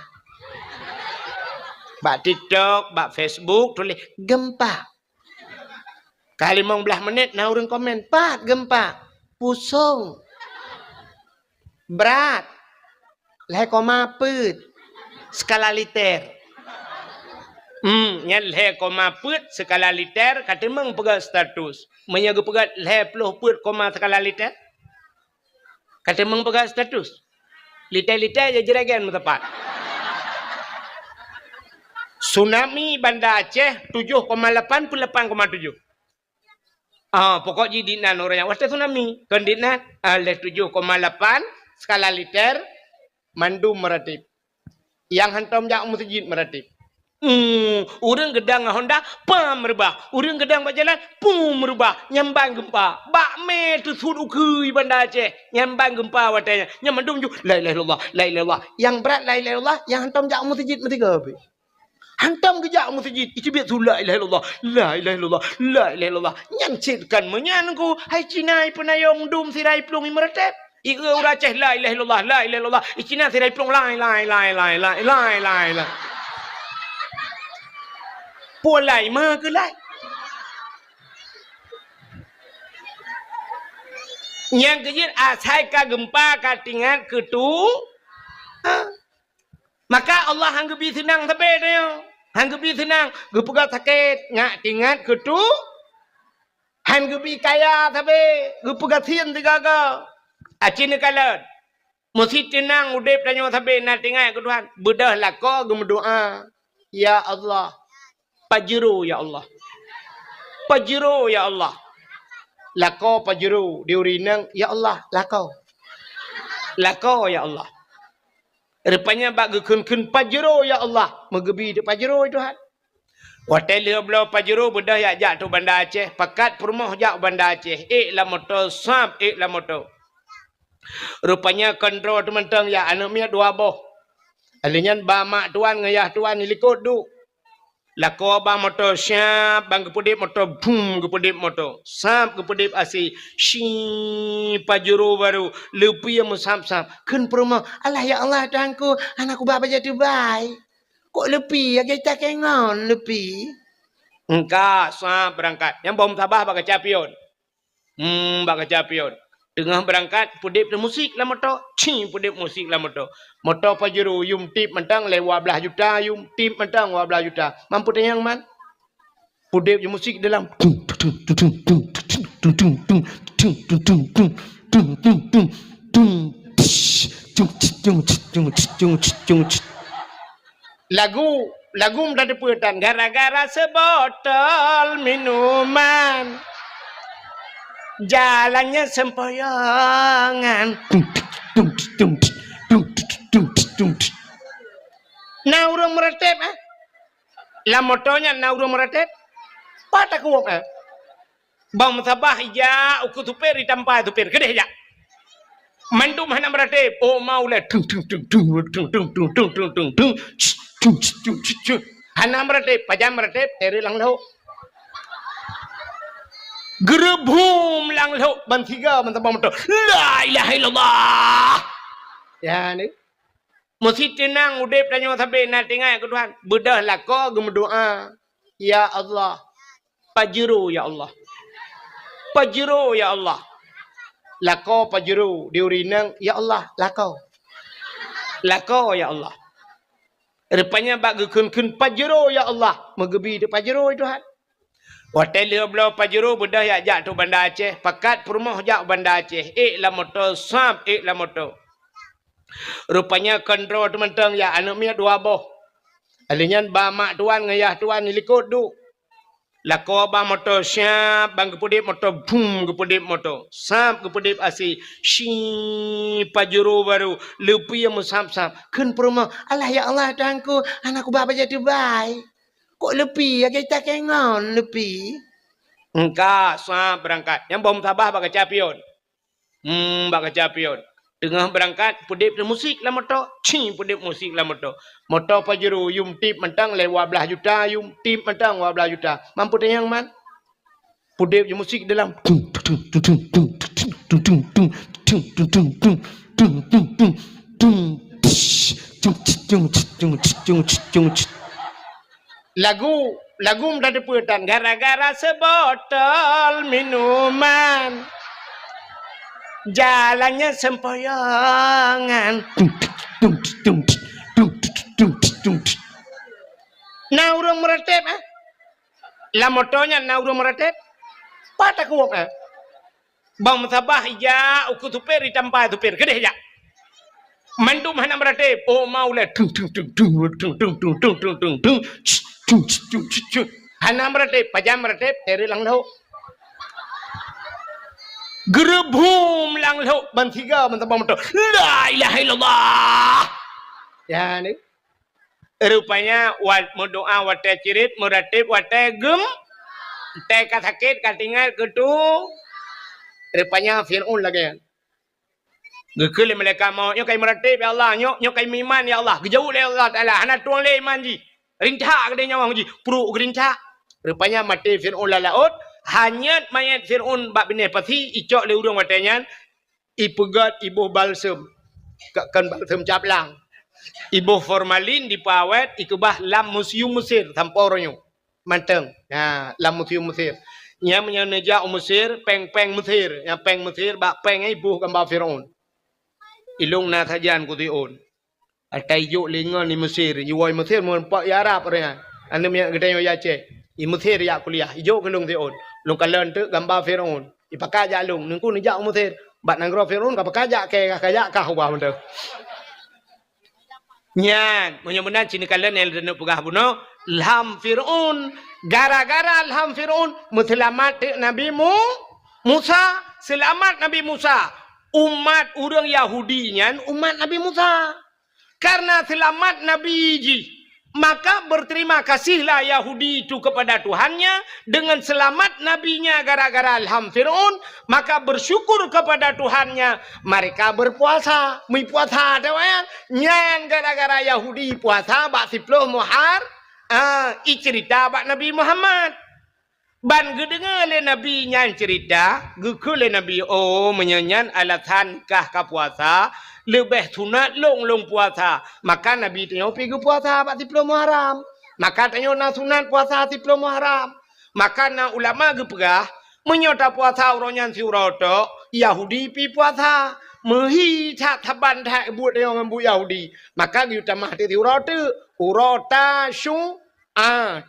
Bak TikTok, bak Facebook tulis. Gempa. Kali 15 menit nah orang komen. Pak gempa. Pusung. Berat. Leh koma put. Skala liter. Yang leh koma put skala liter kata meng pegang status. Menyaga pegang leh puluh put koma skala liter. Kata meng pegang status. Liter-liter je jeragan tepat. Tsunami Banda Aceh 7,8 pun 8,7. Pokok ji dinan orang yang wasta tsunami. Kan dinan leh 7,8 skala liter mandum meratip. Yang hantam jak masjid meratip. Urang gedang Honda pam merubah. Urang gedang berjalan pum merubah. Nyambang gempa. Bakme tu sudu kui Banda Aceh. Nyambang gempa watanya. Nyamandum ju la ilaha illallah, la ilaha illallah. Yang berat la ilaha illallah, yang hantam jak masjid metiga habis. Hantam ke jak masjid. Itu biar tu la ilaha illallah, la ilaha illallah, la ilaha illallah. Nyancitkan menyanku. Hai Cina penayong dum sirai plung meretep. Ika ura Aceh la ilaha illallah, la ilaha illallah. Cina sirai plung la la. Polai mah ke lai. Yang kejir asai ka gempa ka tingat ketung. Maka Allah hanggebi senang sabe dia. Hanggebi senang, gepega sakit, ngak tingat ketung. Hanggebi kaya sabe, gepega sien tigaga. Acin kalat. Mesti tenang udep tanya sabe na tingat ke Tuhan. Bedah lako gem doa. Ya Allah. Pajero ya Allah. Pajero ya Allah. Lako pajero diurinang ya Allah lako. Lako ya Allah. Rupanya bak gekun pajero ya Allah. Megebi de pajero Tuhan. Hotel dia belau pajero bedah ya jak tu Banda Aceh. Pakat permoh jak Banda Aceh. La motor sap la motor. Rupanya kontrol teman-teman ya anak mia 2 boh. Alinyan ba mak tuan ngayah tuan likut du. Lako abang motor siap bang kepedip motor boom kepedip motor sap kepedip asi shi pajero baru lepi yang musap-sap kun perumah Allah ya Allah Tuhanku anakku bapa jadi baik Kok lepi? Kita kengon lepi. Engkau sah berangkat. Yang bom tabah bak capion. Bak capion. Tengah berangkat, pudip musik lah motor. Pudip musik lah motor. Motor Pajero, yum tip mentang lewat belah juta, yum tip mentang lewat belah juta. Mampu tayang man? Pudip musik dalam. Lagu menjadi putan gara-gara sebotol minuman. Jalannya sempoyongan. Naurung meretep La motonya naurung meretep. Patak uang Bang sabah ya ukut tupir ditampai tupir kedeh ya. Mandu mana meretep. Oh mau le tung tung tung tung tung tung tung tung tung tung tung. Hana meretep, pajam meretep, teri lang lau. Gerebum lang lau bantiga mentabang motor. La ilaha illallah. Ya ni. Mesti tenang udep tanya sampai nak tengok ke Tuhan. Bedah lah kau berdoa. Ya Allah. Pajero ya Allah. Pajero ya Allah. Lako pajero diurinang ya Allah lako. Lako ya Allah. Rupanya bak gekun pajero ya Allah. Megebi de pajero Tuhan. Hotel dia belau Pajero bedah ya jak tu Bandar Aceh. Pakat perumah jak Bandar Aceh. Lah motor sab, lah motor. Rupanya kontrol teman-teman ya anak miat dua boh. Alinyan ba mak tuan ngayah tuan nilikut du. Lako ba motor siap bang kepudip motor boom kepudip motor. Sab kepudip asi. Shi Pajero baru lepi yang musab-sab. Kun perumah. Allah ya Allah tuanku. Anakku bapa jadi baik. Kok lepi? Kita kengon lepi. Engkau sah berangkat. Yang bom tabah bak capion. Bak capion. Tengah berangkat, pudip musik lah motor. Pudip musik lah motor. Motor Pajero, yum tip mentang lewat belah juta, yum tip mentang lewat belah juta. Mampu tayang man? Pudip musik dalam. Lagu menjadi putan gara-gara sebotol minuman. Jalannya sempoyongan. Naurung meretep La motonya naurung meretep. Patak uang Bang sabah ya ukut tupir ditampai tupir kedeh ya. Mandu mana meretep. Oh mau le tung tung tung tung tung tung tung tung tung tung. Hana meretep, pajam meretep, teri lang lau. Gerebum lang lau bantiga mentabang motor. La ilaha illallah. Ya ni. Rupanya wat doa wate cirit meretep wate gem. Te sakit katingal ketu. Rupanya Fir'aun lagi. Gekele mereka mau nyok kai meretep ya Allah, nyok kai iman ya Allah. Gejauh le Allah Taala, hana tuang le iman ji. Rinca ke dia nyawang ji, puru gerinca. Rupanya mati Fir'aun lalaut, hanya mayat Fir'aun bak benih pasti icok le urang watanya, ipegat ibu balsem. Kan balsem caplang. Ibu formalin dipawet ikubah lam museum Mesir tamporonyo. Manteng. Nah, lam museum Mesir. Nya menyeja Mesir, peng Mesir, yang peng Mesir bak peng ibu gambar Fir'aun. Ilung na sajan ku tiun. Atai yuk lingon ni Mesir, yuoi Mesir mun pak ya Arab ria. Anu miak gede ya Aceh. I Mesir ya kuliah, ijo kelung tiun. Lung kalen tu gambar Firaun. I pakaja lung, nungku ni jak Mesir. Bat nangro Firaun ka pakaja ke kaya ka ubah mun tu. Nyan, munyo-munan cini kalen el denu pugah buno, lam Firaun, gara-gara lam Firaun muslimat Nabi Musa, selamat Nabi Musa. Umat orang Yahudi nyan, umat Nabi Musa. Karena selamat Nabi ji, maka berterima kasihlah Yahudi itu kepada Tuhannya dengan selamat nabinya gara-gara alham Fir'aun, maka bersyukur kepada Tuhannya mereka berpuasa. Mi puasa dewan nyan gara-gara Yahudi puasa bak 10 Muhar i cerita bak Nabi Muhammad. Ban gedengar le Nabi nyan cerita, gekul le Nabi menyanyan alasan kah ka puasa lebih sunat long puasa. Maka Nabi tengok pergi puasa 40 Muharram. Maka tengok nak sunat puasa 10 Muharram. Maka na ulama ke pegah menyota puasa orangnya si uroto Yahudi pi puasa. Mehi tak taban tak buat dia orang bu Yahudi. Maka kita mah ti uroto urota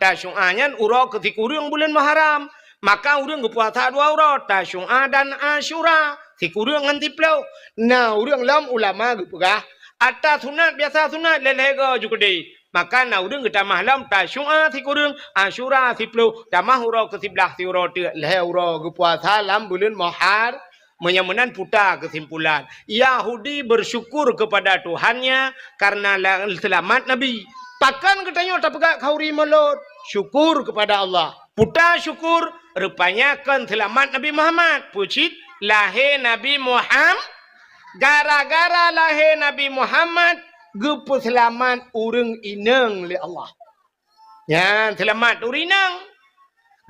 tasyu'anya uro ketika urang bulan Muharram. Maka urang ke puasa 2 urot tasyu'a dan Asyura. Si urang ngan tiplau. Nah, urang lam ulama ke pegah atas sunat biasa sunat lelega juga deh. Maka na urang kita mahlam tasyu'a si kurang Asyura si pelu tamah uro ke 11 si uro te leh uro ke puasa lam bulan Muharram. Menyamanan putar kesimpulan Yahudi bersyukur kepada Tuhannya karena selamat Nabi. Takkan katanya tak pegak kauri melot syukur kepada Allah. Putar syukur rupanya kan selamat Nabi Muhammad. Pucit lahir Nabi Muhammad. Gara-gara lahir Nabi Muhammad gepu selamat urang inang le Allah. Ya, selamat urinang.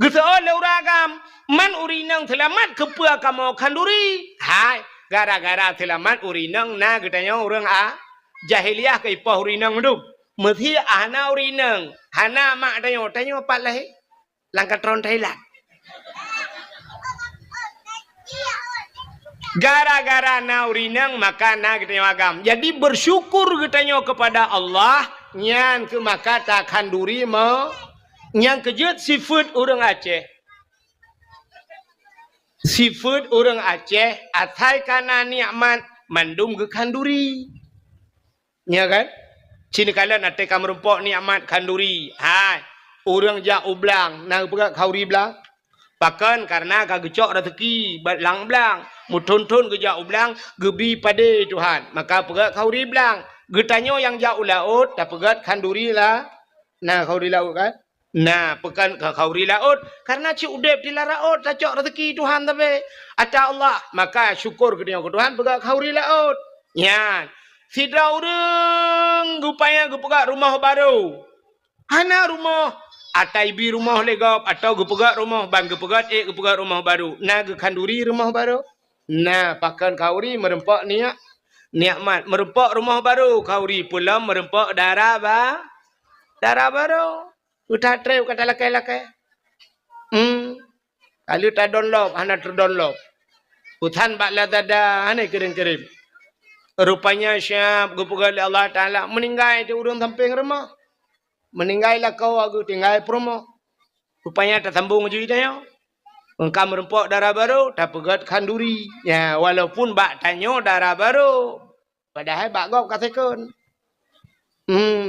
Geseol le uragam, man urinang selamat kepa kamu kanduri. Hai, gara-gara selamat urinang na katanya urang jahiliyah ke ipah urinang tu. Mesti ana urinang, hana mak tanya apa lahir. Langkat tron Thailand. Gara-gara na urinang maka na kita agam. Jadi bersyukur katanya kepada Allah nyan ke maka takkan duri mau nyan kejut seafood orang Aceh. Seafood orang Aceh atai kana nikmat mandum ke kanduri. Ya kan? Cini kalian atai kamerempok nikmat kanduri. Hai, orang jak ublang na pegak kauri blang. Bahkan karena kagecok rezeki batlang blang, muton-ton gejak ublang gebi pada Tuhan. Maka pegat kauri blang. Getanyo yang jauh laut, tak pegat kanduri lah. Nah kauri laut kan? Nah pekan kauri laut. Karena cik udep di laut, tak cok rezeki Tuhan tapi. Ata Allah, maka syukur ke Tuhan pegat kauri laut. Ya, sidra urang gupaya gupegat rumah baru. Hana rumah. Atai bi rumah legap atau gepegat rumah bang gepegat gepegat rumah baru. Nah ge kanduri rumah baru. Nah pakan kauri merempak nikmat merempak rumah baru kauri pula merempak darah baru. Udah trep kata lakai. Kalau tak download hana terdownload. Utan bakla dada hana kering. Rupanya syab gepegat Allah Taala meninggal di urang samping rumah. Meninggallah kau aku tinggal promo. Rupanya tak sambung je dia. Engkau merempok darah baru, tak pegat kanduri. Ya, walaupun bak tanyo darah baru. Padahal bak gop katakan.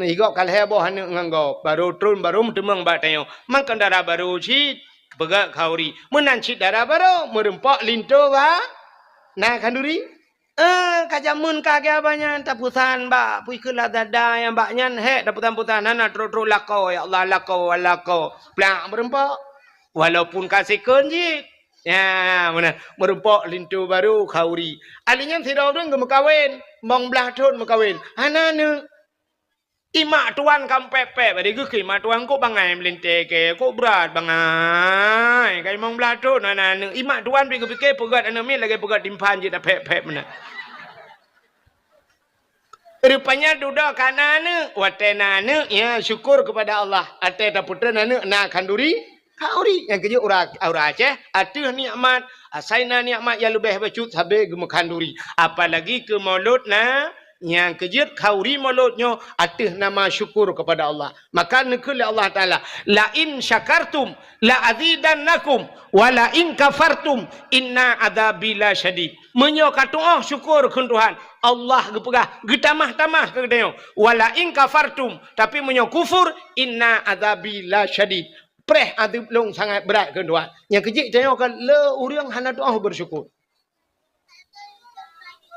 Igop kalhe boh hanu nganggop. Baru turun baru temang bak tanyo. Makan darah baru cit pegat kauri. Menancit darah baru, merempok linto ba. Nah kanduri. Kajamun kage abanya tapusan ba pui kela dada yang baknya he taputan nana tro lako ya Allah lako plak merempok walaupun kasih konjit ya mana merempok lintu baru kauri alinya tidak orang gemekawin bang belah ton mekawin hanane imak tuan kam pepe bari ge imak tuan ko bangai melinte ke ko berat bangai kai mong belah ton hanane imak tuan pikir pegat anami lagi pegat dimpan je dah pep mana. Rupanya duduk kanane watenane ya syukur kepada Allah. Ate ta putra nane na kanduri kauri yang kerja ura Aceh atuh nikmat asaina nikmat yang lebih bacut sabe gem kanduri. Apalagi ke mulut na yang kerja kauri mulutnya atuh nama syukur kepada Allah. Maka nekul Allah Taala la in syakartum la azidannakum wa la in kafartum inna adzabi la syadid. Menyo kata syukur ke Tuhan. Allah gepegah getamah-tamah ke dia. Wala in kafartum tapi menyo kufur inna adzabi la syadid. Preh adab long sangat berat ke Tuhan. Yang kecil dia kan le urang hana doa bersyukur.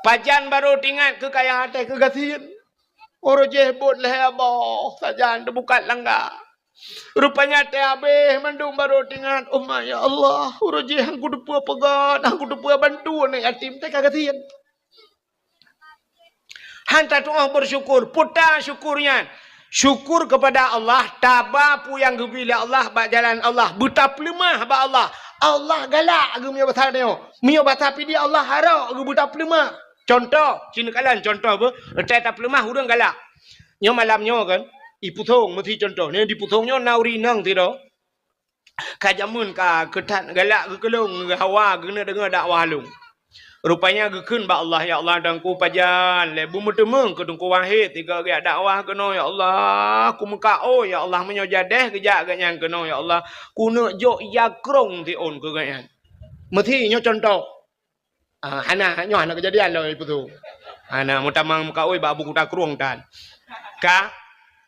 Pajan baru tinggal ke kaya hati ke gasian. Orang jebot leh abah sajan bukan langgar. Rupanya TAB mandung baru tinggal. Oh ya Allah, orang je hang kudu puas pegat, hang kudu puas bantu ni yatim teh kagasian. Hantar doa bersyukur, putar syukurnya. Syukur kepada Allah, tabapu yang gebila Allah bak jalan Allah, buta pelemah bak Allah. Allah galak ge mio basah dia. Mio basah pi dia Allah harok ge buta pelemah. Contoh, Cina kalan contoh apa? Entai tak pelemah hurung galak. Nyo malamnya kan, iputong mesti contoh. Ni diputongnya nauri nang tiro. Kajamun ka ketat galak ke kelung hawa kena dengar dakwah lung. Rupanya gekun ba Allah ya Allah dan ku pajan le bu mutemeng ke dengku wahid tiga ge dakwah kena ya Allah ku muka oh ya Allah menyo jadeh kejak ganyan kena ya Allah ku nak jok yakrong ti on ke ganyan. Mesti nyo contoh. Hana nyo hana kejadian lo ipu tu. Hana mutamang muka oi ba bu kuta krong tan. Ka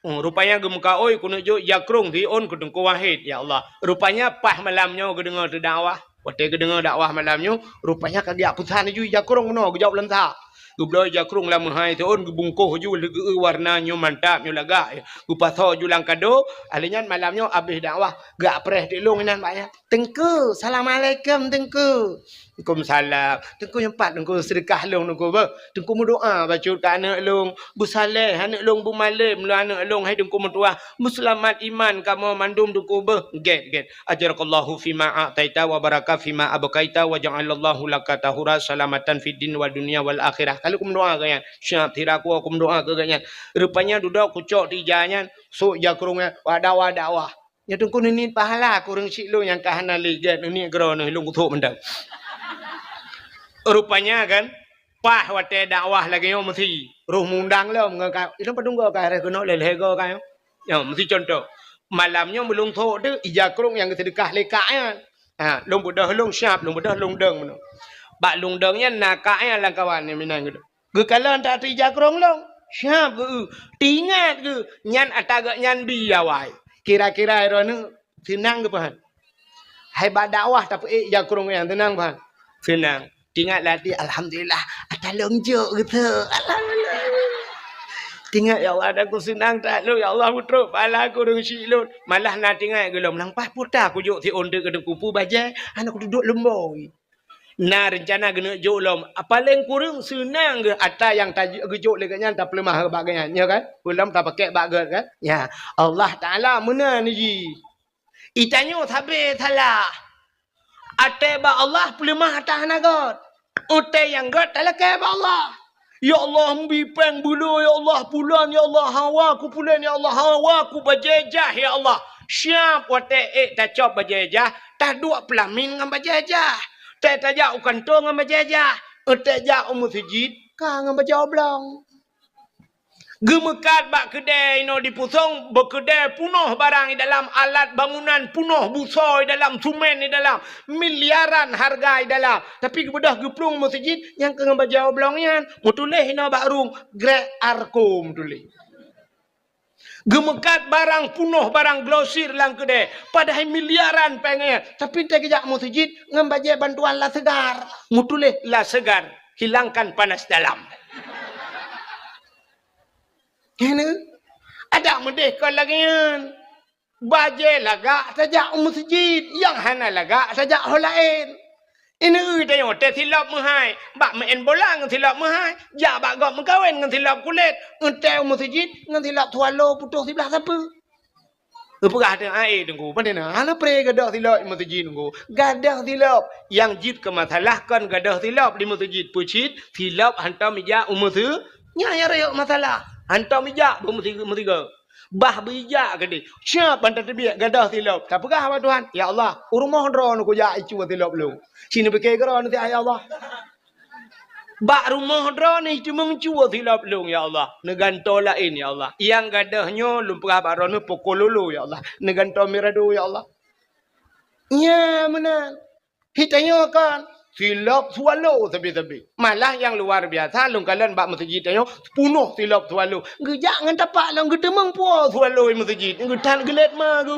rupanya gemuka oi ku nak jok yakrong ti on ke dengku wahid ya Allah. Rupanya pah malamnya ke dengar tu dakwah. Waktu ke dengar dakwah malamnya, rupanya kagak putan ju jakrong no, ke jawab lentak. Ke beloi jakrong lama hai tu on ke bungkuh ju lege warnanya mantap nyo lagak. Ke paso ju lang kado, alinyan malamnya habis dakwah, gak preh dilung inan banyak. Tengku, assalamualaikum tengku. Waalaikumsalam. Tengku nyempat tengku sedekah long tengku ba. Tengku berdoa baca ke anak long, bu saleh anak long bu malam lu anak long hai tengku mentua. Muslimat iman kamu mandum tengku ba. Get. Ajarakallahu fima a'taita wa baraka fima abqaita wa ja'alallahu laka tahura salamatan fid din wal dunya wal akhirah. Kalau kum doa ganyan, syap tiraku kum doa ke ganyan. Rupanya duduk kucok tijanya, sok jakrungnya dakwah. Ya tengku ni pahala kurang cik lu yang kahana ligat ni gerono lu kutuk mendang. Rupanya kan pah wate dakwah lagi yo mesti roh mundang lo ngaka itu pedunggo ka re kono lelego ka yo ya mesti contoh malamnya belum tho tu ijakrung yang sedekah lekaknya long budah long syap long budah long deng meno bak long dengnya nakaknya lang kawan ni minang gitu ge kalan tak ijakrung long syap ge tingat ge nyan ataga nyan biawai kira-kira rono tenang ke pahan hai ba dakwah tapi ijakrung yang tenang pahan tenang. Tingat lagi, alhamdulillah, ada longjok gitu. Alhamdulillah. Tingat ya Allah, aku senang tak lu ya Allah putruk, pala aku dengan silun. Malah nak tingat gelom lampah putar aku juk ti onde ke kupu bajai, anak aku duduk lemboi. Nah rencana gena juk lom, paling kurang senang ke ata yang tajuk gejuk leganya tak pelemah bagainya, ya kan? Ulam tak pakai bagat kan? Ya, Allah Taala mana ni ji? Itanyo thabe thalah. Ate ba Allah pelemah atas nagot. Ute yang got talakai ba Allah. Ya Allah mbipeng bulu ya Allah pulan ya Allah hawa ku pulan ya Allah hawa ku bajajah ya Allah. Siap wate tak cop bajajah tak dua pelamin ngam bajajah. Tak tajak ukantong ngam bajajah. Ute jak masjid ka ngam bajau blang. Gemekat bak kedai no dipusong berkedai punuh barang di dalam alat bangunan punuh busoi dalam sumen di dalam miliaran harga di dalam tapi kebedah geplung masjid yang kena bajau blongnya mutuleh no bak rung grek arkom tulih gemekat barang punuh barang glosir lang kedai padahal miliaran pengen tapi tak kejak masjid ngembajai bantuan la segar mutuleh la segar hilangkan panas dalam. Kena ada merdeka lagi kan. Bajai lagak sajak masjid yang hana lagak sajak hal lain. Ini tanya teh silap mahai. Bak main bola ngan silap mahai. Ja bak gak mengkawin ngan silap kulit. Entai masjid ngan silap tualo putus sebelah siapa? Apa ada air tunggu. Pandena hala pre gadah silap masjid tunggu. Gadah silap yang jid kemasalahkan gadah silap di masjid pucit silap hantar meja umur tu nya rayok masalah. Hantar bijak mesti ke. Bah bijak ke dia. Siap hantar terbiak gadah tilap. Tak pegah apa Tuhan? Ya Allah, rumah drone aku jak icu tilap lu. Sini pakai geran nanti ya Allah. Bak rumah drone itu mengcu tilap lu ya Allah. Neganto lain ya Allah. Yang gadahnya lumpah barone pokok lulu ya Allah. Neganto mirado ya Allah. Ya benar. Hitanya kan silap swallow tebi-tebi. Malah yang luar biasa lungkalan bak masjid ayo punuh silap swallow. Gejak ngan tapak lang gedemang puas swallow masjid. Gedan gelet mah tu.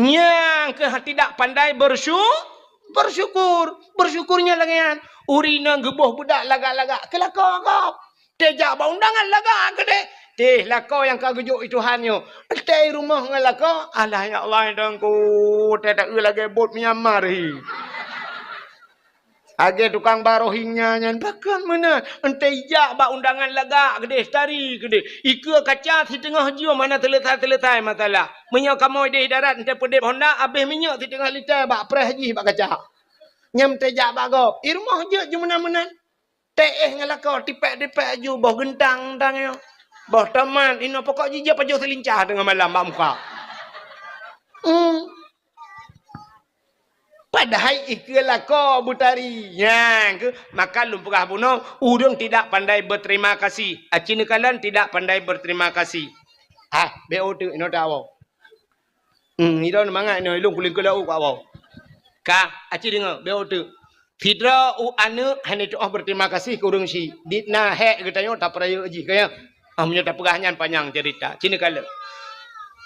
Nyang ke tidak pandai bersyukur. Bersyukurnya lagian. Urina geboh budak lagak-lagak. Kelakar kau. Tejak ba undangan lagak ke dek. Teh lakau yang kau gejuk itu hanyo. Teh rumah ngalakau. Alah ya Allah dengku. Teh tak lagi bot Myanmar hi. Age tukang barohingnya nyan bahkan mana. Ente jak bak undangan lagak gede tari gede. Ika kaca di tengah jiwa mana teletai masalah. Minyak kamu di darat ente pedep Honda habis minyak di tengah litai bak preh haji bak kaca. Nyam tejak bago. Irmah je mana-mana. Teh ngalakau tipek-tipek aju boh gentang yo. Boh taman ino pokok jijak pajo selincah tengah malam mak muka. Padahal ikalah kau butari. Yang ke maka lumpurah bunuh urang tidak pandai berterima kasih. Acina kalian tidak pandai berterima kasih. Beo tu ino tawo. Ino mangat ino ilung kuling kula u kawo. Ka aci dengar beo tu. Fidra u anu hanya doa berterima kasih ke urang si. Ditna hek katanya tak peraya aji kaya. Amnya tak perahnya panjang cerita. Cina kala.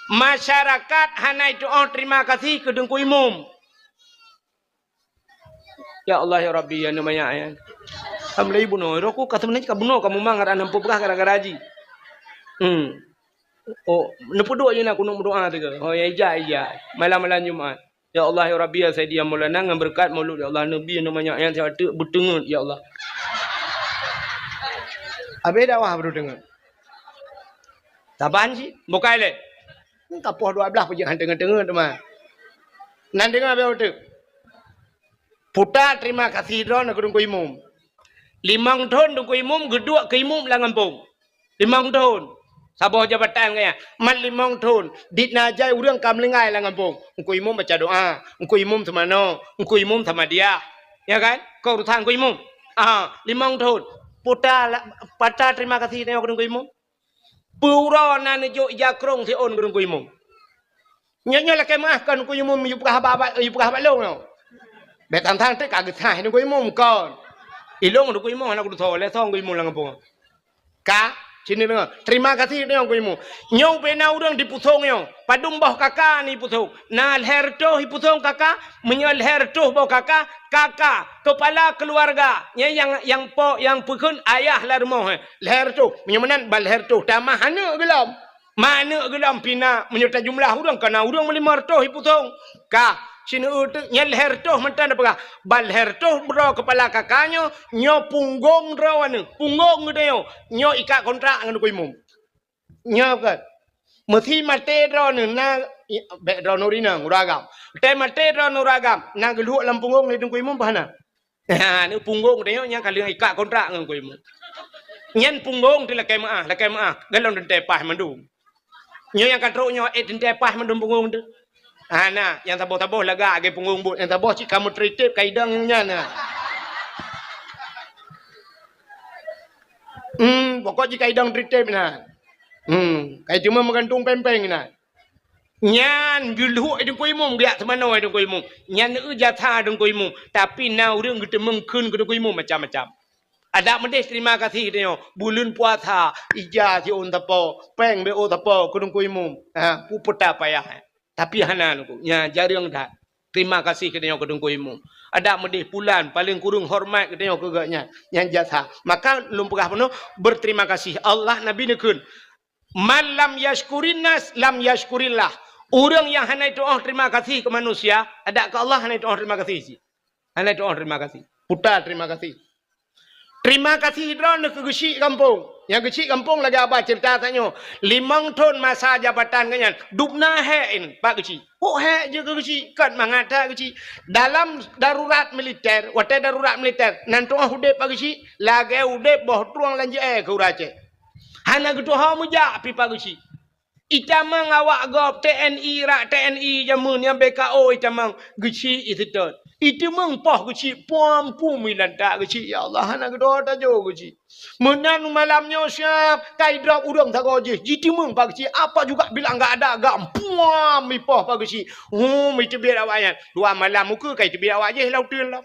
Masyarakat hanya doa terima kasih ke dengku imum. Ya Allah ya Rabbi ya namanya ya. Alhamdulillah ibu no. Roku kata menanya kamu kamu mangar anam perah gara-gara haji. Oh, nepu doa je nak kuno berdoa tu ke. Oh ya iya. Malam-malam Jumaat. Ya Allah ya Rabbi ya Sayyidina Maulana dengan berkat maulud ya Allah Nabi namanya yang saya tu berdengar ya Allah. Abe dakwah berdengar. Taban sih, bukai le. Tak poh 12 pergi tengah-tengah teman. Nan dengar abe tu. Puta terima kasih ron aku dengku imum. 5 tahun dengku imum, gedua ke imum lah ngampung. 5 tahun. Sabah jabatan kaya. Man 5 tahun. Ditna jai urang kamlengai lah ngampung. Engku imum baca doa. Engku imum sama no. Engku imum sama dia. Ya kan? Kau urutan engku imum. 5 tahun. Puta terima kasih aku dengku imum. Pura na nejo jakrong si on aku dengku imum. Nyonya lah kemahkan engku imum yu perah balong no. Betang-tang tu kaget hai nunggu imum kon. Ilong nunggu imum anak kudu le song nunggu imum lang pun. Ka sini dengar. Terima kasih dia nunggu imum. Nyau bena urang dipusong yo. Padum boh kakak ni pusong. Na leher tu hipusong kakak, menyol leher tu boh kakak kepala keluarga. Yang pekun ayah lah rumah. Leher tu menyemenan bal leher tu tamah hana gelam. Mana gelam pina menyerta jumlah urang kana urang 500 hipusong. Ka sini utuk nyel hertoh mentan apa bal hertoh bro kepala kakaknya nyo punggung rawan punggung dia nyo ikat kontrak dengan ku imum nyo kan mesti mate ron na background orina uragam te mate ron uragam na geluh lam punggung ni ku imum bahana ni punggung dia nya kali ikat kontrak dengan ku imum nyen punggung ti la kemaah galon dente pah mandum nyo yang katrok nyo dente pah mandum punggung tu. Nah, yang taboh-taboh laga age punggung but, yang taboh cik kamu tritip kaidangnya na. Pokok cik kaidang tritip na. Kai cuma menggantung pempeng na. Nyan guluh edeng ko imum dia semano edeng ko imum. Nyan jatha edeng ko imum, tapi na urang kita mengkeun edeng ko imum macam-macam. Ada mendes terima kasih dia. Bulan puasa ija si on tapo, peng be o tapo edeng ko imum. Pupeta payah. Tapi hanan aku, nya jarang dah. Terima kasih ke dia kedengku imum. Ada medih bulan paling kurung hormat ke dia kegaknya yang jasa. Maka lumpurah penuh berterima kasih Allah Nabi nekun. Man lam yashkurin nas lam yashkurillah. Orang yang hanai doa terima kasih ke manusia, ada ke Allah hanai doa terima kasih sih. Hanai doa terima kasih. Putar terima kasih. Terima kasih drone ke gesi kampung. Yang kecil kampung lagi apa cerita tanya. 5 tahun masa jabatan kanyan. Dupna hein pak kecil. Oh he je ke kecil. Kan mengata kecil. Dalam darurat militer. Waktu darurat militer. Nanti hudep pak kecil. Lagi hudep boh tuang lanjut ke urace. Hana gitu ha mujak pi pak kecil. Itamang awak gop TNI rak TNI jamun yang BKO itamang kecil itu tu. Itu mengpah kecil puam milan tak kecil ya Allah nak doa tak jo kecil menan malamnya siap kai drop urang tak goje jitu mengpah kecil apa juga bilang enggak ada gam puam mipah pak kecil itu biar awaknya 2 malam muka kai tu biar awak je lautun lah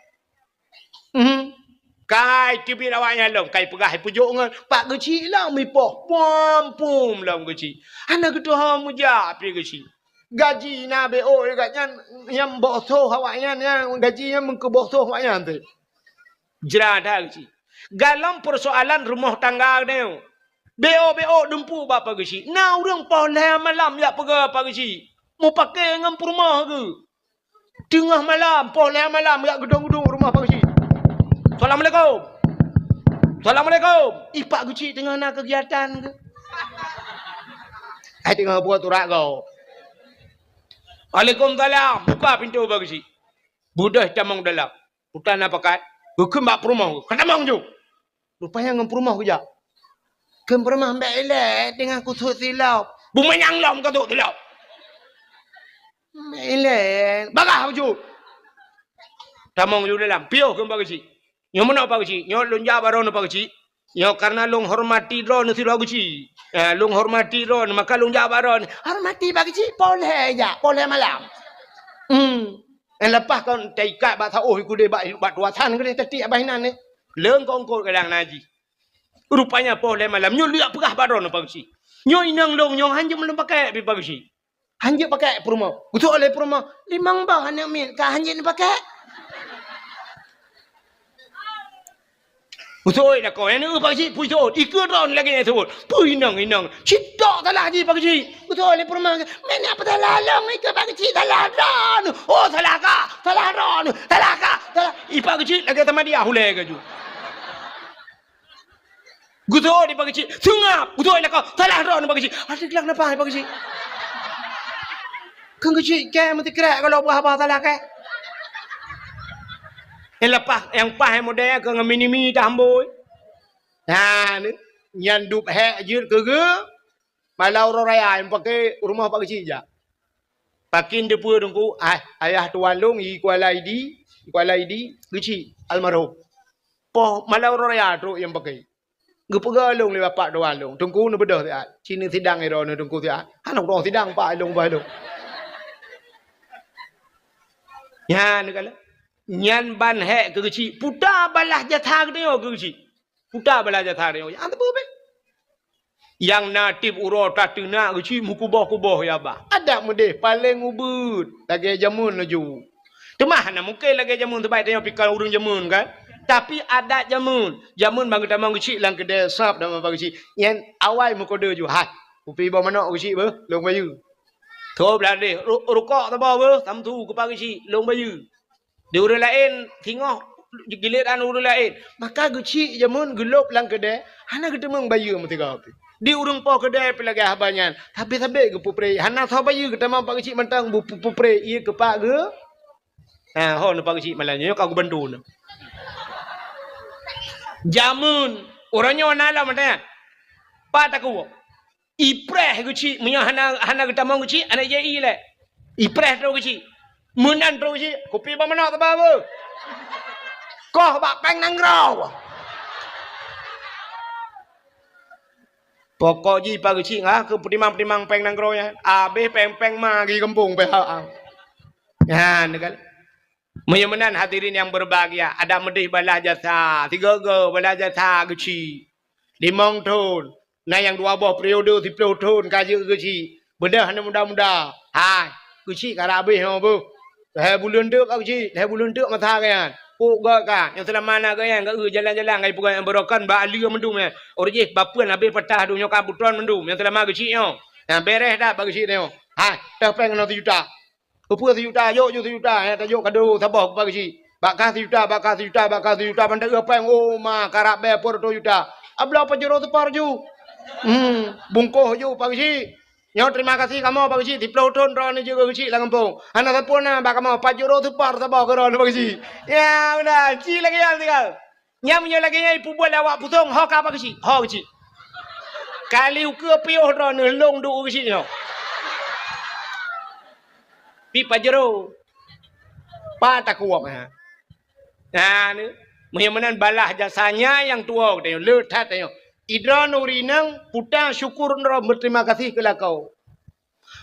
kai tu biar awaknya long kai pegah pujuk ngan pak kecil lah mipah puam lah kecil anak doa mujak pi kecil gaji na BO degatnya yang bosoh awaknya yang gajinya mengkebosoh awaknya tu. Jerada gaji. Dalam persoalan rumah tangga ni. BO dempu bapa gaji. Na urang poleh malam ya pega apa gaji. Mau pakai dengan rumah ke? Tengah malam poleh malam ya gedung-gedung rumah apa gaji. Assalamualaikum. Assalamualaikum. Pak gaji tengah nak kegiatan ke? Tengah buat urat kau. Waalaikumsalam. Buka pintu bagi. Budah camang dalam. Putar nak pakat. Kembak perumah. Kadamang je. Rupanya dengan perumah kejap. Perumah mbak elak dengan kusut silau. Bumenyang lam kusut silau. Mbak elak. Bagah wujud. Tamang wujud dalam. Pio kembak kecil. Yang mana pak kecil? Yang lonjak baron pak kecil. Yang karena long hormati drone si pak kecil. Long hormati drone maka lonjak baron. Hormati pak kecil. Boleh je. Boleh malam. Lepas kau terikat bat oh ikut dia bat tuasan ke dia tetik abahinan ni. Leung kau ngkot kadang naji. Rupanya boleh malam. Nyo liak perah baron pak kecil. Nyo inang long nyo hanya belum pakai pak kecil. Hanya pakai perumah. Betul oleh perumah. Limang bah anak min. Kah hanya ni pakai. Betul lah kau. Yang ni pak kecil. Puisut. Ikut ron lagi yang sebut. Inang. Citak salah haji pak kecil. Betul oleh perumah. Mana apa salah long. Ikut pak kecil. Salah ron. Oh salah kah. Salah ron. Salah kah. Pak kecil lagi sama dia. Hulai ke tu. Gusto di pagi cik, sungap. Gusto nak kau salah ron pagi cik. Ada kelak napa pagi cik? Kang kecil ke mesti kerak kalau apa salah ke? Yang lepas yang pas yang model ke mini dah amboi. Ha ni nyandup hek je ke malau raya yang pakai rumah pagi cik je. Pakin depu dengku ayah tuan long i kuala idi kecil almarhum. Poh malau raya tu yang pakai. Gepegalung le bapak doan long. Tungku nu bedah tiat. Cina sidang ero nu tungku tiat. Anak dong sidang pak long ba long. Ya ni kala. Nyan ban hek ke kecil. Putar balah jatha ke dia ke kecil. Putar balah jatha dia. Yang tebu be. Yang natif uro tatuna kecil mukubah-kubah ya bah. Ada mudeh paling ubud. Lagi jamun laju. Temah nak mungkin lagi jamun terbaik dia pikal urung jamun kan. Tapi ada jamun bagi tamang kecil lang kedai sap dan bagi kecil. Yang awal mukoda ju. Hai, upi bawa mana kecil ber, long bayu. Thô belade, rokok tak bawa, tamtu ke pagi kecil, long bayu. Di urang lain tengok giliran urang lain. Maka kecil jamun gelop lang kedai, hana ketemu bayu mesti kau. Di urang po kedai pelagi habanyan. Habis-habis ke pupre, hana tho bayu ketemu pagi kecil mentang pupre ia ke pak ke. Ha, ho nak pagi kecil malanya kau bantu nak. Jamun orangnya wanala macam pak tak kuat ipreh kecil punya hana kita mau kecil anak jadi le ipreh terus kecil menan terus kecil kopi mana tak apa kau bak peng nangrau pokok ji pak kecil ngah ke petimang peng nangrau ya abe peng magi kampung pe ha ya negal. Menyamanan hadirin yang berbahagia. Ada medih balah jasa. 3 balah jasa kecil. 5 tahun. Nah yang 2 buah periode 10 tahun kaji kecil. Bedah muda-muda. Hai. Kecil kalau habis apa? Dah bulan dek kecil. Dah bulan dek masa kan. Puk gak kan. Yang selama mana kan. Gak jalan-jalan. Gak punya yang berokan. Ba alia mendum. Orang bapuan habis petah. Dunia kabutuan mendum. Yang selama kecil. Yang beres dah bagi kecil ni. Hai. Dah pengen 1 juta. Kupur 1 juta, yuk 1 juta, tak yuk kado sabah kupar kecil. Bakar 1 juta, pandai apa yang ma karab bepur 2 juta. Abla apa jero tepar ju. Bungkuh ju pak kecil. Nyo terima kasih kamu pak kecil, 10 tahun ron ni juga kecil lah kampung. Anak sapun na bak kamu 4 jero tepar sabah ke ron pak kecil. Ya udah, ci lagi yang tinggal. Nyam nyo lagi yang ibu buat awak pusong, ho ka pak kecil, ho kecil. Kali uke piuh ron long du kecil nyo. Pi pajero pa tak kuat ha. Nah ni menyamanan balah jasanya yang tua dia letat dia. Idra nurinang puta syukur nro berterima kasih ke lakau.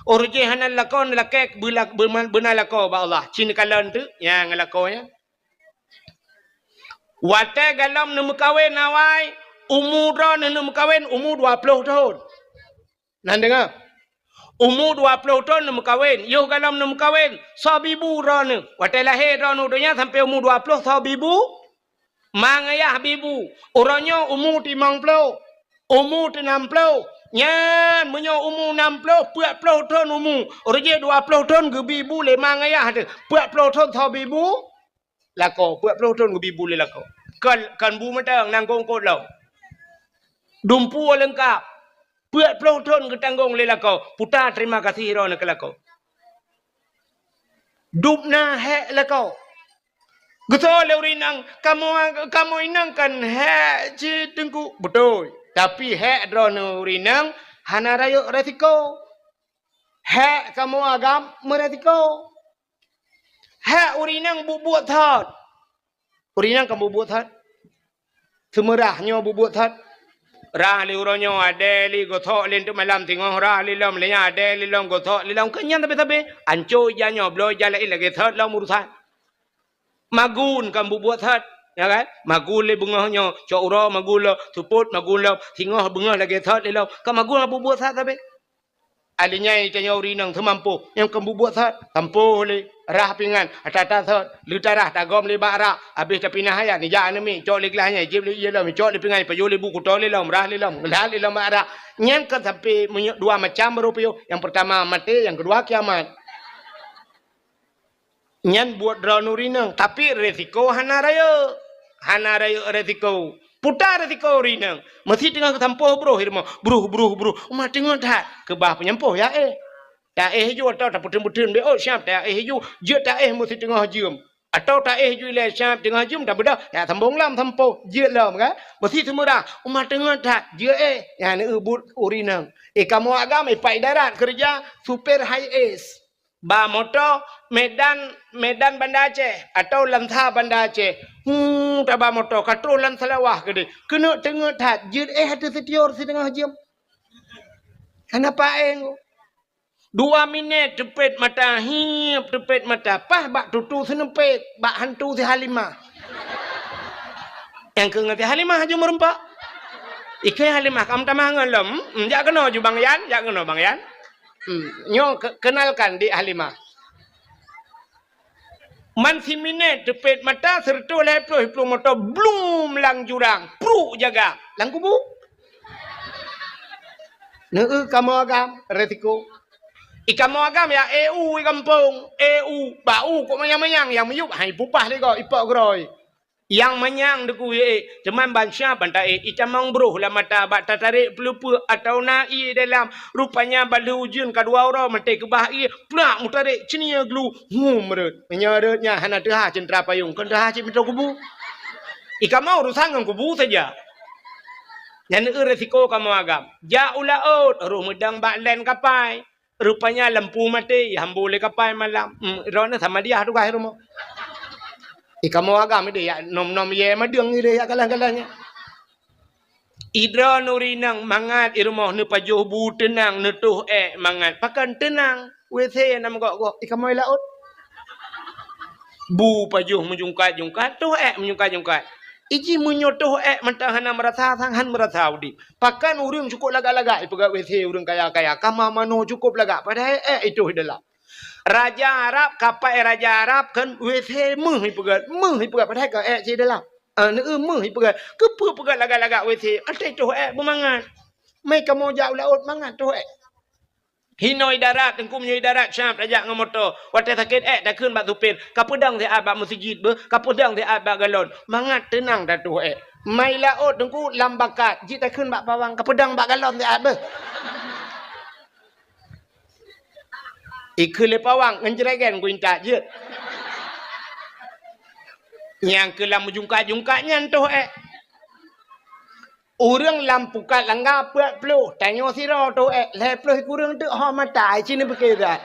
Orje hanan lakau lakek benar lakau ba Allah. Cin kalan tu yang lakau ya. Wate galam nu kawin awai umur nu kawin umur 20 tahun. Nan dengar? Umur 20 tahun nak kawin. Yo galam nak kawin. Sabibu rana. Waktu lahir rana dunia sampai umur 20 sabibu. Mang ayah bibu. Orangnya umur 50. Umur 60. Nyan punya umur 60. 40 tahun umur. Orangnya 20 tahun ke bibu le mang ayah tu. 40 tahun sabibu. Lako. 40 tahun ke bibu le lako. Kan bu matang nang kongkot lau. Dumpu lengkap. 40 tahun ketanggung lela kau. Putar terima kasih rona ke kau. Dupna hek la kau. Getol urinang kamu inang kan hek ci tengku betul. Tapi hek drone urinang hana rayo resiko. Hek kamu agam meresiko. Hek urinang bubuk thot. Urinang kamu bubuk thot. Semerahnya bubuk thot. Rah li uronyo ade li gothok len tu malam tengok rah li lom le nya ade li lom gothok li lom kenyan tapi anco janyo bloy jala ilage thot lom urusan. Magun kan buat hat, ya kan? Magun le bungahnya, cokro magun lo, tuput magun lo, tingah bungah lagi hat le lo. Kan magun apa buat hat tapi? Alinya tanya urinang termampu, yang kan buat hat, tampu le, rah pingan, atata hat, lutarah tagom le bara, habis tapi nahaya ni jangan ni, cok le kelahnya, jib le ia lo, cok le pingan, payu le buku tol le lo, rah le lo, dah le lo bara. Nyan kan sampai dua macam berupio, yang pertama mati, yang kedua kiamat. Nyan buat drone urinang tapi resiko hana rayo resiko putar resiko urinang masih tengah ketampoh bro hirmo bro umat tengah dah ke bah penyampoh ya tak ju atau tak putun be oh siap tak ju je tak masih tengah jum atau tak ju le siap tengah jum tak beda ya sambung lam tampoh je lam kan masih semua dah umat tengah dah je ya ni but urinang kamu agam pai darat kerja super high ace ba motor Medan Banda Aceh atau Lantha Banda Aceh. Taba motor katro lan salawah gede. Kena tengok tat jid hati setior setengah jam. Kenapa engo? 2 minit tepet mata hiap tepet mata pah bak tutu senepet bak hantu si Halimah. Yang ke ngati Halimah aja merempak. Ikai Halimah kamu tamah ngelem. Jak kena ju Bang Yan, jak kena Bang Yan. Nyo kenalkan di Halimah. Man si minit tepet mata serta leploh motor blum lang jurang pru jaga lang kubu. Kamu agam resiko. Kamu agam ya EU kampung EU bau kok mayang yang meyup hai pupah le ko ipok groi. Yang menyang deku cuman bansya bantai icamang bro lah mata bak tarik pelupa atau nai dalam rupanya balu ujun kedua orang mati ke bah plak mutarik cenia glu merut menyerutnya hana dah centra payung kan dah cip minta kubu mau urusan dengan kubu saja yang resiko kamu agam ja ulaut ruh medang bak len kapai rupanya lampu mati hambu le kapai malam rona sama dia tu kai rumah kamu agam dia ya nom ye madeng dia ya kalang-kalangnya. Idra nurinang mangat irmoh ne pajuh bu tenang ne tuh mangat pakan tenang WC nam gok kamu laut. Bu pajuh menjungkat tuh menjungkat. Iji menyotoh mentah hana merasa sanghan merasa udip. Pakan urang cukup laga-laga ipaga WC urang kaya-kaya kama mano cukup laga padahal itu dalam. Raja Arab kapai Raja Arab kan WC meh hipegat padahal ka ci dalam meh hipegat kepu pegat laga-laga WC ate tu bermangat mai kamu jauh laut mangat tu hinoi darat tengkum nyoi darat syam raja ngamoto wate sakit dah keun bak tupin kapedang te abak masjid be kapedang te abak galon mangat tenang dah tu mai laut tengku lambakat ji ta keun bak pawang kapedang bak galon te abe ikut pawang ngenjregen kuinta je. Yang ke lam jungkat-jungkatnya tu Urang lampukat langgar pelu tanya sira tu lepluh kurang tu ha mata sini berkira.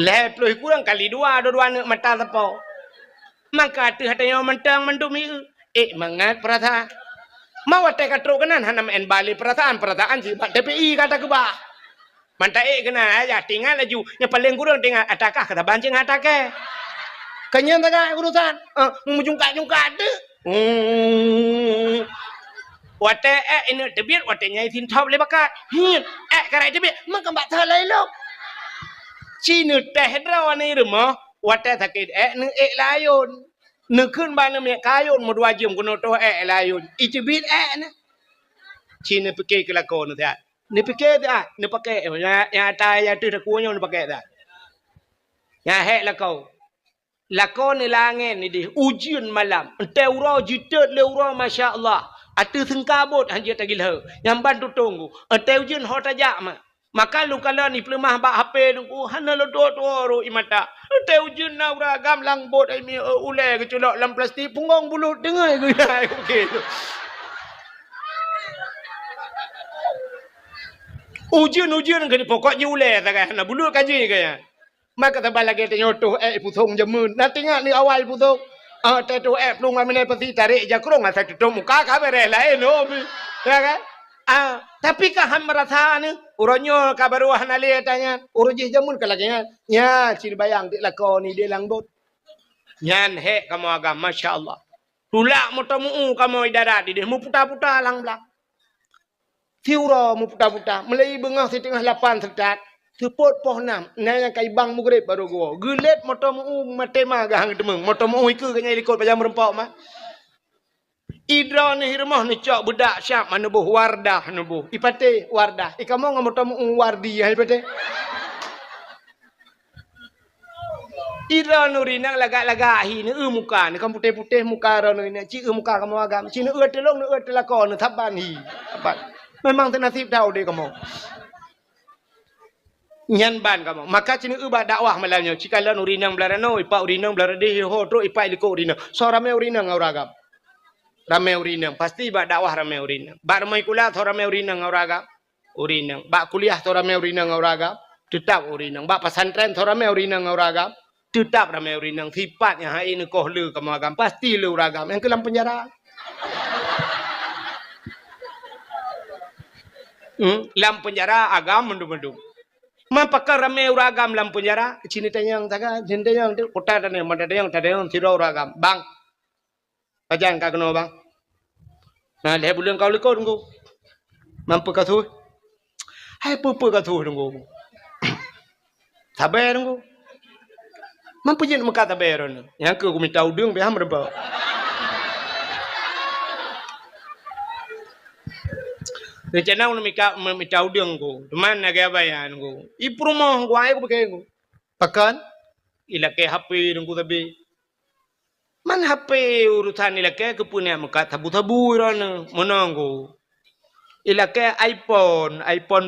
Lepluh kurang kali dua nak mata tepo. Maka tu hatanya mentang mendumi mangat perasaan. Mau te katro kanan hanam en bali perasaan si DPI kata ke bah. Manta kena aja tinggal laju yang paling kurang tinggal atakah kata bancing atake. Kanya tak urusan menjungkat-jungkat tu. Wate ini debit wate nyai tin top le bakat. Karai debit mak mbak thalai lo. Cina teh draw ni rumah wate sakit ni layun. Nekun ban me kayun mo dua jam kuno to layun. Icibit ni. Cina pakai kelakon tu ya. Ni pakai dah, ni pakai yang tai yang tu takunya ni pakai dah. Yang hek lakau. Lakon ni langit ni di ujian malam. Entah urang jitat le urang masya-Allah. Atu sengkabut hanya tagil he. Yang bantu tunggu. Entah ujian hot aja mah. Maka lu kala ni pelemah bak HP nunggu hana lo do imata. Teu jun na uragam lang bot ai mi ule ke culok lam plastik pungong bulut dengai ku ya okey. Ujian ke pokoknya ule tak kan. Bulut kaji ke ya. Maka tabal lagi tengok tu putung jemun. Nak tengok ni awal putung. Tetu pelung amine peti tarik jakrong asa tutup muka ka bere lain no. Ya kan? Tapi kah ham merasa ni uronyo ka baru hanali tanya uruji jamun ka lagi nya ciri bayang dik lako ni dia langbot. Nyan he kamu agam masya-Allah. Tulak motomu kamu idara di dia mu puta-puta lang blak. Tiura mu puta-puta melai bengah setengah 8 sekat. Tepot poh 6 nang kai bang mugrib baru go. Gelet motomu matema gahang demeng. Motomu iku kanya ikut pajam rempok mah. Idra ni rumah ni cak budak siap mana buh wardah nubuh. Ipate wardah. Ikamu ngamotomu wardi ya ipate. Idra nuri nang lagak-lagak hi ni muka ni kamu putih-putih muka ro ni ci muka kamu agam. Ci ni telong ni telakon ni thaban hi. Taban. Memang tenasib tahu dia kamu. Nyan ban kamu. Maka cini ubah dakwah malamnya. Jika lan urinang belarano, ipa urinang belarade ho tro ipa iliko urinang. So ramai urinang auragam. Ramai urinang. Pasti ba dakwah ramai urinang. Ba ramai kuliah tho ramai urinang auragam. Urinang. Ba kuliah tho ramai urinang auragam. Tetap urinang. Ba pesantren tho ramai urinang auragam. Tetap ramai urinang. Sifatnya hai ni koh lu kamu agam. Pasti lu uragam. Yang kelam penjara. Lam penjara agam mendung-mendung. Mapakar ramai uragam lam penjara. Cini tanyang taga, cini tanyang tu kota tanyang, mata tanyang tiro uragam. Bang, kajian kau kena bang. Nah, leh bulan kau lekor tunggu. Mampu kau hai pupu kau tunggu. Sabar tunggu. Mampu jen muka sabar ni. Yang aku minta udung beham berapa. Rencana nak minta udang ko. Teman nak gabayan ko. Iprumah ko ay ko pakai ko. Pakan ilake HP dengku tabi. Man HP urusan ilake ke punya muka tabu-tabu rana menanggo. Ilake iPhone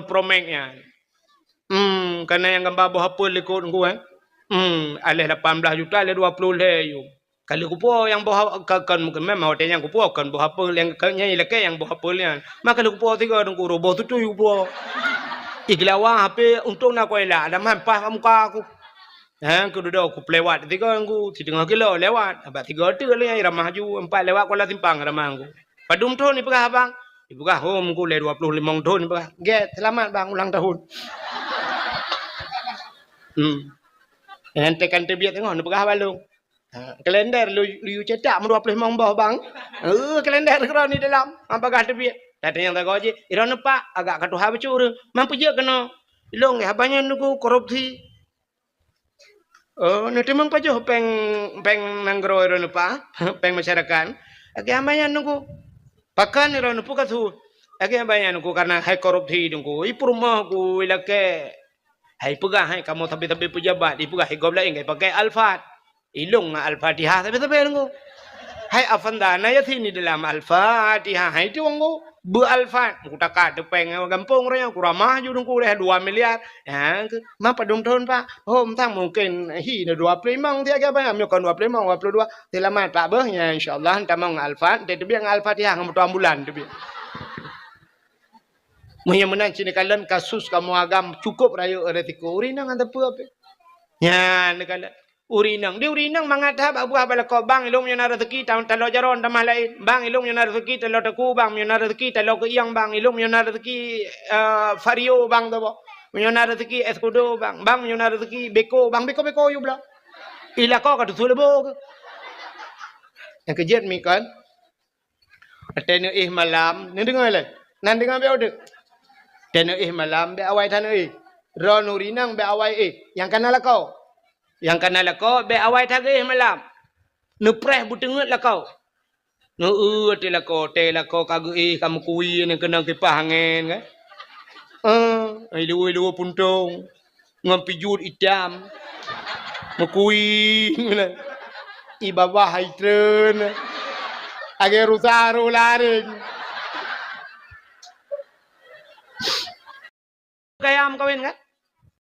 Pro Max nya. Karena yang gambar buah HP lekot ko alih 18 juta alih 20 le yo. Kalau kupo yang bawa kan mungkin memang hotel yang kupo kan bawa apa yang kanya ilake yang bawa apa lian. Maka kalau kupo tiga dong kuro bawa tu kupo. Iklawa HP untuk nak kau elak ada mampah muka aku. Aku duduk aku lewat tiga aku 3 kilo lewat. Abang 3 tu le yang ramah ju 4 lewat kuala timpang ramah aku. Padum tu ni pegah abang. Pegah home aku le 25 tahun ni pegah. Get selamat bang ulang tahun. Ente biar tengok ni pegah balung. Kalender lu cetak 25 bawah bang. Kalender kau ni dalam. Apa kata biar? Tadi yang tak kau je. Iran pak agak katu habis curi. Mampu je kena. Ilong ya banyak nuku korupsi. Nanti mampu je peng nanggro Iran pak. Peng masyarakat. Agak banyak nuku. Pakan Iran pak katu. Agak banyak nuku karena hai korupsi nuku. Ipu rumah ku ilake. Hai pegah hai kamu tapi pejabat. Ipegah hai gobla ingai pakai Alfat. Ilung Al-Fatihah tapi nunggu. Hai afandana ya sini dalam Al-Fatihah. Hai tu nunggu bu Al-Fat. Aku takak depeng gampung raya. Aku ramah ju nunggu dah 2 miliar. Ya, mapa dong tahun pak. Oh, entah mungkin hi na 25 dia ke apa? Mungkin 25, 22. Selamat tak bah ya insyaallah entah mau Al-Fat. Dia biang Al-Fatihah ngamu ambulan tu biang. Muhnya menang cini kalian kasus kamu agam cukup raya retiko. Urinang ada apa? Ya, nekala. Urinang mangatah buah bala ko bang ilung nyana rezeki tahun talo jaron tamah lain bang ilung nyana rezeki talo teku bang nyana rezeki talo ke yang bang ilung nyana rezeki vario bang tu nyana rezeki eskudo bang nyana rezeki beko you bla ila ko ka tu lebo yang kejet mi kan atene malam ni dengar le nan dengar be ode tene malam be awai tan ron urinang be awai yang kanala kau yang kana lako be awai thage malam nupreh butengut lako no te lako kage kamu kui ni kena kipah angin kan ai lu puntung ngampi jut itam mekui i bawah haitren age rusaru laring ayam kawin kan?